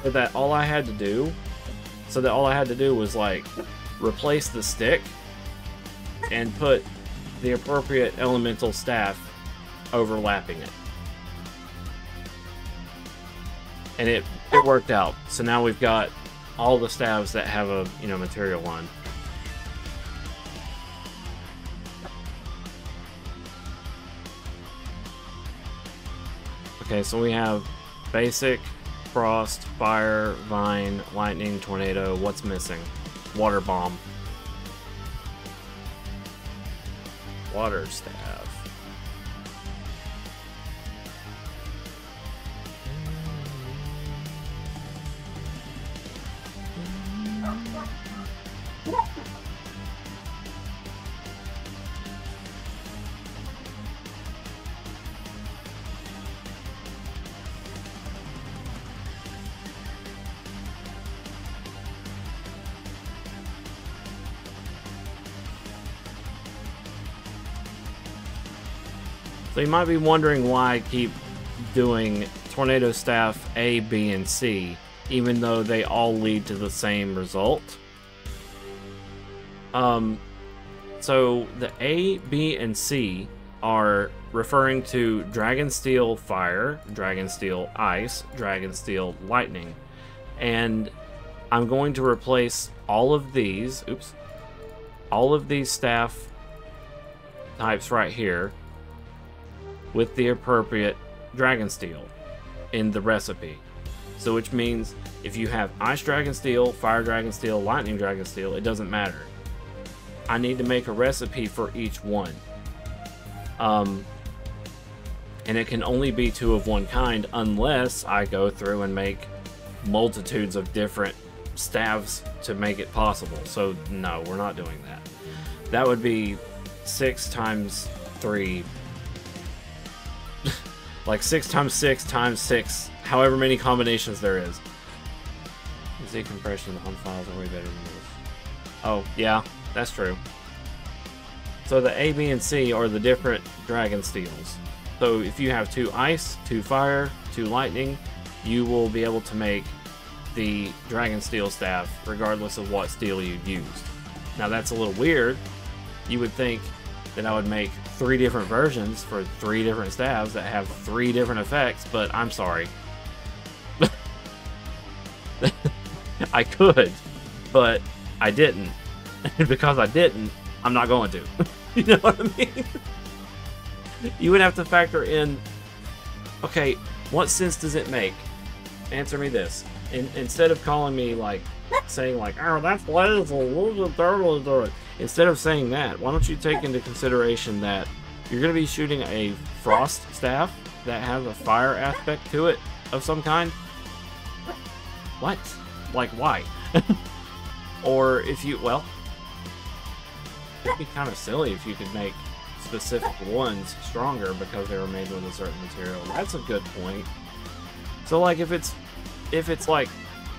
so that all I had to do was like replace the stick and put the appropriate elemental staff overlapping it. And it worked out. So now we've got all the staves that have a, you know, material line. Okay, so we have basic, frost, fire, vine, lightning, tornado. What's missing? Water bomb. Water staff. So you might be wondering why I keep doing tornado staff A, B, and C, even though they all lead to the same result. So the A, B, and C are referring to Dragonsteel Fire, Dragonsteel Ice, Dragonsteel Lightning. And I'm going to replace all of these, all of these staff types right here with the appropriate Dragonsteel in the recipe. So which means if you have Ice Dragonsteel, Fire Dragonsteel, Lightning Dragonsteel, it doesn't matter. I need to make a recipe for each one. And it can only be 2 of one kind unless I go through and make multitudes of different staves to make it possible. So no, we're not doing that. That would be 6 times 3. Like 6 times 6 times 6, however many combinations there is. Z compression on files are way better than this. Oh, yeah, that's true. So the A, B, and C are the different dragon steels. So if you have 2 ice, 2 fire, 2 lightning, you will be able to make the dragon steel staff regardless of what steel you used. Now that's a little weird. You would think that I would make 3 different versions for 3 different staves that have 3 different effects, but I'm sorry. I could, but I didn't. And because I didn't, I'm not going to. You know what I mean? You would have to factor in, okay, what sense does it make? Answer me this. Instead of calling me, like, saying, like, oh, that's lazy, instead of saying that, why don't you take into consideration that you're going to be shooting a frost staff that has a fire aspect to it of some kind? What? Like, why? Or if you, well, it'd be kind of silly if you could make specific ones stronger because they were made with a certain material. That's a good point. So, like, if it's like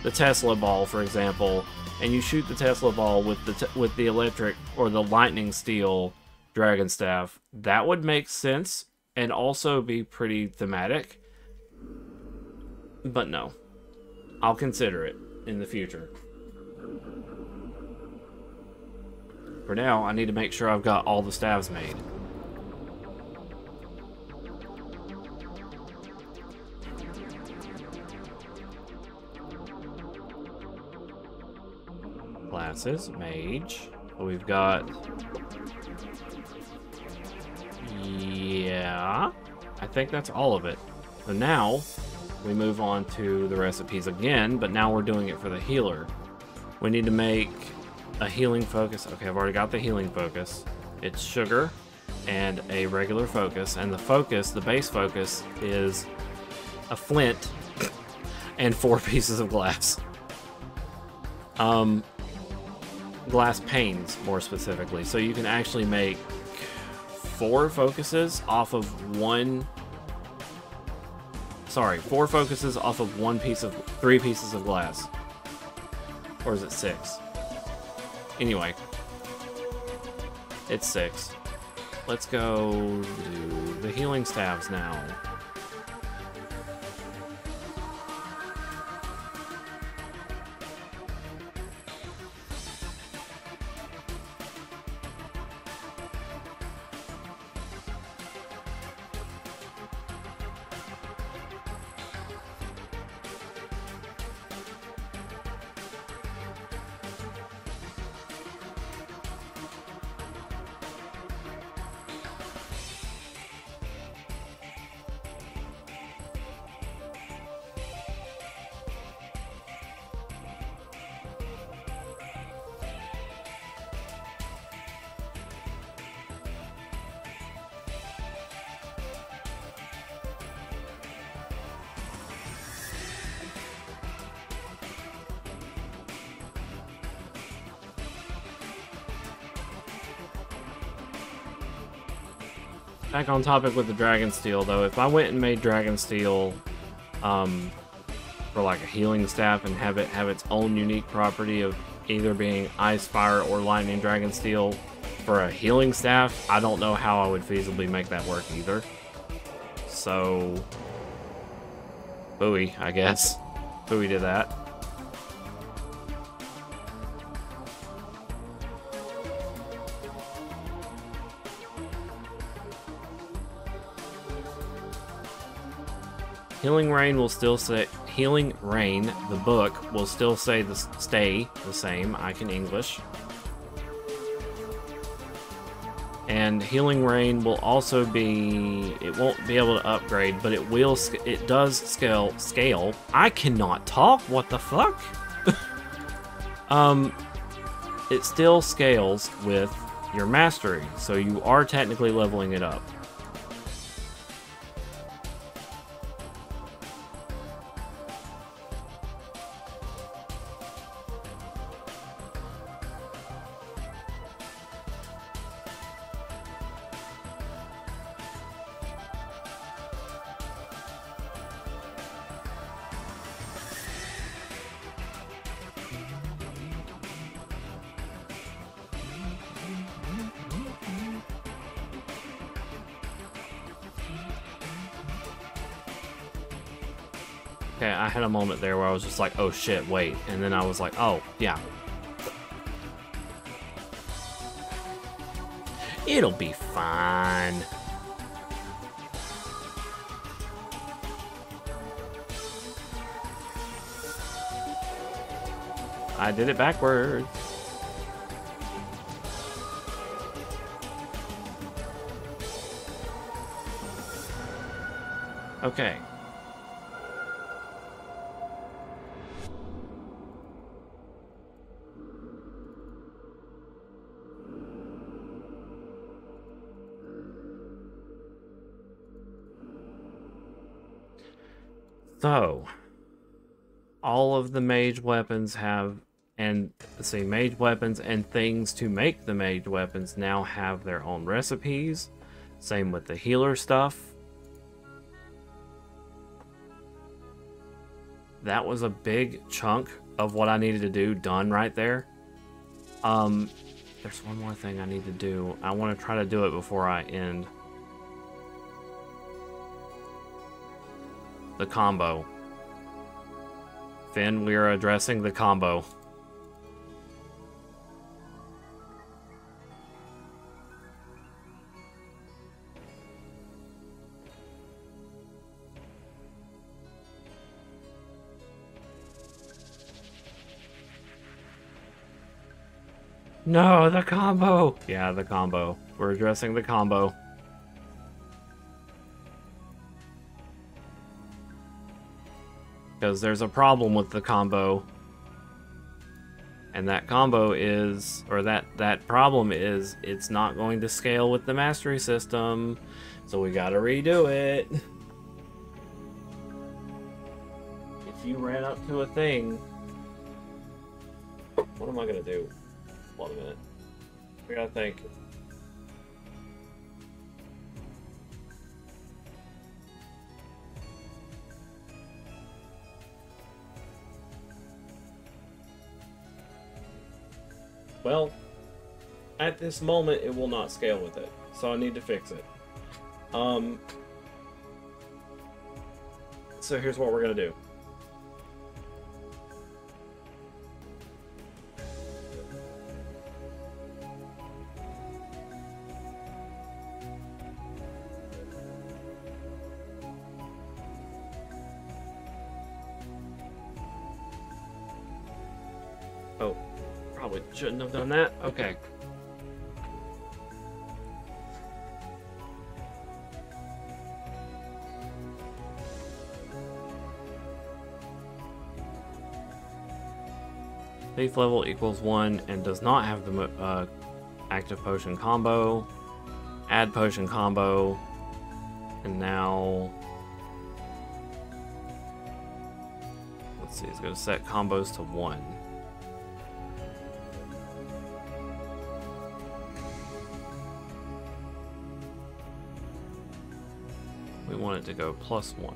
the Tesla ball, for example, and you shoot the Tesla ball with the electric or the lightning steel dragon staff, that would make sense and also be pretty thematic. But no, I'll consider it in the future. For now, I need to make sure I've got all the staves made. Classes, mage. We've got... Yeah, I think that's all of it. So now, we move on to the recipes again, but now we're doing it for the healer. We need to make a healing focus. Okay, I've already got the healing focus. It's sugar and a regular focus, and the focus, the base focus, is a flint and 4 pieces of glass. Glass panes, more specifically. So you can actually make 4 focuses off of 1... Sorry, 4 focuses off of 3 pieces of glass. Or is it 6? Anyway, it's 6. Let's go do the healing staves now. Back on topic with the dragon steel, though, if I went and made dragon steel for like a healing staff and have it have its own unique property of either being ice, fire, or lightning dragon steel for a healing staff, I don't know how I would feasibly make that work either. So, Bowie, I guess. Bowie did that. Healing Rain will still say... Healing Rain, the book, will still stay the same. I can English. And Healing Rain will also be... It won't be able to upgrade, but it will... It does scale. I cannot talk! What the fuck? It still scales with your mastery, so you are technically leveling it up. Okay, I had a moment there where I was just like, oh shit, wait. And then I was like, oh, yeah. It'll be fine. I did it backwards. Okay. So, all of the mage weapons have, and let's see, mage weapons and things to make the mage weapons now have their own recipes. Same with the healer stuff. That was a big chunk of what I needed to do done right there. There's one more thing I need to do. I want to try to do it before I end the combo. Finn, we are addressing the combo. No, the combo! Yeah, the combo. We're addressing the combo. Because there's a problem with the combo. And that combo is, or that problem is, it's not going to scale with the mastery system. So we gotta redo it. If you ran up to a thing... What am I gonna do? Hold on a minute. We gotta think. Well, at this moment, it will not scale with it, so I need to fix it. So here's what we're gonna do. Oh, probably shouldn't have done that. Okay. Thief level equals 1 and does not have the active potion combo. Add potion combo. And now... Let's see, it's going to set combos to 1. We want it to go +1.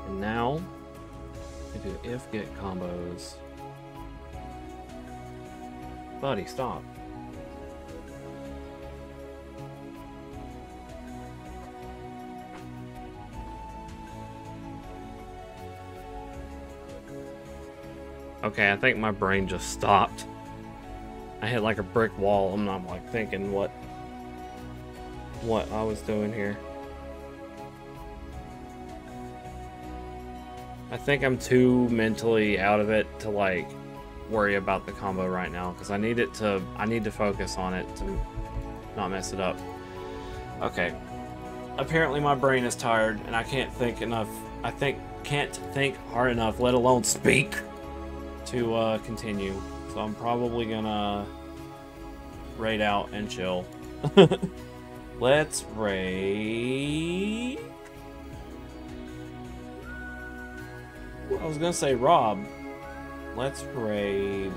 And now, we do if get combos. Buddy, stop. Okay, I think my brain just stopped. I hit like a brick wall. I'm not like thinking what I was doing here. I think I'm too mentally out of it to like worry about the combo right now because I need to focus on it to not mess it up. Okay. Apparently my brain is tired and I can't think enough. Can't think hard enough, let alone speak. to continue. So I'm probably gonna raid out and chill. Let's raid. I was gonna say Rob. Let's raid.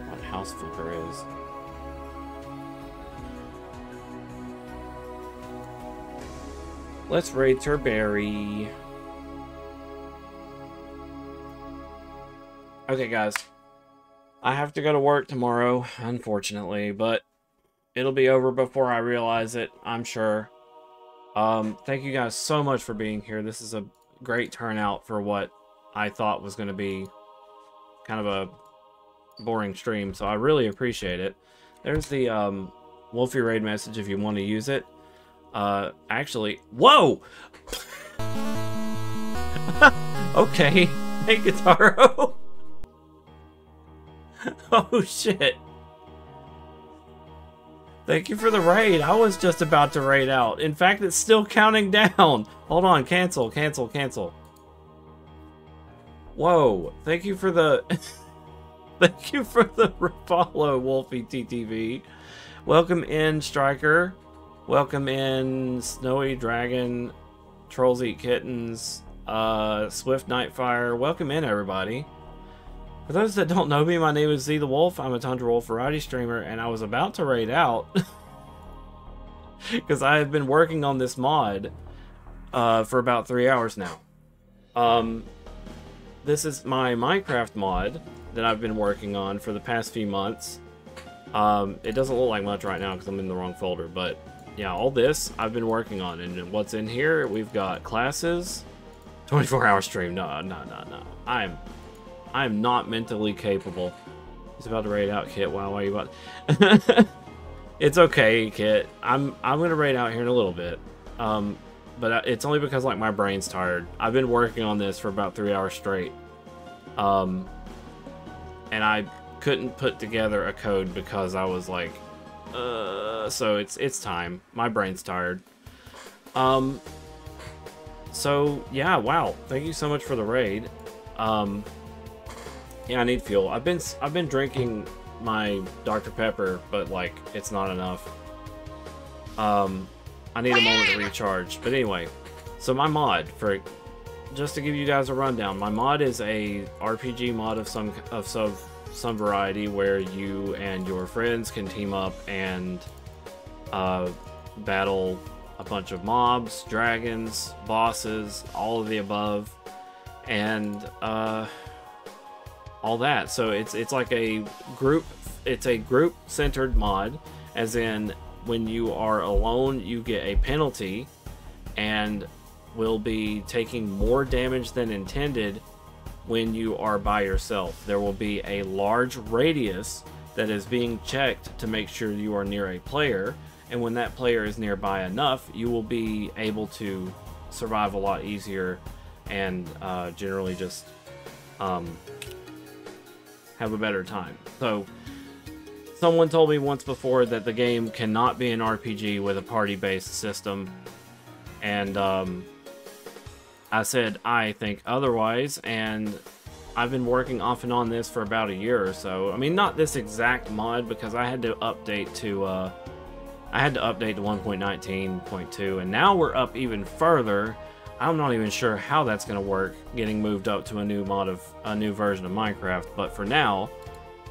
What House Flipper is. Let's raid Turberry. Okay, guys. I have to go to work tomorrow, unfortunately, but it'll be over before I realize it, I'm sure. Thank you guys so much for being here. This is a great turnout for what I thought was going to be kind of a boring stream, so I really appreciate it. There's the Wolfie Raid message if you want to use it. Actually, whoa! Okay, hey Guitaro. Oh shit. Thank you for the raid. I was just about to raid out. In fact, it's still counting down. Hold on, cancel. Whoa, thank you for the thank you for the follow, Wolfie TTV. Welcome in, Striker. Welcome in, Snowy Dragon, Trolls Eat Kittens, Swift Nightfire. Welcome in, everybody. For those that don't know me, my name is Z the Wolf. I'm a Tundra Wolf variety streamer, and I was about to raid out because I have been working on this mod for about 3 hours now. This is my Minecraft mod that I've been working on for the past few months. It doesn't look like much right now because I'm in the wrong folder, but yeah, all this I've been working on. And what's in here, we've got classes, 24-hour stream. No. I'm not mentally capable. He's about to raid out, Kit. Wow, why are you about? It's okay, Kit. I'm gonna raid out here in a little bit. But it's only because like my brain's tired. I've been working on this for about 3 hours straight. And I couldn't put together a code because I was like, so it's time. My brain's tired. So yeah, wow. Thank you so much for the raid. Yeah, I need fuel. I've been drinking my Dr. Pepper, but like it's not enough. I need a moment to recharge. But anyway, so my mod, for just to give you guys a rundown, my mod is a RPG mod of some variety where you and your friends can team up and battle a bunch of mobs, dragons, bosses, all of the above, and all that. So it's like a group. It's a group-centered mod, as in when you are alone, you get a penalty and will be taking more damage than intended when you are by yourself. There will be a large radius that is being checked to make sure you are near a player, and when that player is nearby enough, you will be able to survive a lot easier and generally just have a better time. So someone told me once before that the game cannot be an RPG with a party-based system, and I said I think otherwise, and I've been working off and on this for about a year or so. I mean, not this exact mod, because I had to update to 1.19.2, and now we're up even further. I'm not even sure how that's going to work, getting moved up to a new version of Minecraft. But for now,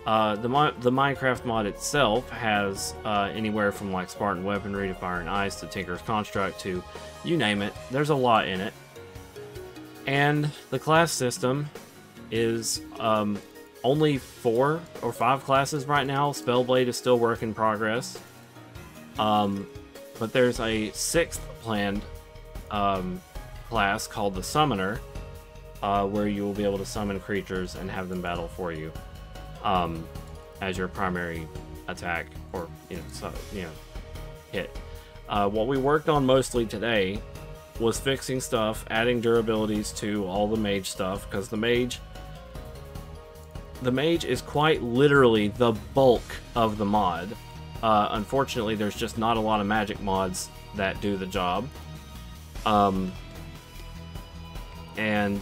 the Minecraft mod itself has anywhere from like Spartan weaponry to Fire and Ice to Tinker's Construct to you name it. There's a lot in it, and the class system is only 4 or 5 classes right now. Spellblade is still work in progress, but there's a 6th planned class called the Summoner, where you will be able to summon creatures and have them battle for you as your primary attack or hit. What we worked on mostly today was fixing stuff, adding durabilities to all the mage stuff, because the mage is quite literally the bulk of the mod. Unfortunately, there's just not a lot of magic mods that do the job. And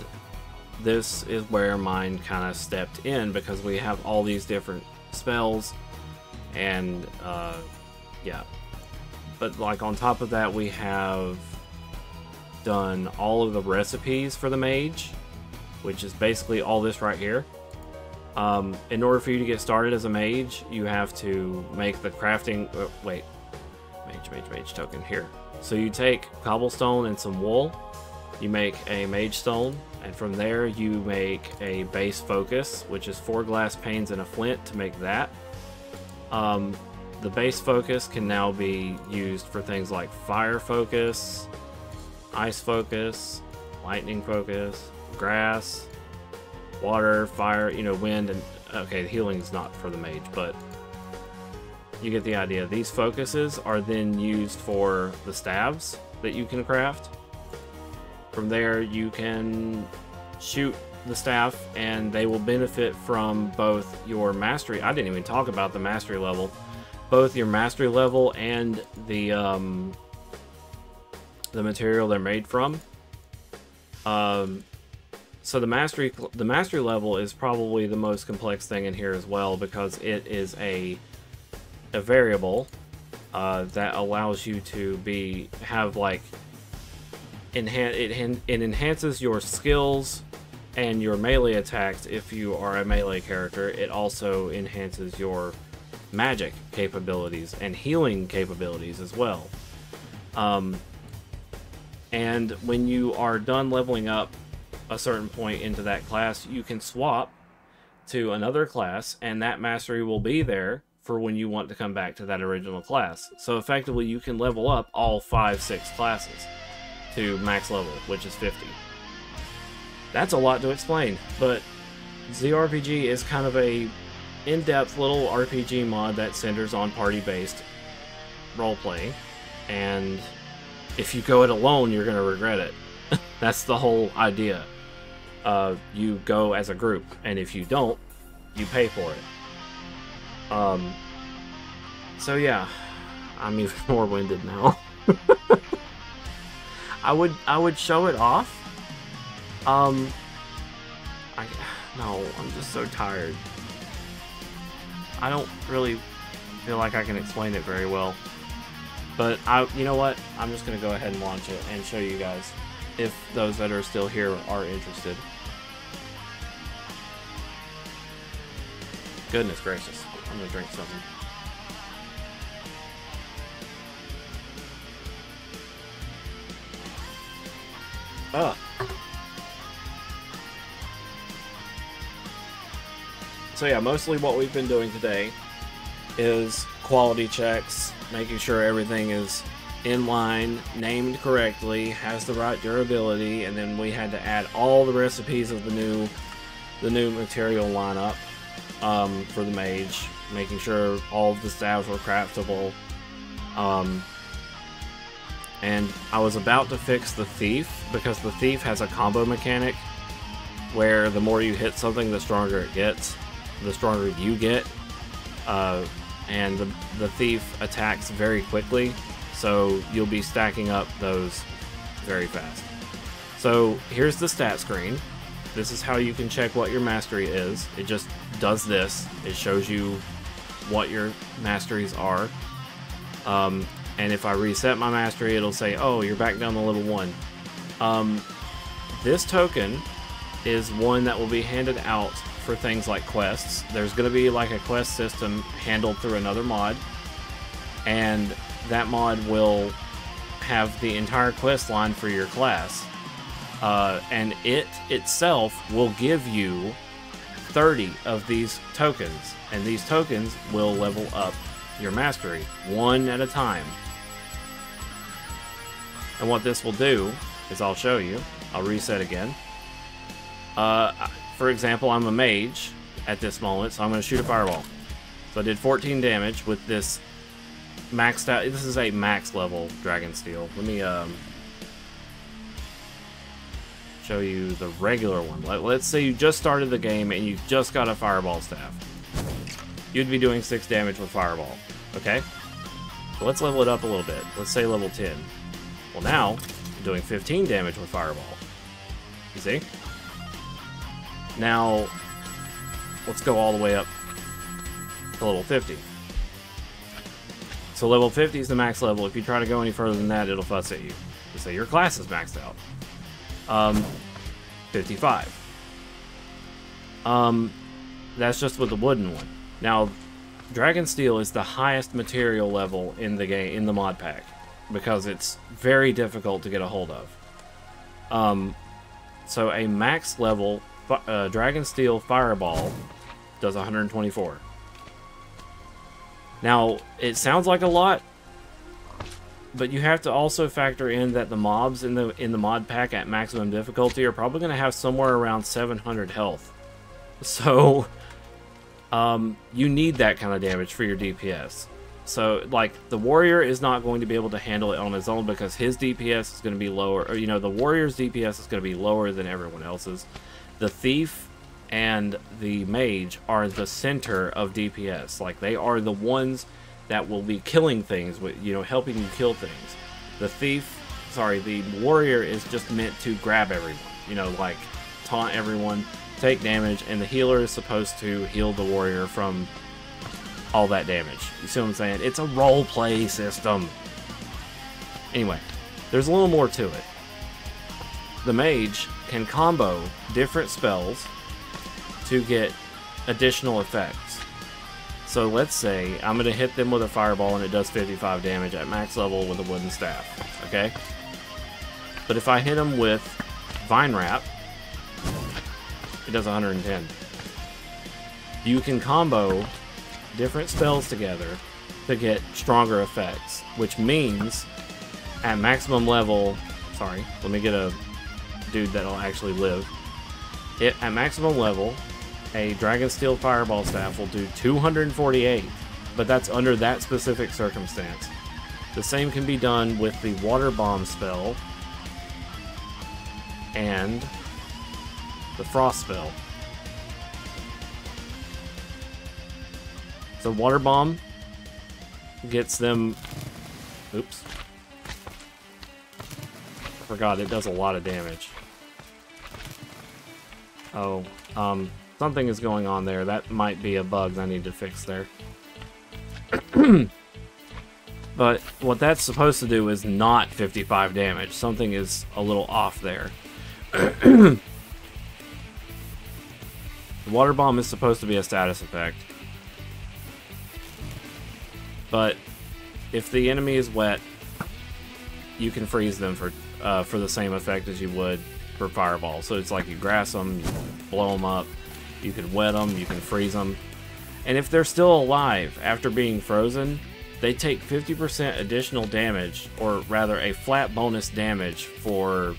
this is where mine kind of stepped in, because we have all these different spells, and yeah. But like on top of that, we have done all of the recipes for the mage, which is basically all this right here. In order for you to get started as a mage, you have to make the crafting... wait. Mage token here. So you take cobblestone and some wool, you make a mage stone, and from there you make a base focus, which is 4 glass panes and a flint to make that. The base focus can now be used for things like fire focus, ice focus, lightning focus, grass, water, fire, you know, wind, and okay, healing is not for the mage, but you get the idea. These focuses are then used for the staves that you can craft. From there, you can shoot the staff, and they will benefit from both your mastery. I didn't even talk about the mastery level. Both your mastery level and the material they're made from. So the mastery level is probably the most complex thing in here as well, because it is a variable that allows you to have like it enhances your skills and your melee attacks if you are a melee character. It also enhances your magic capabilities and healing capabilities as well. And when you are done leveling up a certain point into that class, you can swap to another class, and that mastery will be there for when you want to come back to that original class. So effectively, you can level up all 5-6 classes to max level, which is 50. That's a lot to explain, but ZRPG is kind of a in-depth little RPG mod that centers on party-based role-playing, and if you go it alone, you're going to regret it. That's the whole idea. You go as a group, and if you don't, you pay for it. So yeah, I'm even more winded now. I would show it off. No, I'm just so tired. I don't really feel like I can explain it very well. But you know what? I'm just gonna go ahead and launch it and show you guys, if those that are still here are interested. Goodness gracious. I'm gonna drink something. Ugh. So yeah, mostly what we've been doing today is quality checks, making sure everything is in line, named correctly, has the right durability, and then we had to add all the recipes of the new material lineup for the mage, making sure all of the staves were craftable. And I was about to fix the thief, because the thief has a combo mechanic where the more you hit something, the stronger it gets, the stronger you get. And the thief attacks very quickly, so you'll be stacking up those very fast. So here's the stat screen. This is how you can check what your mastery is. It just does this. It shows you what your masteries are. And if I reset my mastery, it'll say, oh, you're back down to level 1. This token is one that will be handed out for things like quests. There's going to be like a quest system handled through another mod, and that mod will have the entire quest line for your class, and it itself will give you 30 of these tokens, and these tokens will level up your mastery one at a time. And what this will do is, I'll show you. I'll reset again. For example, I'm a mage at this moment, so I'm going to shoot a fireball. So I did 14 damage with this maxed out. This is a max level dragon steel. Let me show you the regular one. Let's say you just started the game and you just got a fireball staff. You'd be doing 6 damage with fireball. Okay? So let's level it up a little bit. Let's say level 10. Well, now I'm doing 15 damage with fireball. You see? Now, let's go all the way up to level 50. So level 50 is the max level. If you try to go any further than that, it'll fuss at you. So your class is maxed out. 55. That's just with the wooden one. Now, Dragon Steel is the highest material level in the game, in the mod pack, because it's very difficult to get a hold of. So a max level Dragon Steel Fireball does 124. Now, it sounds like a lot, but you have to also factor in that the mobs in the mod pack at maximum difficulty are probably going to have somewhere around 700 health. So, you need that kind of damage for your DPS. So, like, the warrior is not going to be able to handle it on his own because his DPS is going to be lower. Or, you know, the warrior's DPS is going to be lower than everyone else's. The thief and the mage are the center of DPS. Like, they are the ones that will be killing things, with, you know, helping you kill things. The warrior is just meant to grab everyone. You know, like, taunt everyone, take damage, and the healer is supposed to heal the warrior from all that damage. You see what I'm saying? It's a role play system. Anyway, there's a little more to it. The mage can combo different spells to get additional effects. So let's say I'm going to hit them with a fireball and it does 55 damage at max level with a wooden staff. Okay? But if I hit them with Vine Wrap, it does 110. You can combo different spells together to get stronger effects, which means at maximum level, sorry, let me get a dude that'll actually live. At maximum level, a Dragon Steel Fireball Staff will do 248, but that's under that specific circumstance. The same can be done with the Water Bomb spell and the Frost spell. So Water Bomb gets them... Oops. Forgot, it does a lot of damage. Oh, something is going on there. That might be a bug I need to fix there. But what that's supposed to do is not 55 damage. Something is a little off there. The Water Bomb is supposed to be a status effect. But if the enemy is wet, you can freeze them for the same effect as you would for Fireball. So it's like you grass them, you blow them up, you can wet them, you can freeze them. And if they're still alive after being frozen, they take 50% additional damage, or rather a flat bonus damage for...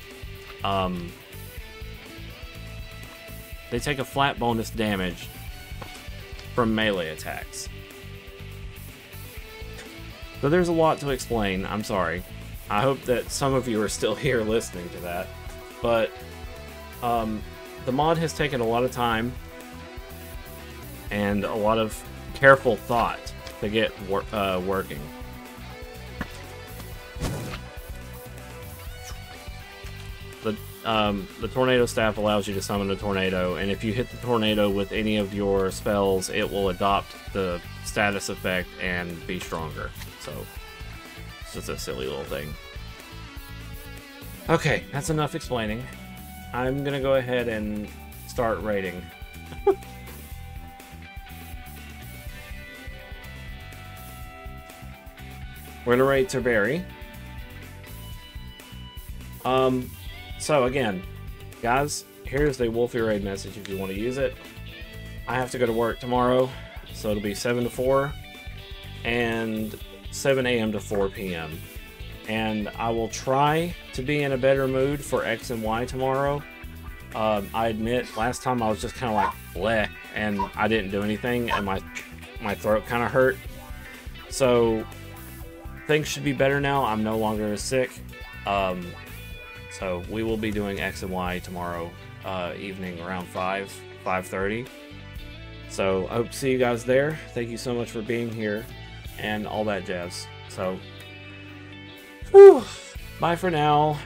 they take a flat bonus damage from melee attacks. So there's a lot to explain, I'm sorry. I hope that some of you are still here listening to that. But the mod has taken a lot of time and a lot of careful thought to get working. The Tornado Staff allows you to summon a tornado, and if you hit the tornado with any of your spells, it will adopt the status effect and be stronger. So, it's just a silly little thing. Okay, that's enough explaining. I'm gonna go ahead and start raiding. We're gonna raid Terberry. So again, guys, here's the Wolfie Raid message if you want to use it. I have to go to work tomorrow, so it'll be 7 to 4 and 7 a.m. to 4 p.m. And I will try to be in a better mood for X and Y tomorrow. I admit, last time I was just kind of like, bleh, and I didn't do anything, and my throat kind of hurt. So, things should be better now. I'm no longer as sick. So we will be doing X and Y tomorrow evening around 5:30. So I hope to see you guys there. Thank you so much for being here and all that jazz. So, whew, bye for now.